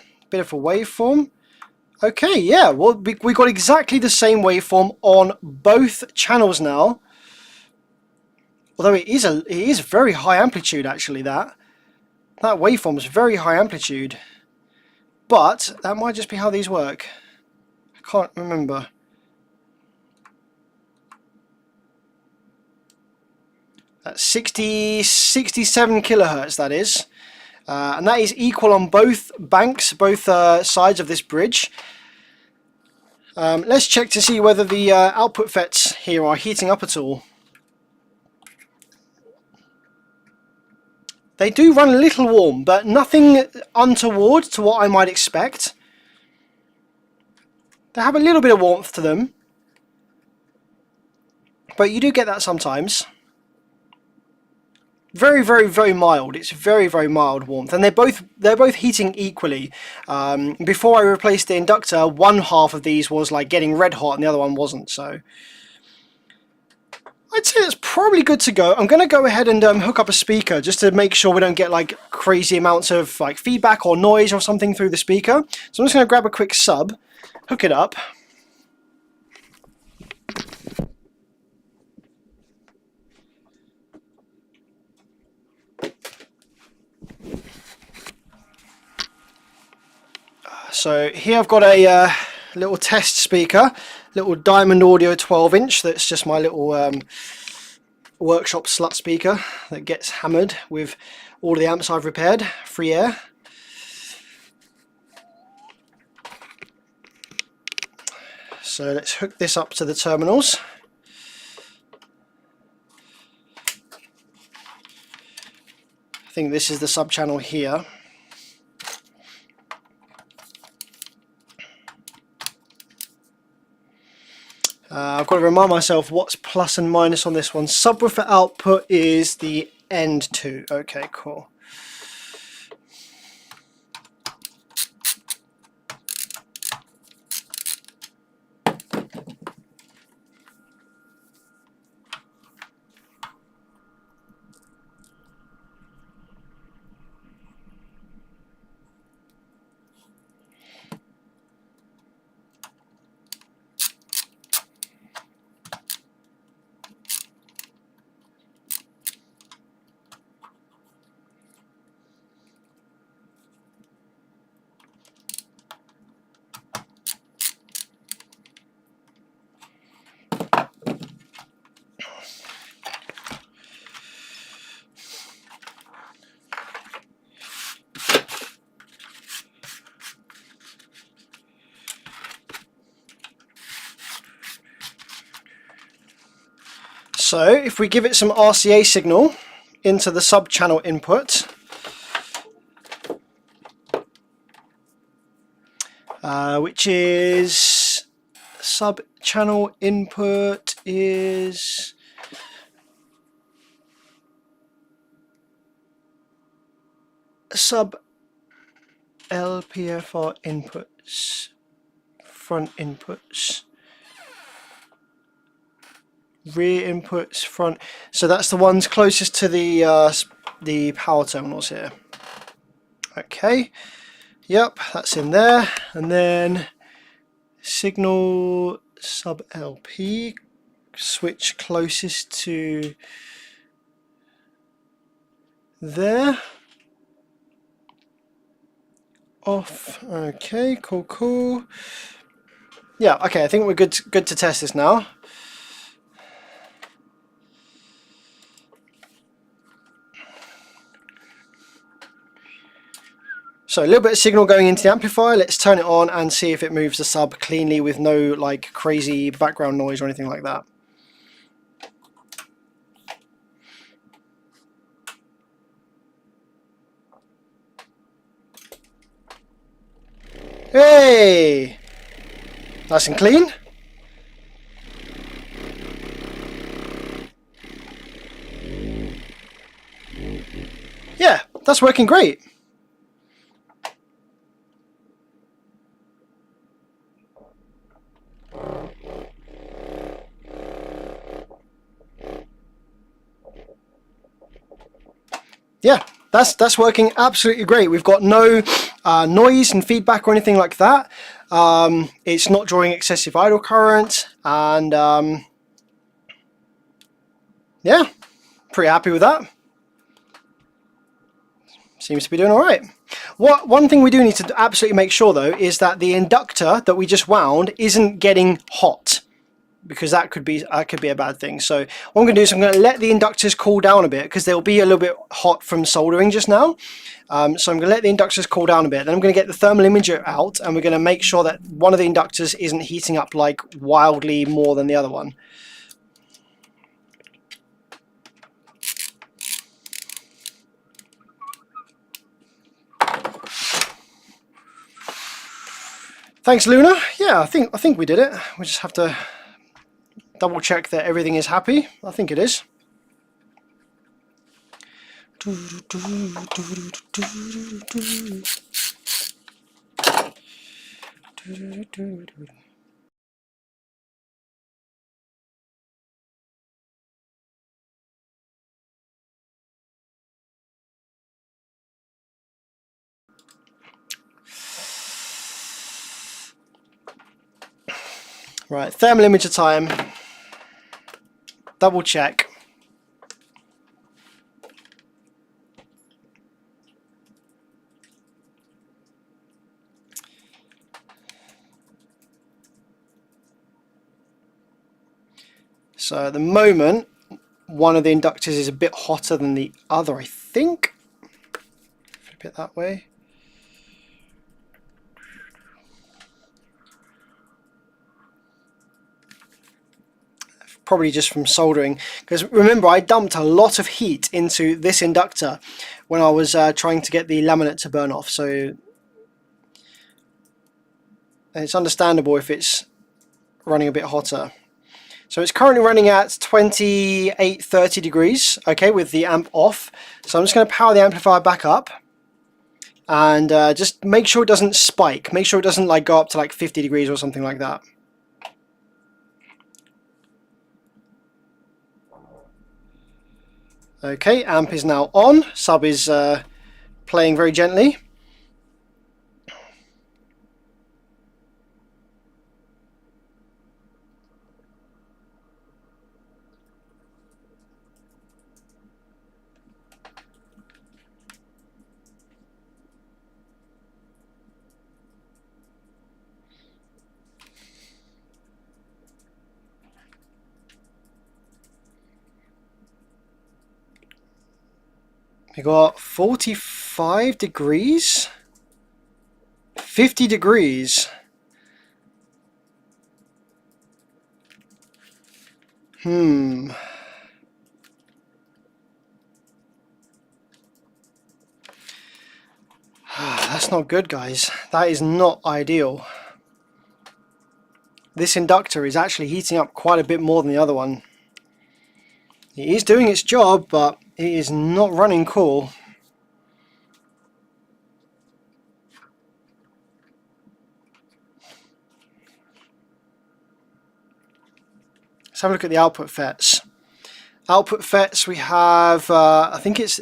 [SPEAKER 1] Okay, yeah, well, we got exactly the same waveform on both channels now. Although it is very high amplitude actually. That waveform is very high amplitude, but that might just be how these work. I can't remember. That's 67 kilohertz. That is. And that is equal on both banks, both sides of this bridge. Let's check to see whether the output FETs here are heating up at all. They do run a little warm, but nothing untoward to what I might expect. They have a little bit of warmth to them, but you do get that sometimes. Very, very, very mild. It's very, very mild warmth, and they're both heating equally. Before I replaced the inductor, one half of these was like getting red hot, and the other one wasn't. So I'd say it's probably good to go. I'm going to go ahead and hook up a speaker just to make sure we don't get like crazy amounts of like feedback or noise or something through the speaker. So I'm just going to grab a quick sub, hook it up. So here I've got a little test speaker, little Diamond Audio 12-inch. That's just my little workshop slut speaker that gets hammered with all the amps I've repaired, free air. So let's hook this up to the terminals. I think this is the sub channel here. I've got to remind myself what's plus and minus on this one. Subwoofer output is the end 2. Okay, cool. So if we give it some RCA signal into the sub channel input, which is sub channel input is sub LPFR inputs, front inputs. Rear inputs, front. So that's the ones closest to the power terminals here. Okay. Yep, that's in there. And then signal sub LP, switch closest to there. Off. Okay, cool. Yeah, okay, I think we're good to test this now. So a little bit of signal going into the amplifier. Let's turn it on and see if it moves the sub cleanly with no like crazy background noise or anything like that. Hey! Nice and clean. Yeah, that's working great. Yeah, that's working absolutely great. We've got no noise and feedback or anything like that. It's not drawing excessive idle current, and yeah, pretty happy with that. Seems to be doing all right. One thing we do need to absolutely make sure though is that the inductor that we just wound isn't getting hot, because that could be a bad thing. So what I'm going to do is I'm going to let the inductors cool down a bit, because they'll be a little bit hot from soldering just now. So I'm going to let the inductors cool down a bit. Then I'm going to get the thermal imager out, and we're going to make sure that one of the inductors isn't heating up like wildly more than the other one. Thanks, Luna. Yeah, I think we did it. We just have to double check that everything is happy. I think it is. Right, thermal imager time. Double check. So at the moment, one of the inductors is a bit hotter than the other, I think. Flip it that way. Probably just from soldering, because remember I dumped a lot of heat into this inductor when I was trying to get the laminate to burn off, so it's understandable if it's running a bit hotter. So it's currently running at 28-30 degrees, okay, with the amp off. So I'm just going to power the amplifier back up, and just make sure it doesn't spike. Make sure it doesn't like go up to like 50 degrees or something like that. Okay, amp is now on. Sub is playing very gently. We got 45 degrees, 50 degrees. That's not good, guys. That is not ideal. This inductor is actually heating up quite a bit more than the other one. It is doing its job, but it is not running cool. Let's have a look at the output FETs. Output FETs, we have, I think it's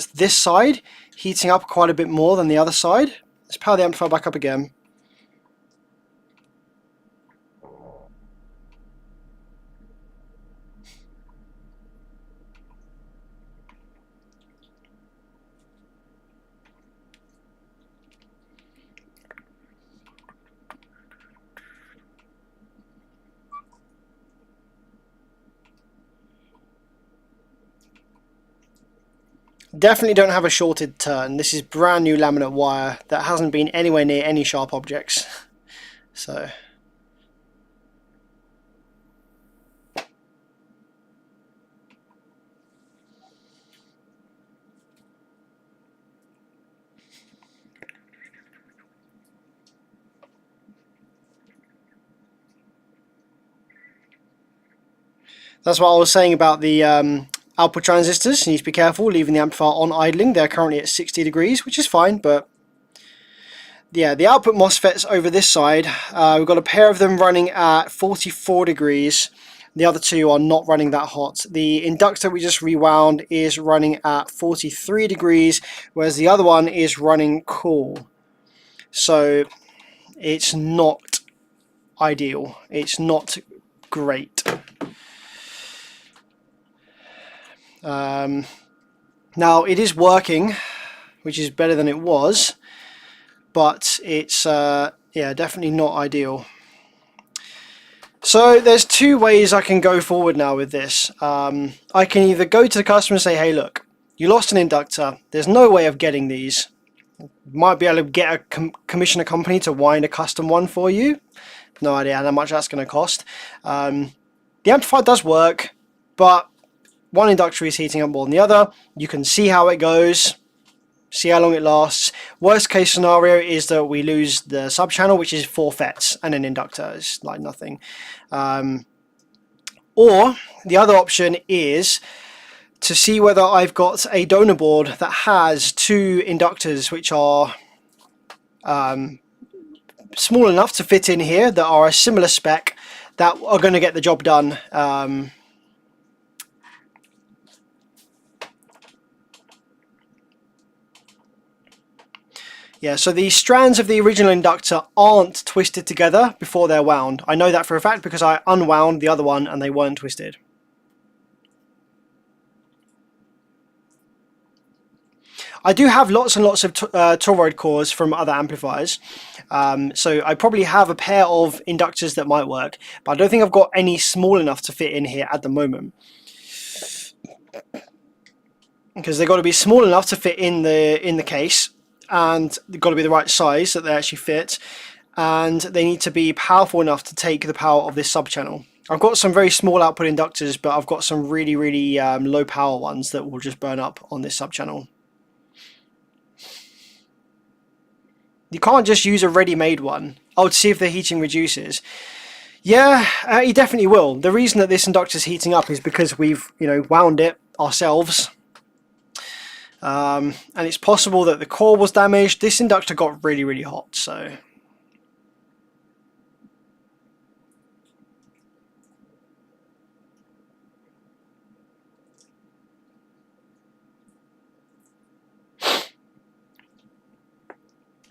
[SPEAKER 1] this side heating up quite a bit more than the other side. Let's power the amplifier back up again. Definitely don't have a shorted turn. This is brand new laminate wire that hasn't been anywhere near any sharp objects. So that's what I was saying about the output transistors. You need to be careful leaving the amplifier on idling. They're currently at 60 degrees, which is fine, but yeah, the output MOSFETs over this side, we've got a pair of them running at 44 degrees. The other two are not running that hot. The inductor we just rewound is running at 43 degrees, whereas the other one is running cool. So it's not ideal. It's not great. Now it is working, which is better than it was, but it's yeah, definitely not ideal. So there's two ways I can go forward now with this. I can either go to the customer and say, hey look, you lost an inductor, there's no way of getting these. Might be able to get a commission a company to wind a custom one for you. No idea how much that's going to cost. The amplifier does work, but one inductor is heating up more than the other. You can see how it goes, see how long it lasts. Worst case scenario is that we lose the sub channel, which is 4 FETs and an inductor. It's like nothing. Or the other option is to see whether I've got a donor board that has 2 inductors which are small enough to fit in here, that are a similar spec, that are going to get the job done. Yeah, so the strands of the original inductor aren't twisted together before they're wound. I know that for a fact because I unwound the other one and they weren't twisted. I do have lots and lots of toroid cores from other amplifiers, so I probably have a pair of inductors that might work, but I don't think I've got any small enough to fit in here at the moment. Because they've got to be small enough to fit in the case, and they've got to be the right size so that they actually fit, and they need to be powerful enough to take the power of this sub channel. I've got some very small output inductors, but I've got some really low power ones that will just burn up on this sub channel. You can't just use a ready-made one. Oh, to see if the heating reduces. Yeah, it definitely will. The reason that this inductor is heating up is because we've wound it ourselves. And it's possible that the core was damaged. This inductor got really hot, so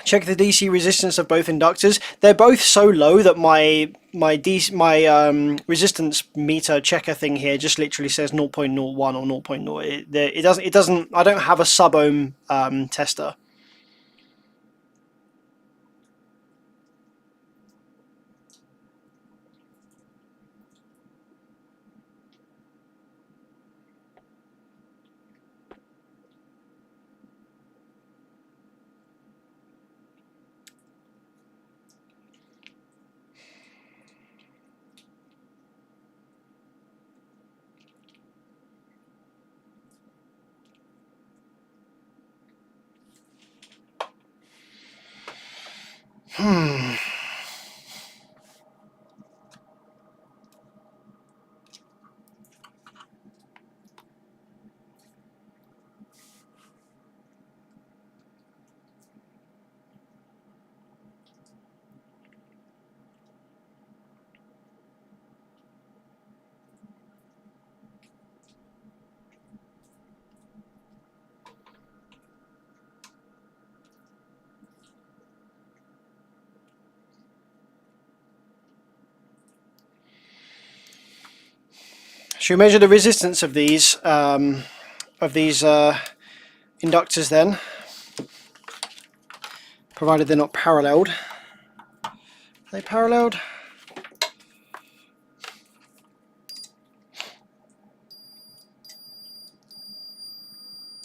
[SPEAKER 1] check the DC resistance of both inductors. They're both so low that my resistance meter checker thing here just literally says 0.01 or 0.0. It doesn't. I don't have a sub-ohm tester. Should we measure the resistance of these inductors then, provided they're not paralleled? Are they paralleled?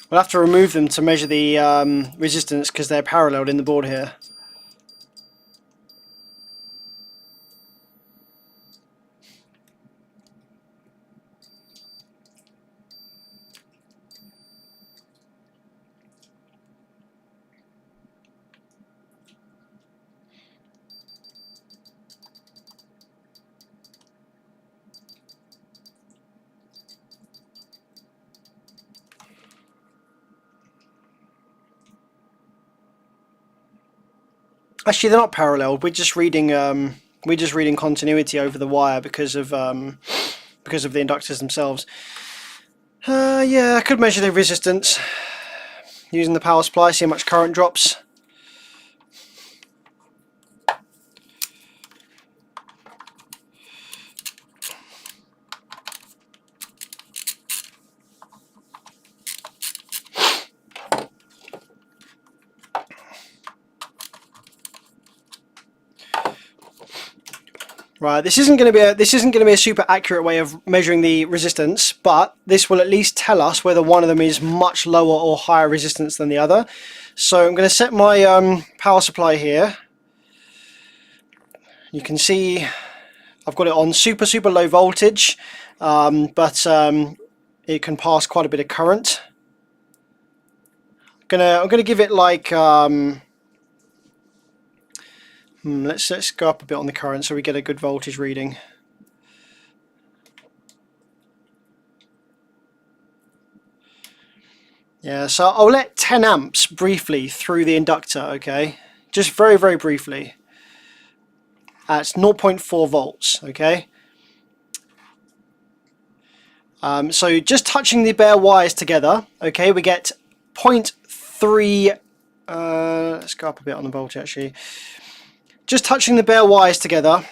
[SPEAKER 1] We'll have to remove them to measure the resistance because they're paralleled in the board here. Actually, they're not parallel. We're just reading continuity over the wire because of the inductors themselves. Yeah, I could measure the resistance using the power supply, see how much current drops. Right, this isn't going to be a super accurate way of measuring the resistance, but this will at least tell us whether one of them is much lower or higher resistance than the other. So I'm going to set my power supply here. You can see I've got it on super low voltage, but it can pass quite a bit of current. I'm gonna give it like let's go up a bit on the current so we get a good voltage reading. Yeah, so I'll let 10 amps briefly through the inductor, okay? Just very briefly. It's 0.4 volts, okay? So just touching the bare wires together, okay, we get 0.3, let's go up a bit on the voltage actually. Just touching the bare wires together,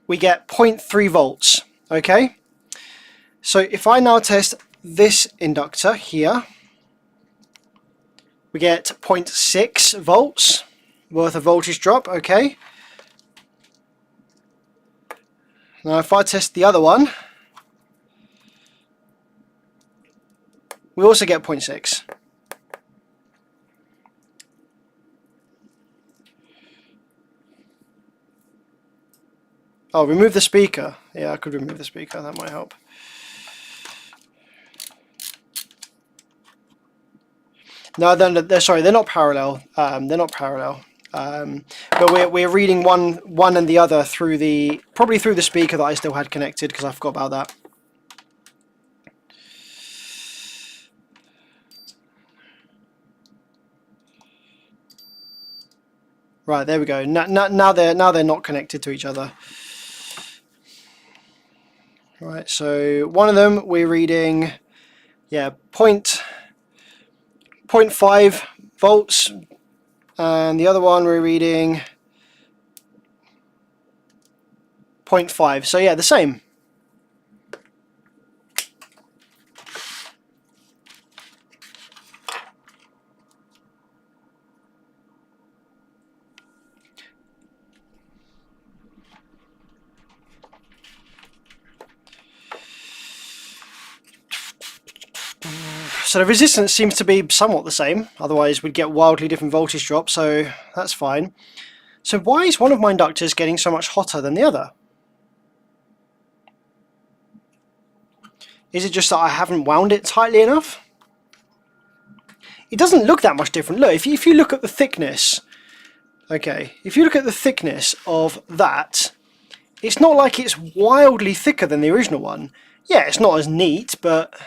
[SPEAKER 1] we get 0.3 volts, okay? So if I now test this inductor here, we get 0.6 volts worth of voltage drop, okay? Now if I test the other one, we also get 0.6. Oh, remove the speaker. Yeah, I could remove the speaker, that might help. No, sorry, they're not parallel. They're not parallel. But we're reading one and the other through probably through the speaker that I still had connected because I forgot about that. Right, there we go. Now they're not connected to each other. Right, so one of them we're reading, yeah, 0.5 volts, and the other one we're reading 0.5. So yeah, the same. So the resistance seems to be somewhat the same, otherwise we'd get wildly different voltage drop, so that's fine. So why is one of my inductors getting so much hotter than the other? Is it just that I haven't wound it tightly enough? It doesn't look that much different. Look, if you look at the thickness, okay, if you look at the thickness of that, it's not like it's wildly thicker than the original one. Yeah, it's not as neat, but...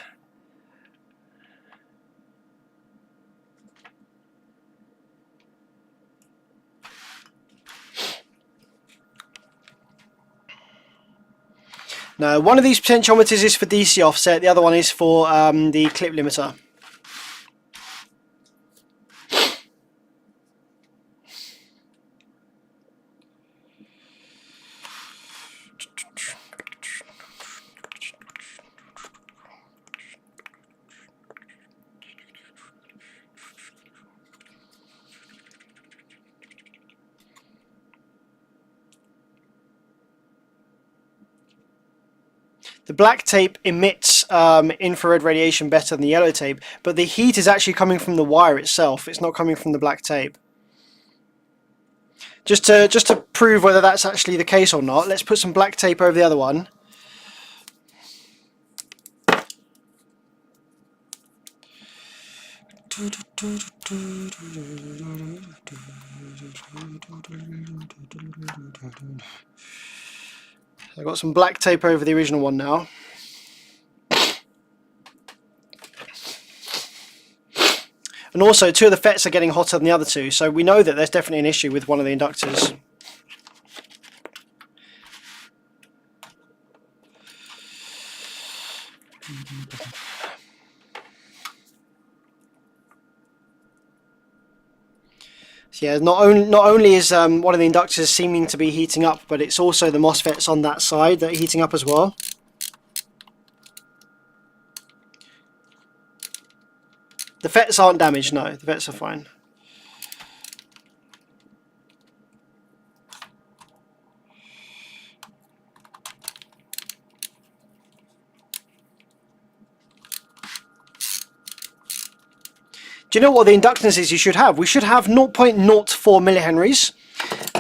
[SPEAKER 1] No, one of these potentiometers is for DC offset, the other one is for the clip limiter. The black tape emits infrared radiation better than the yellow tape, but the heat is actually coming from the wire itself. It's not coming from the black tape. Just to prove whether that's actually the case or not, let's put some black tape over the other one. I've got some black tape over the original one now. And also, two of the FETs are getting hotter than the other two, so we know that there's definitely an issue with one of the inductors. So yeah, not only is one of the inductors seeming to be heating up, but it's also the MOSFETs on that side that are heating up as well. The FETs aren't damaged, no, the FETs are fine. Do you know what the inductance is you should have? We should have 0.04 millihenries,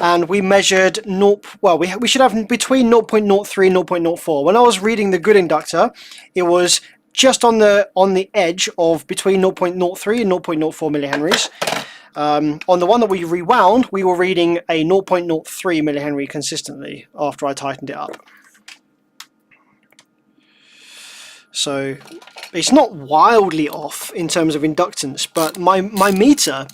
[SPEAKER 1] and we measured we should have between 0.03 and 0.04. When I was reading the good inductor, it was just on the edge of between 0.03 and 0.04 millihenries. On the one that we rewound, we were reading a 0.03 millihenry consistently after I tightened it up. So it's not wildly off in terms of inductance, but my meter,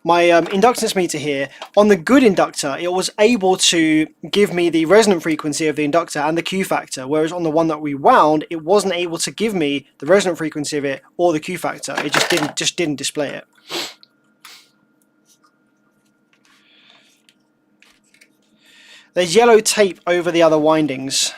[SPEAKER 1] my inductance meter here, on the good inductor, it was able to give me the resonant frequency of the inductor and the Q factor, whereas on the one that we wound, it wasn't able to give me the resonant frequency of it or the Q factor. It just didn't display it. There's yellow tape over the other windings.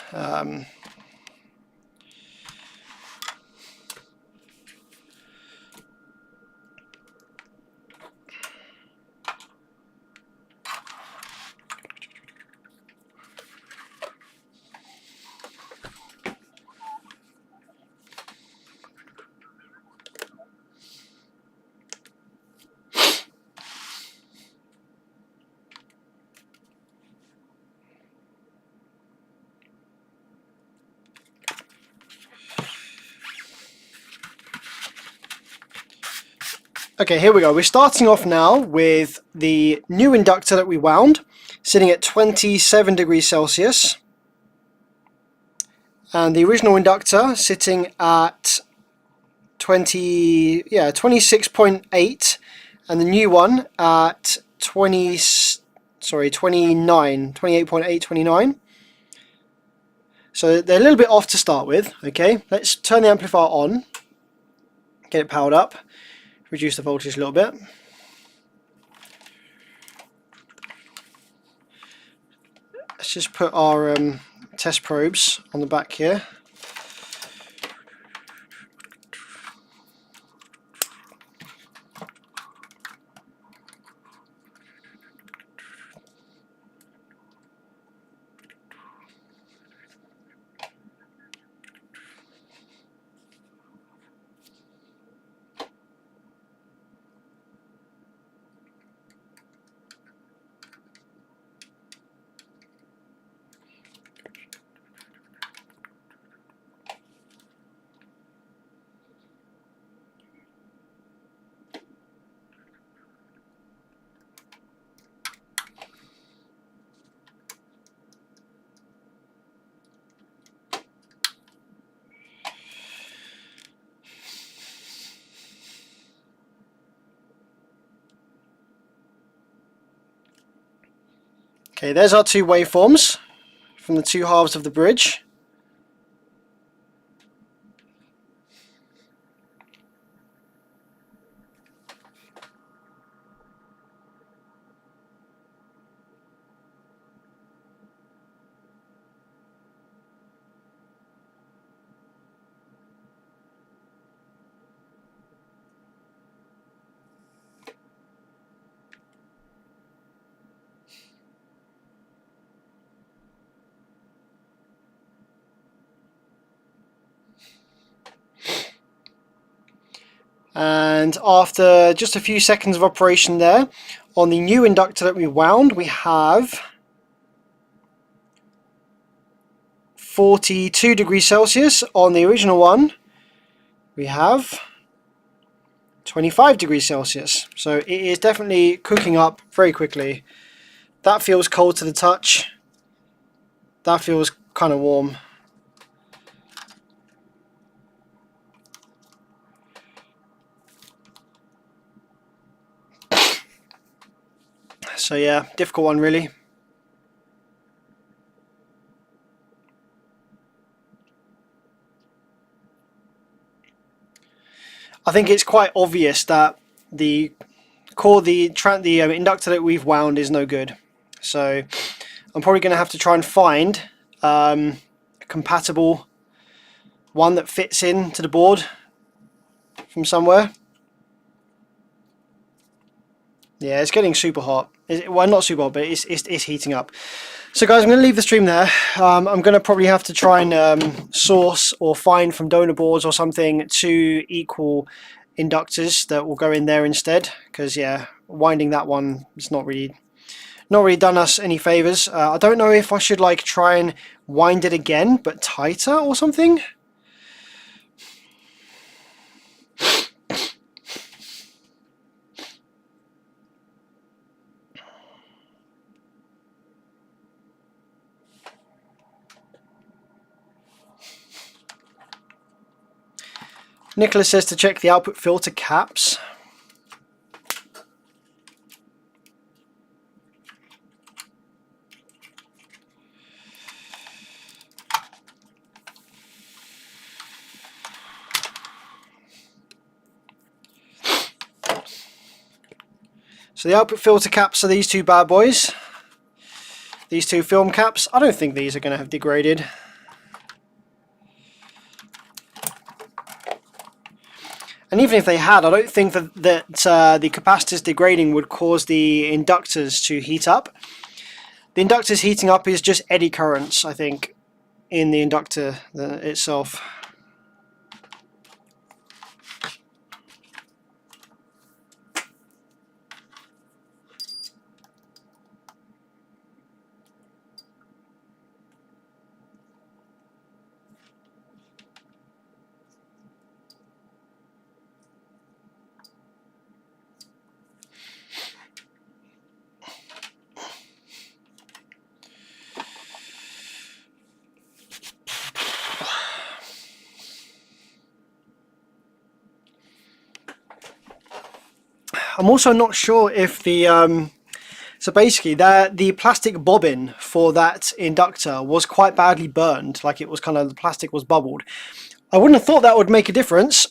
[SPEAKER 1] Okay, here we go. We're starting off now with the new inductor that we wound, sitting at 27 degrees Celsius. And the original inductor sitting at 26.8, and the new one at 28.8, 29. So they're a little bit off to start with. Okay, let's turn the amplifier on, get it powered up. Reduce the voltage a little bit. Let's just put our test probes on the back here. Okay, there's our two waveforms from the two halves of the bridge. And after just a few seconds of operation there, on the new inductor that we wound, we have 42 degrees Celsius. On the original one, we have 25 degrees Celsius. So it is definitely cooking up very quickly. That feels cold to the touch. That feels kind of warm. So yeah, difficult one really. I think it's quite obvious that the inductor that we've wound is no good. So I'm probably going to have to try and find a compatible one that fits into the board from somewhere. Yeah, it's getting super hot. Well, not super hot, but it's heating up. So guys, I'm going to leave the stream there. I'm going to probably have to try and source or find from donor boards or something 2 equal inductors that will go in there instead. Because yeah, winding that one is not really done us any favors. I don't know if I should like try and wind it again, but tighter or something. Nicholas says to check the output filter caps. So the output filter caps are these 2 bad boys. These 2 film caps. I don't think these are going to have degraded. And even if they had, I don't think that the capacitors degrading would cause the inductors to heat up. The inductors heating up is just eddy currents, I think, in the inductor itself. I'm also not sure if the so basically the plastic bobbin for that inductor was quite badly burned, like it was kind of, the plastic was bubbled. I wouldn't have thought that would make a difference,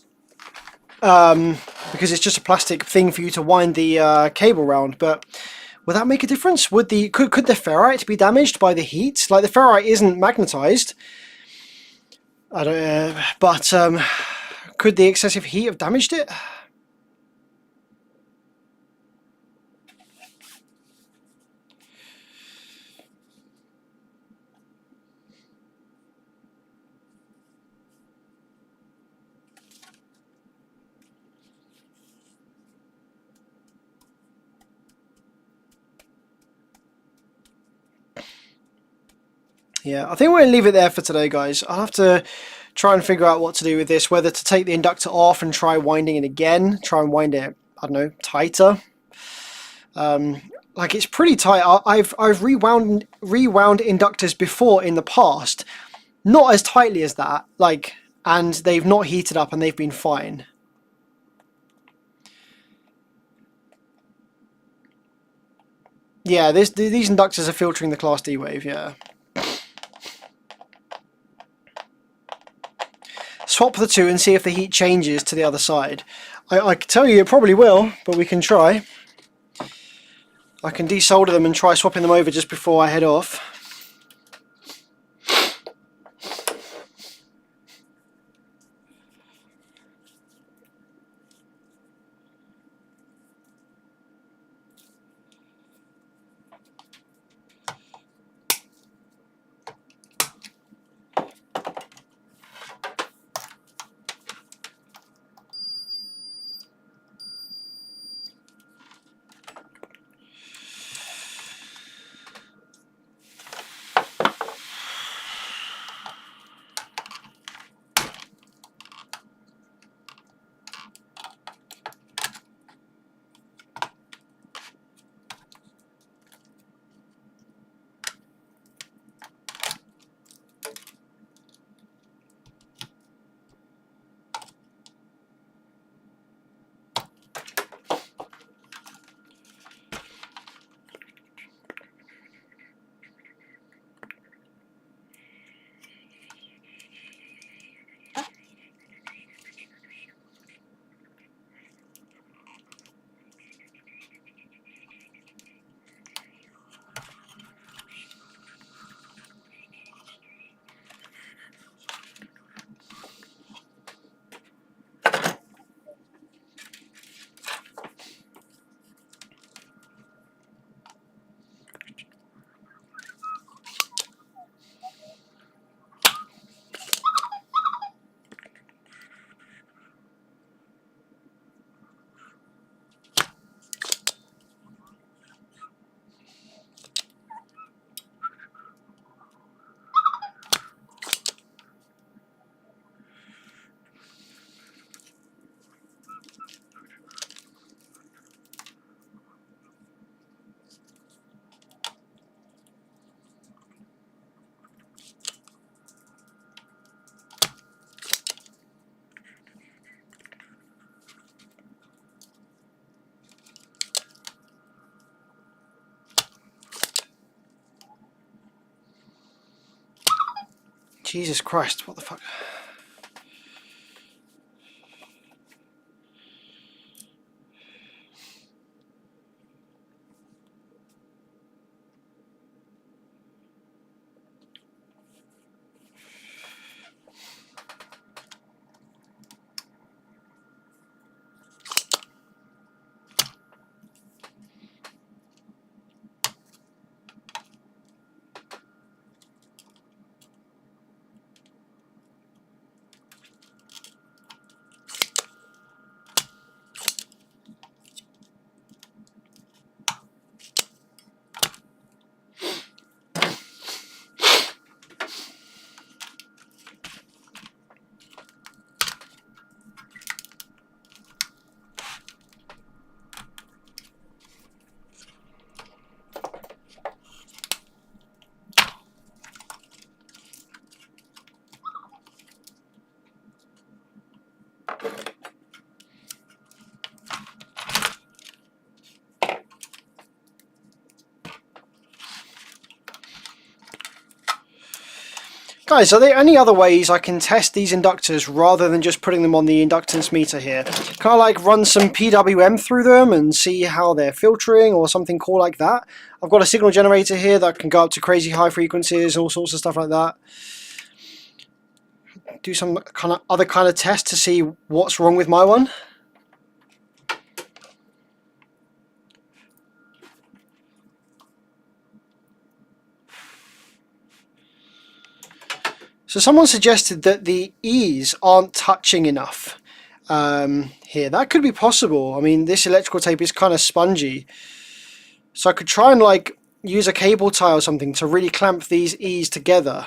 [SPEAKER 1] because it's just a plastic thing for you to wind the cable round, but would that make a difference? Could the ferrite be damaged by the heat? Like, the ferrite isn't magnetized, I don't but could the excessive heat have damaged it? Yeah, I think we're going to leave it there for today, guys. I'll have to try and figure out what to do with this, whether to take the inductor off and try winding it again, try and wind it, I don't know, tighter. Like, it's pretty tight. I've rewound inductors before in the past, not as tightly as that, like, and they've not heated up and they've been fine. Yeah, these inductors are filtering the Class D wave, yeah. Swap the 2 and see if the heat changes to the other side. I can tell you it probably will, but we can try. I can desolder them and try swapping them over just before I head off. Jesus Christ, what the fuck? Guys, are there any other ways I can test these inductors rather than just putting them on the inductance meter here? Can I like run some PWM through them and see how they're filtering or something cool like that? I've got a signal generator here that can go up to crazy high frequencies, all sorts of stuff like that. Do some other kind of test to see what's wrong with my one. So someone suggested that the E's aren't touching enough here. That could be possible. I mean, this electrical tape is kind of spongy. So I could try and like use a cable tie or something to really clamp these E's together.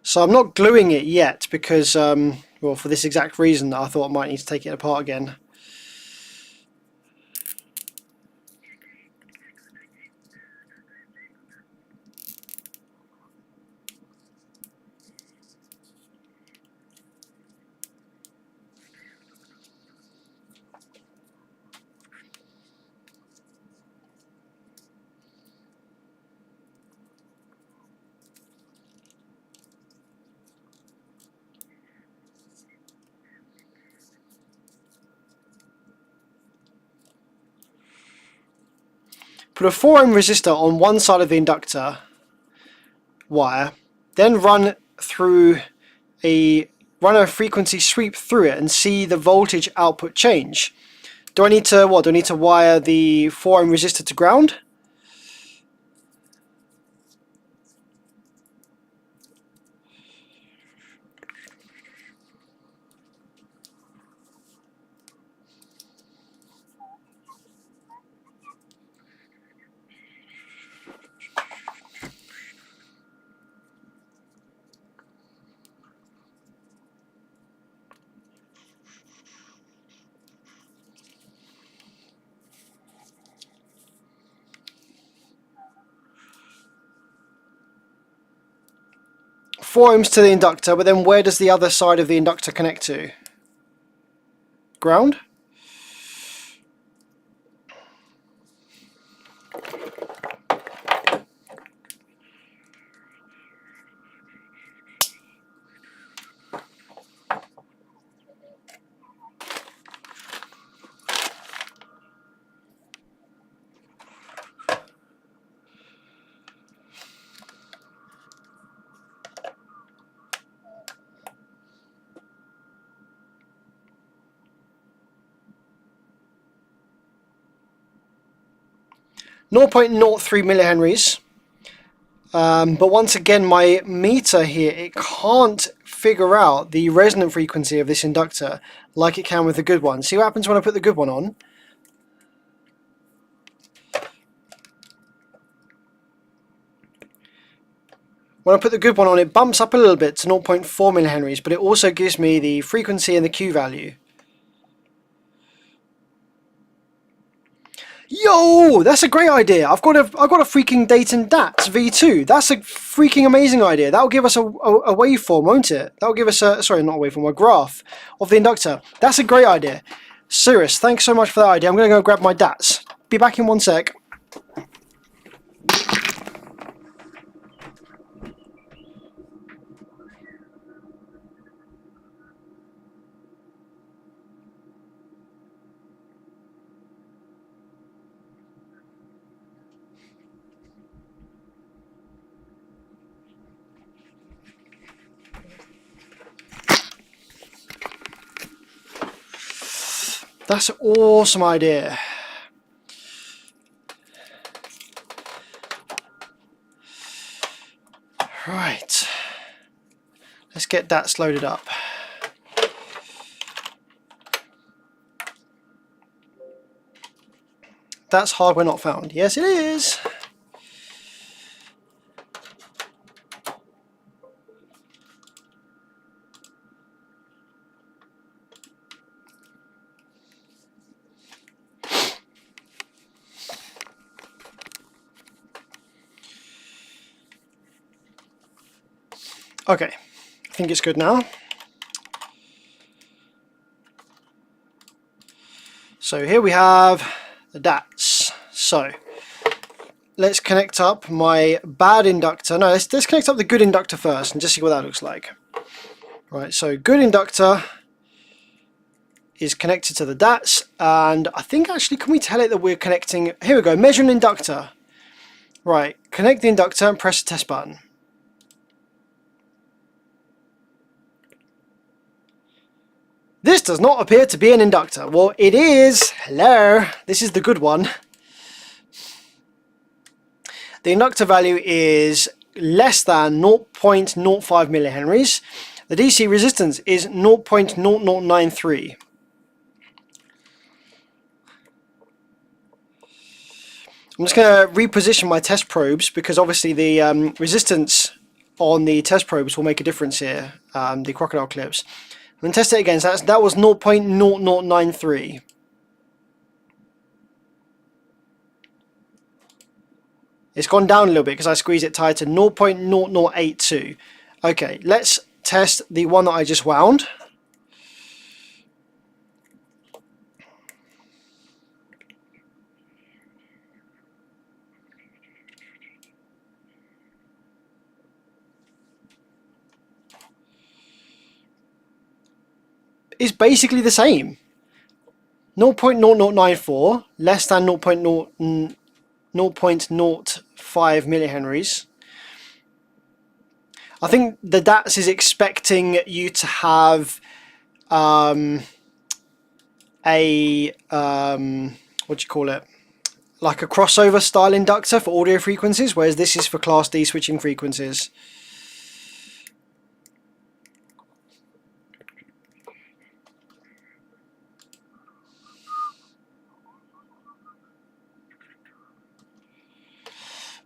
[SPEAKER 1] So I'm not gluing it yet because, well, for this exact reason that I thought I might need to take it apart again. Put a 4 ohm resistor on one side of the inductor wire, then run a frequency sweep through it and see the voltage output change. Do I need to what? Do I need to wire the 4 ohm resistor to ground? Four ohms to the inductor, but then where does the other side of the inductor connect to? Ground? 0.03 millihenries. But once again, my meter here, it can't figure out the resonant frequency of this inductor like it can with the good one. See what happens when I put the good one on? When I put the good one on, it bumps up a little bit to 0.4 millihenries, but it also gives me the frequency and the Q value. Yo, that's a great idea. I've got a freaking Dayton DATS V2. That's a freaking amazing idea. That'll give us a waveform, won't it? That'll give us a, sorry, not a waveform, a graph of the inductor. That's a great idea. Cyrus, thanks so much for that idea. I'm going to go grab my DATS. Be back in 1 sec. That's an awesome idea. Right. Let's get DATS loaded up. DATS hardware not found. Yes, it is. Okay, I think it's good now. So here we have the DATS. So let's connect up my bad inductor. No, let's connect up the good inductor first and just see what that looks like. Right, so good inductor is connected to the DATS, and I think actually, can we tell it that we're connecting? Here we go, measure an inductor. Right, connect the inductor and press the test button. This does not appear to be an inductor. Well, it is. Hello. This is the good one. The inductor value is less than 0.05 millihenries. The DC resistance is 0.0093. I'm just going to reposition my test probes because obviously the resistance on the test probes will make a difference here, the crocodile clips. I'm going to test it again, so that was 0.0093. It's gone down a little bit because I squeezed it tight to 0.0082. Okay, let's test the one that I just wound. Is basically the same. 0.0094 less than 0.05 millihenries. I think the DATS is expecting you to have what do you call it? Like a crossover style inductor for audio frequencies, whereas this is for Class D switching frequencies.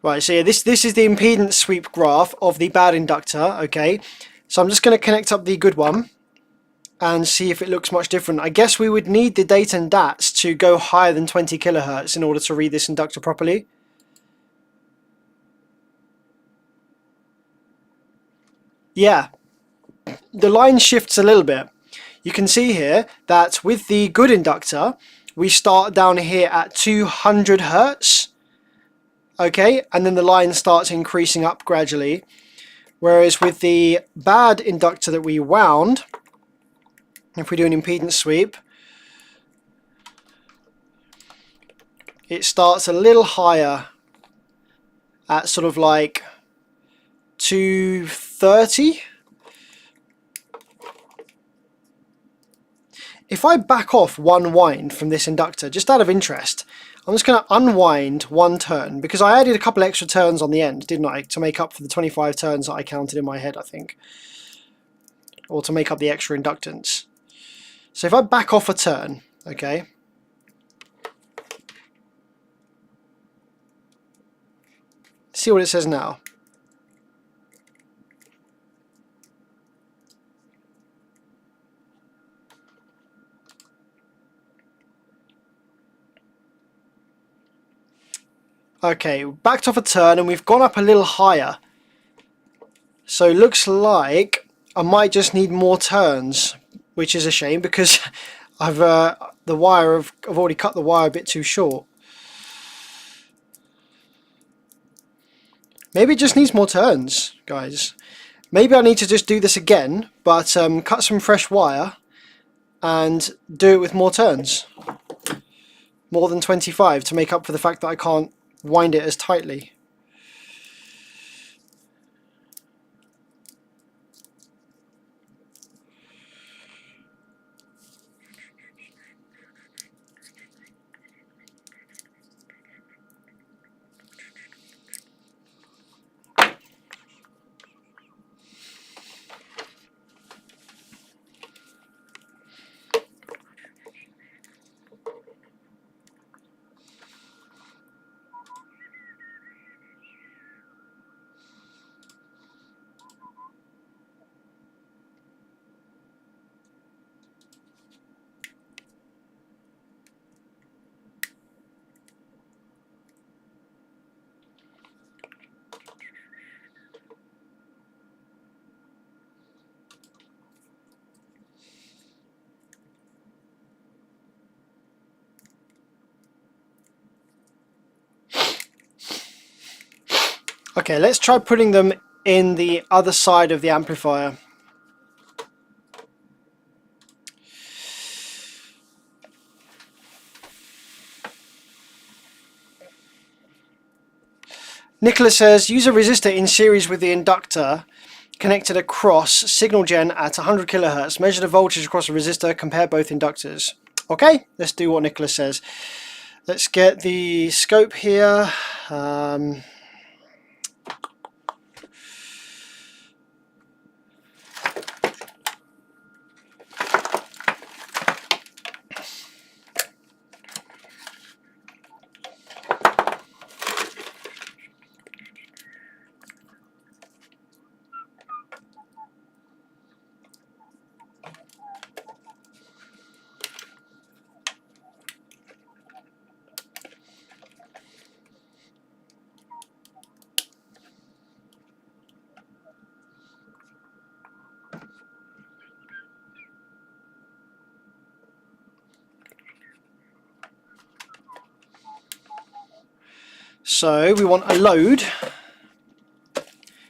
[SPEAKER 1] Right, so yeah, this is the impedance sweep graph of the bad inductor, okay? So I'm just going to connect up the good one and see if it looks much different. I guess we would need the Dayton DATS to go higher than 20 kilohertz in order to read this inductor properly. Yeah, the line shifts a little bit. You can see here that with the good inductor, we start down here at 200 hertz. Okay, and then the line starts increasing up gradually. Whereas with the bad inductor that we wound, if we do an impedance sweep, it starts a little higher at sort of like 230. If I back off one wind from this inductor, just out of interest, I'm just going to unwind one turn, because I added a couple extra turns on the end, didn't I, to make up for the 25 turns that I counted in my head, I think, or to make up the extra inductance. So if I back off a turn, okay, see what it says now. Okay, backed off a turn and we've gone up a little higher. So it looks like I might just need more turns, which is a shame because I've already cut the wire a bit too short. Maybe it just needs more turns, guys. Maybe I need to just do this again, but cut some fresh wire and do it with more turns. More than 25 to make up for the fact that I can't wind it as tightly. Okay, let's try putting them in the other side of the amplifier. Nicholas says, use a resistor in series with the inductor connected across signal gen at 100 kilohertz. Measure the voltage across the resistor, compare both inductors. Okay, let's do what Nicholas says. Let's get the scope here. So we want a load.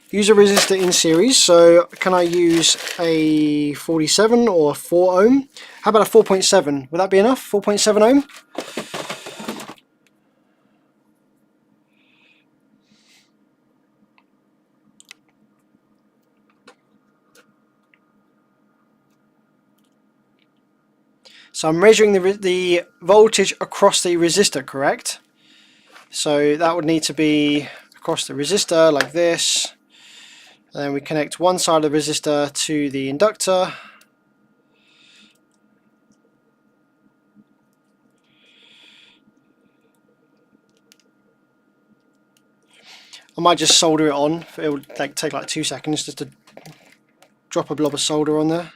[SPEAKER 1] Use a resistor in series. So can I use a 47 or 4 ohm? How about a 4.7? Would that be enough? 4.7 ohm? So I'm measuring the voltage across the resistor, correct? So that would need to be across the resistor like this. And then we connect one side of the resistor to the inductor. I might just solder it on. It would take like 2 seconds just to drop a blob of solder on there.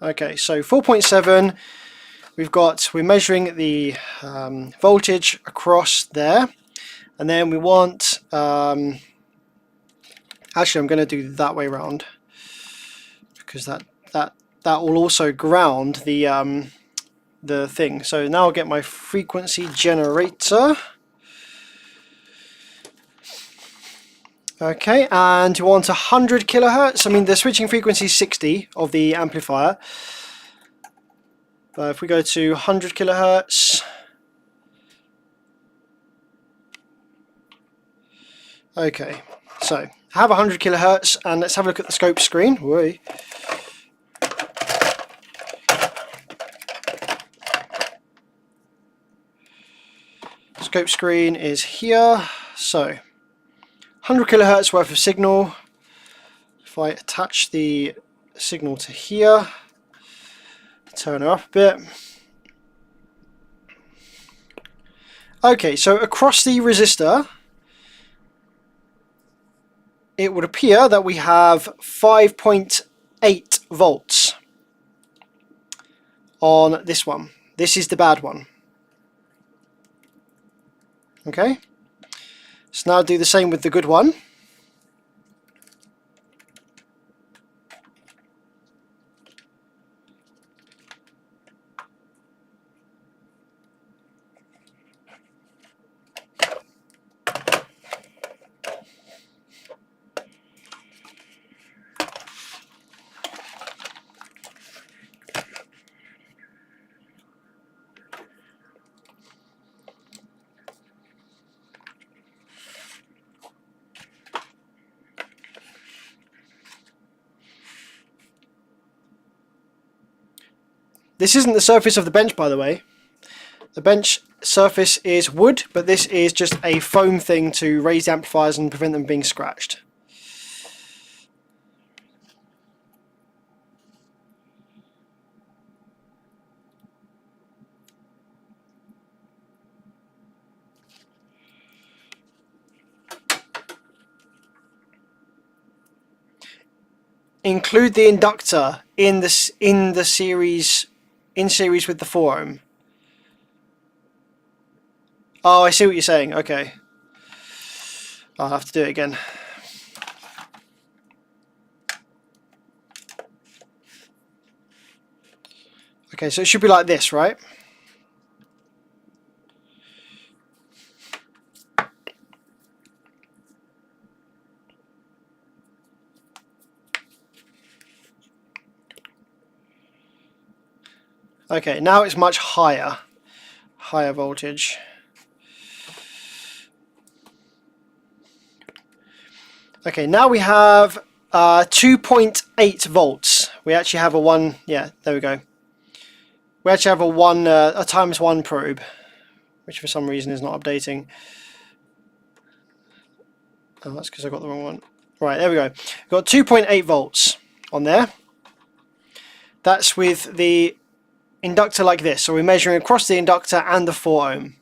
[SPEAKER 1] Okay, so 4.7, we're measuring the voltage across there, and then we want, actually I'm going to do that way around, because that will also ground the thing. So now I'll get my frequency generator. Okay, and you want 100 kilohertz. I mean, the switching frequency is 60 of the amplifier. But if we go to 100 kilohertz, Okay, so I have 100 kilohertz, and let's have a look at the scope screen. Whoa. Scope screen is here. So 100 kilohertz worth of signal. If I attach the signal to here, turn it up a bit. Okay, so across the resistor, it would appear that we have 5.8 volts on this one. This is the bad one. Okay, so now do the same with the good one. This isn't the surface of the bench, by the way. The bench surface is wood, but this is just a foam thing to raise the amplifiers and prevent them being scratched. Include the inductor in series with the 4 ohm. Oh, I see what you're saying. Okay, I'll have to do it again. Okay, so it should be like this, right? Okay, now it's much higher voltage. Okay, now we have 2.8 volts. We actually have a one. Yeah, there we go. We actually have a ×1 probe, which for some reason is not updating. Oh, that's because I got the wrong one. Right, there we go. We've got 2.8 volts on there. That's with the inductor like this. So we're measuring across the inductor and the 4 ohm.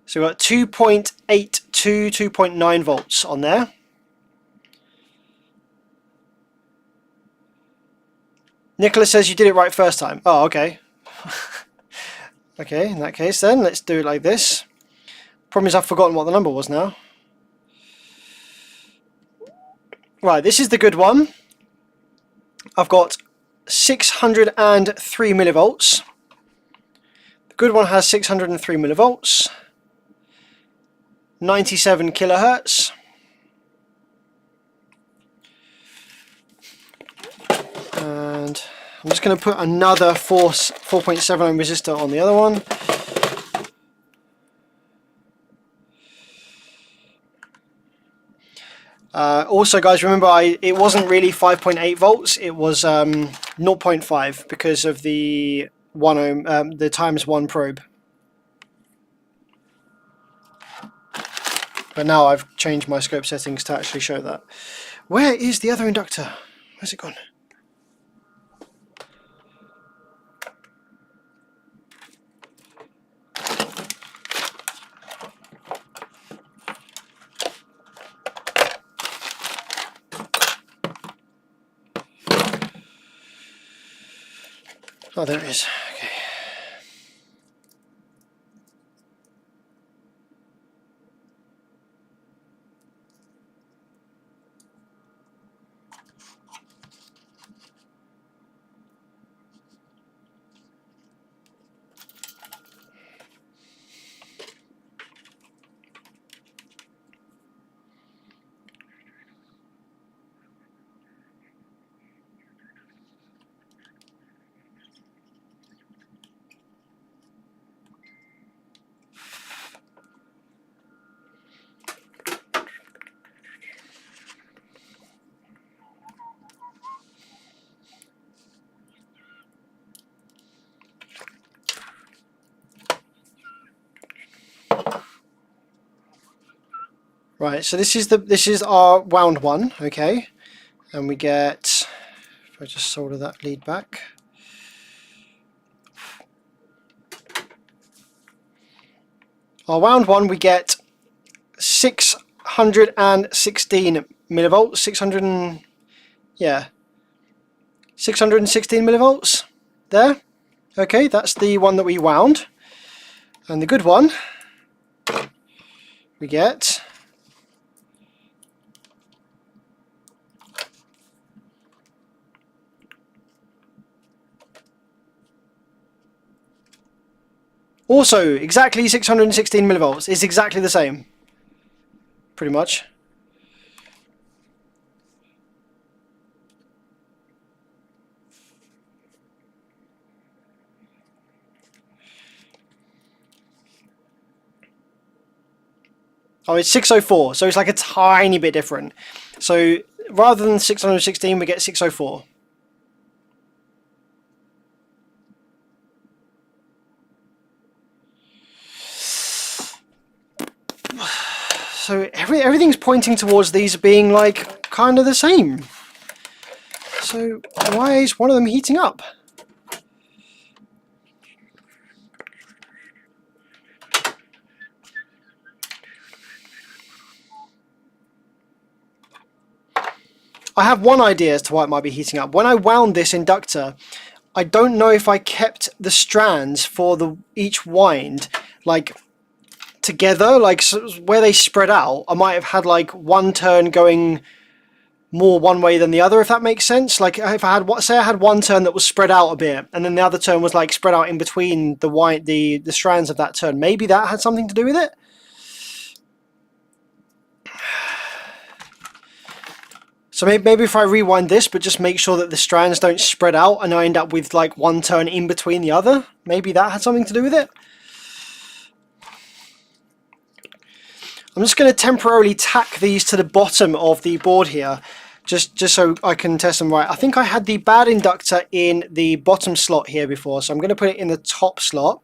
[SPEAKER 1] So we've got 2.8 to 2.9 volts on there. Nicholas says you did it right first time. Oh, okay. Okay, in that case then, let's do it like this. Problem is I've forgotten what the number was now. Right, this is the good one. I've got 603 millivolts. The good one has 603 millivolts. 97 kilohertz. And I'm just going to put another 4.7 ohm resistor on the other one. Also, guys, remember it wasn't really 5.8 volts. It was 0.5 because of the 1 ohm, the ×1 probe. But now I've changed my scope settings to actually show that. Where is the other inductor? Where's it gone? Oh, there it is. Okay. Right, so this is our wound one, okay, and we get, if I just solder that lead back, our wound one we get 616 millivolts, 616 millivolts there. Okay, that's the one that we wound, and the good one we get also exactly 616 millivolts. It's exactly the same, pretty much. Oh, it's 604, so it's like a tiny bit different. So rather than 616, we get 604. So everything's pointing towards these being like kind of the same. So why is one of them heating up? I have one idea as to why it might be heating up. When I wound this inductor, I don't know if I kept the strands for each wind like together, like where they spread out. I might have had like one turn going more one way than the other, if that makes sense. Like if I had, say I had one turn that was spread out a bit, and then the other turn was like spread out in between the strands of that turn. Maybe that had something to do with it. So maybe if I rewind this, but just make sure that the strands don't spread out and I end up with like one turn in between the other. Maybe that had something to do with it. I'm just going to temporarily tack these to the bottom of the board here, just so I can test them right. I think I had the bad inductor in the bottom slot here before, so I'm going to put it in the top slot,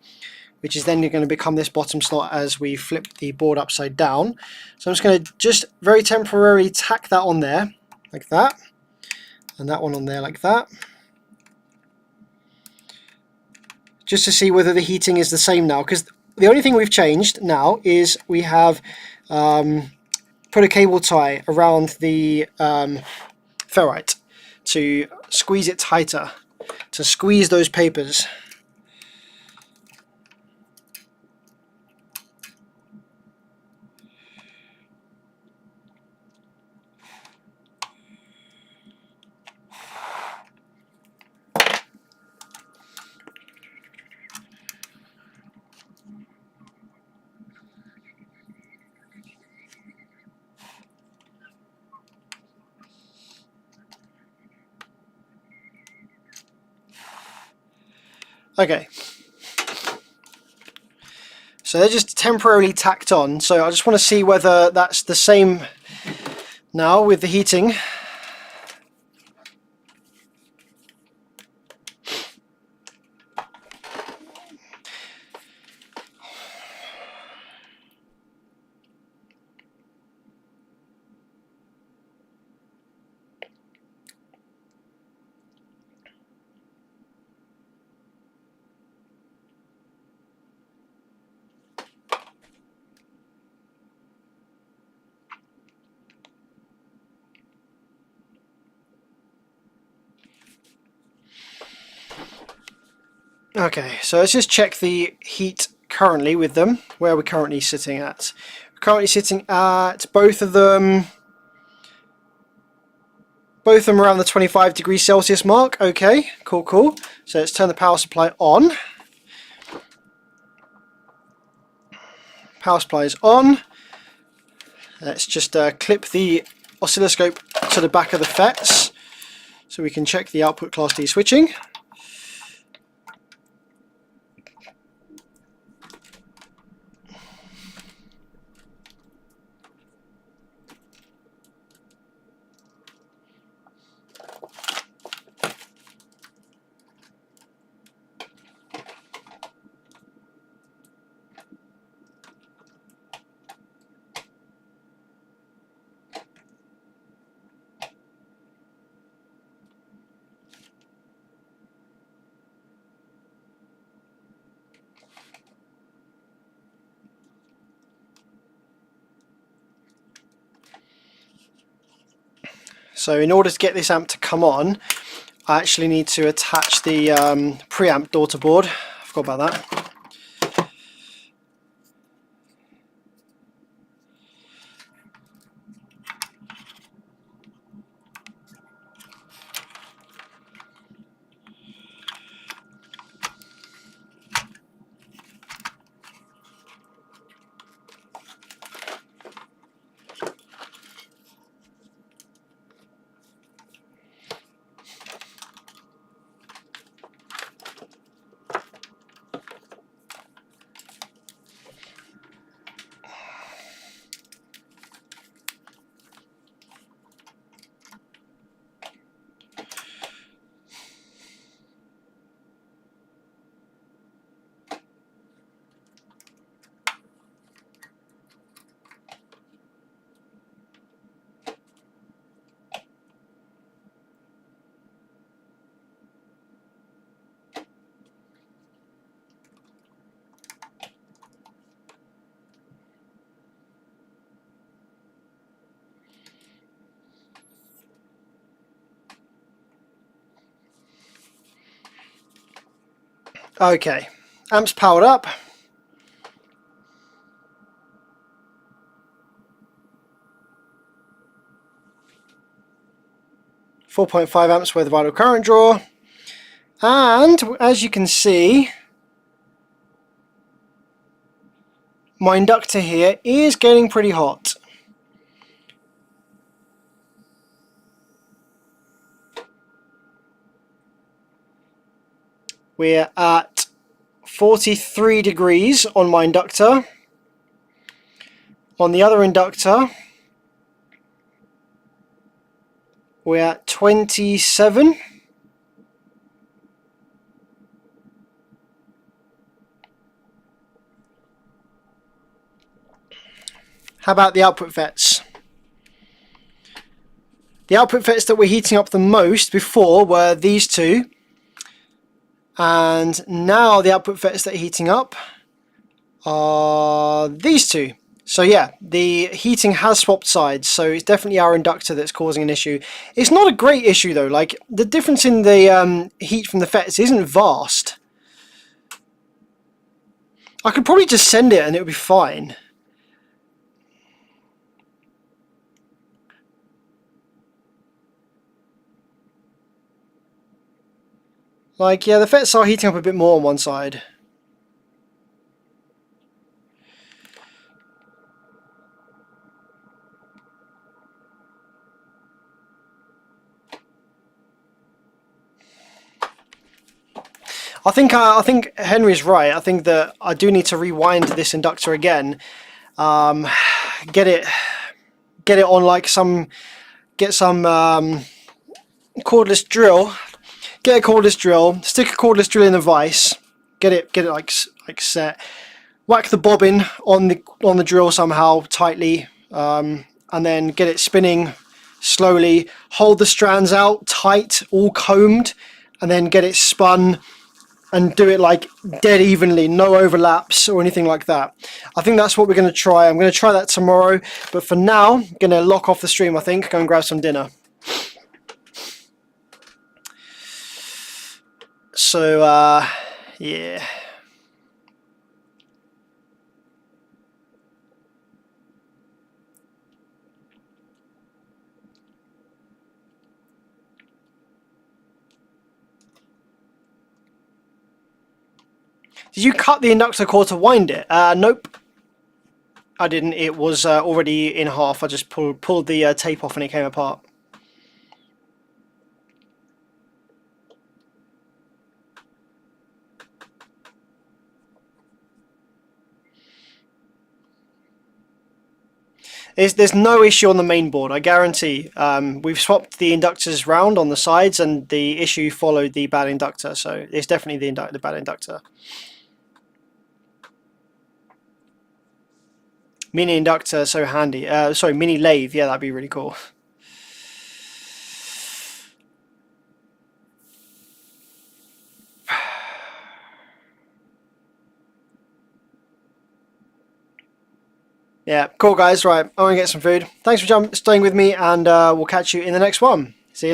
[SPEAKER 1] which is then going to become this bottom slot as we flip the board upside down. So I'm just going to just very temporarily tack that on there, like that, and that one on there like that, just to see whether the heating is the same now, because the only thing we've changed now is we have put a cable tie around the ferrite to squeeze it tighter, to squeeze those papers. Okay, so they're just temporarily tacked on, so I just want to see whether that's the same now with the heating. Okay, so let's just check the heat currently with them, where we're currently sitting at. We're currently sitting at both of them around the 25 degrees Celsius mark. Okay, cool. So let's turn the power supply on. Power supply is on. Let's just clip the oscilloscope to the back of the FETs so we can check the output class D switching. So in order to get this amp to come on, I actually need to attach the preamp daughter board. I forgot about that. Okay, amp's powered up. .5 amps worth of idle current draw, and as you can see, my inductor here is getting pretty hot. We're at 43 degrees on my inductor. On the other inductor, we're at 27. How about the output FETs? The output FETs that we're heating up the most before were these two, and now the output FETs that are heating up are these two. So yeah, the heating has swapped sides, so it's definitely our inductor that's causing an issue. It's not a great issue though, like the difference in the heat from the FETs isn't vast. I could probably just send it and it would be fine. Like, yeah, the FETs are heating up a bit more on one side. I think Henry's right. I think that I do need to rewind this inductor again. Get it on like get some cordless drill. Get a cordless drill. Stick a cordless drill in the vise. Get it like set. Whack the bobbin on the drill somehow tightly, and then get it spinning slowly. Hold the strands out tight, all combed, and then get it spun. And do it like dead evenly, no overlaps or anything like that. I think that's what we're going to try. I'm going to try that tomorrow, but for now, I'm going to lock off the stream, I think, go and grab some dinner. So, yeah. Did you cut the inductor cord to wind it? Nope. I didn't. It was already in half. I just pulled the tape off and it came apart. There's no issue on the main board, I guarantee. We've swapped the inductors round on the sides and the issue followed the bad inductor, so it's definitely the bad inductor. Mini inductor, so handy. Sorry, mini lathe, yeah, that'd be really cool. Yeah, cool guys. Right, I'm gonna get some food. Thanks for staying with me, and we'll catch you in the next one. See you later.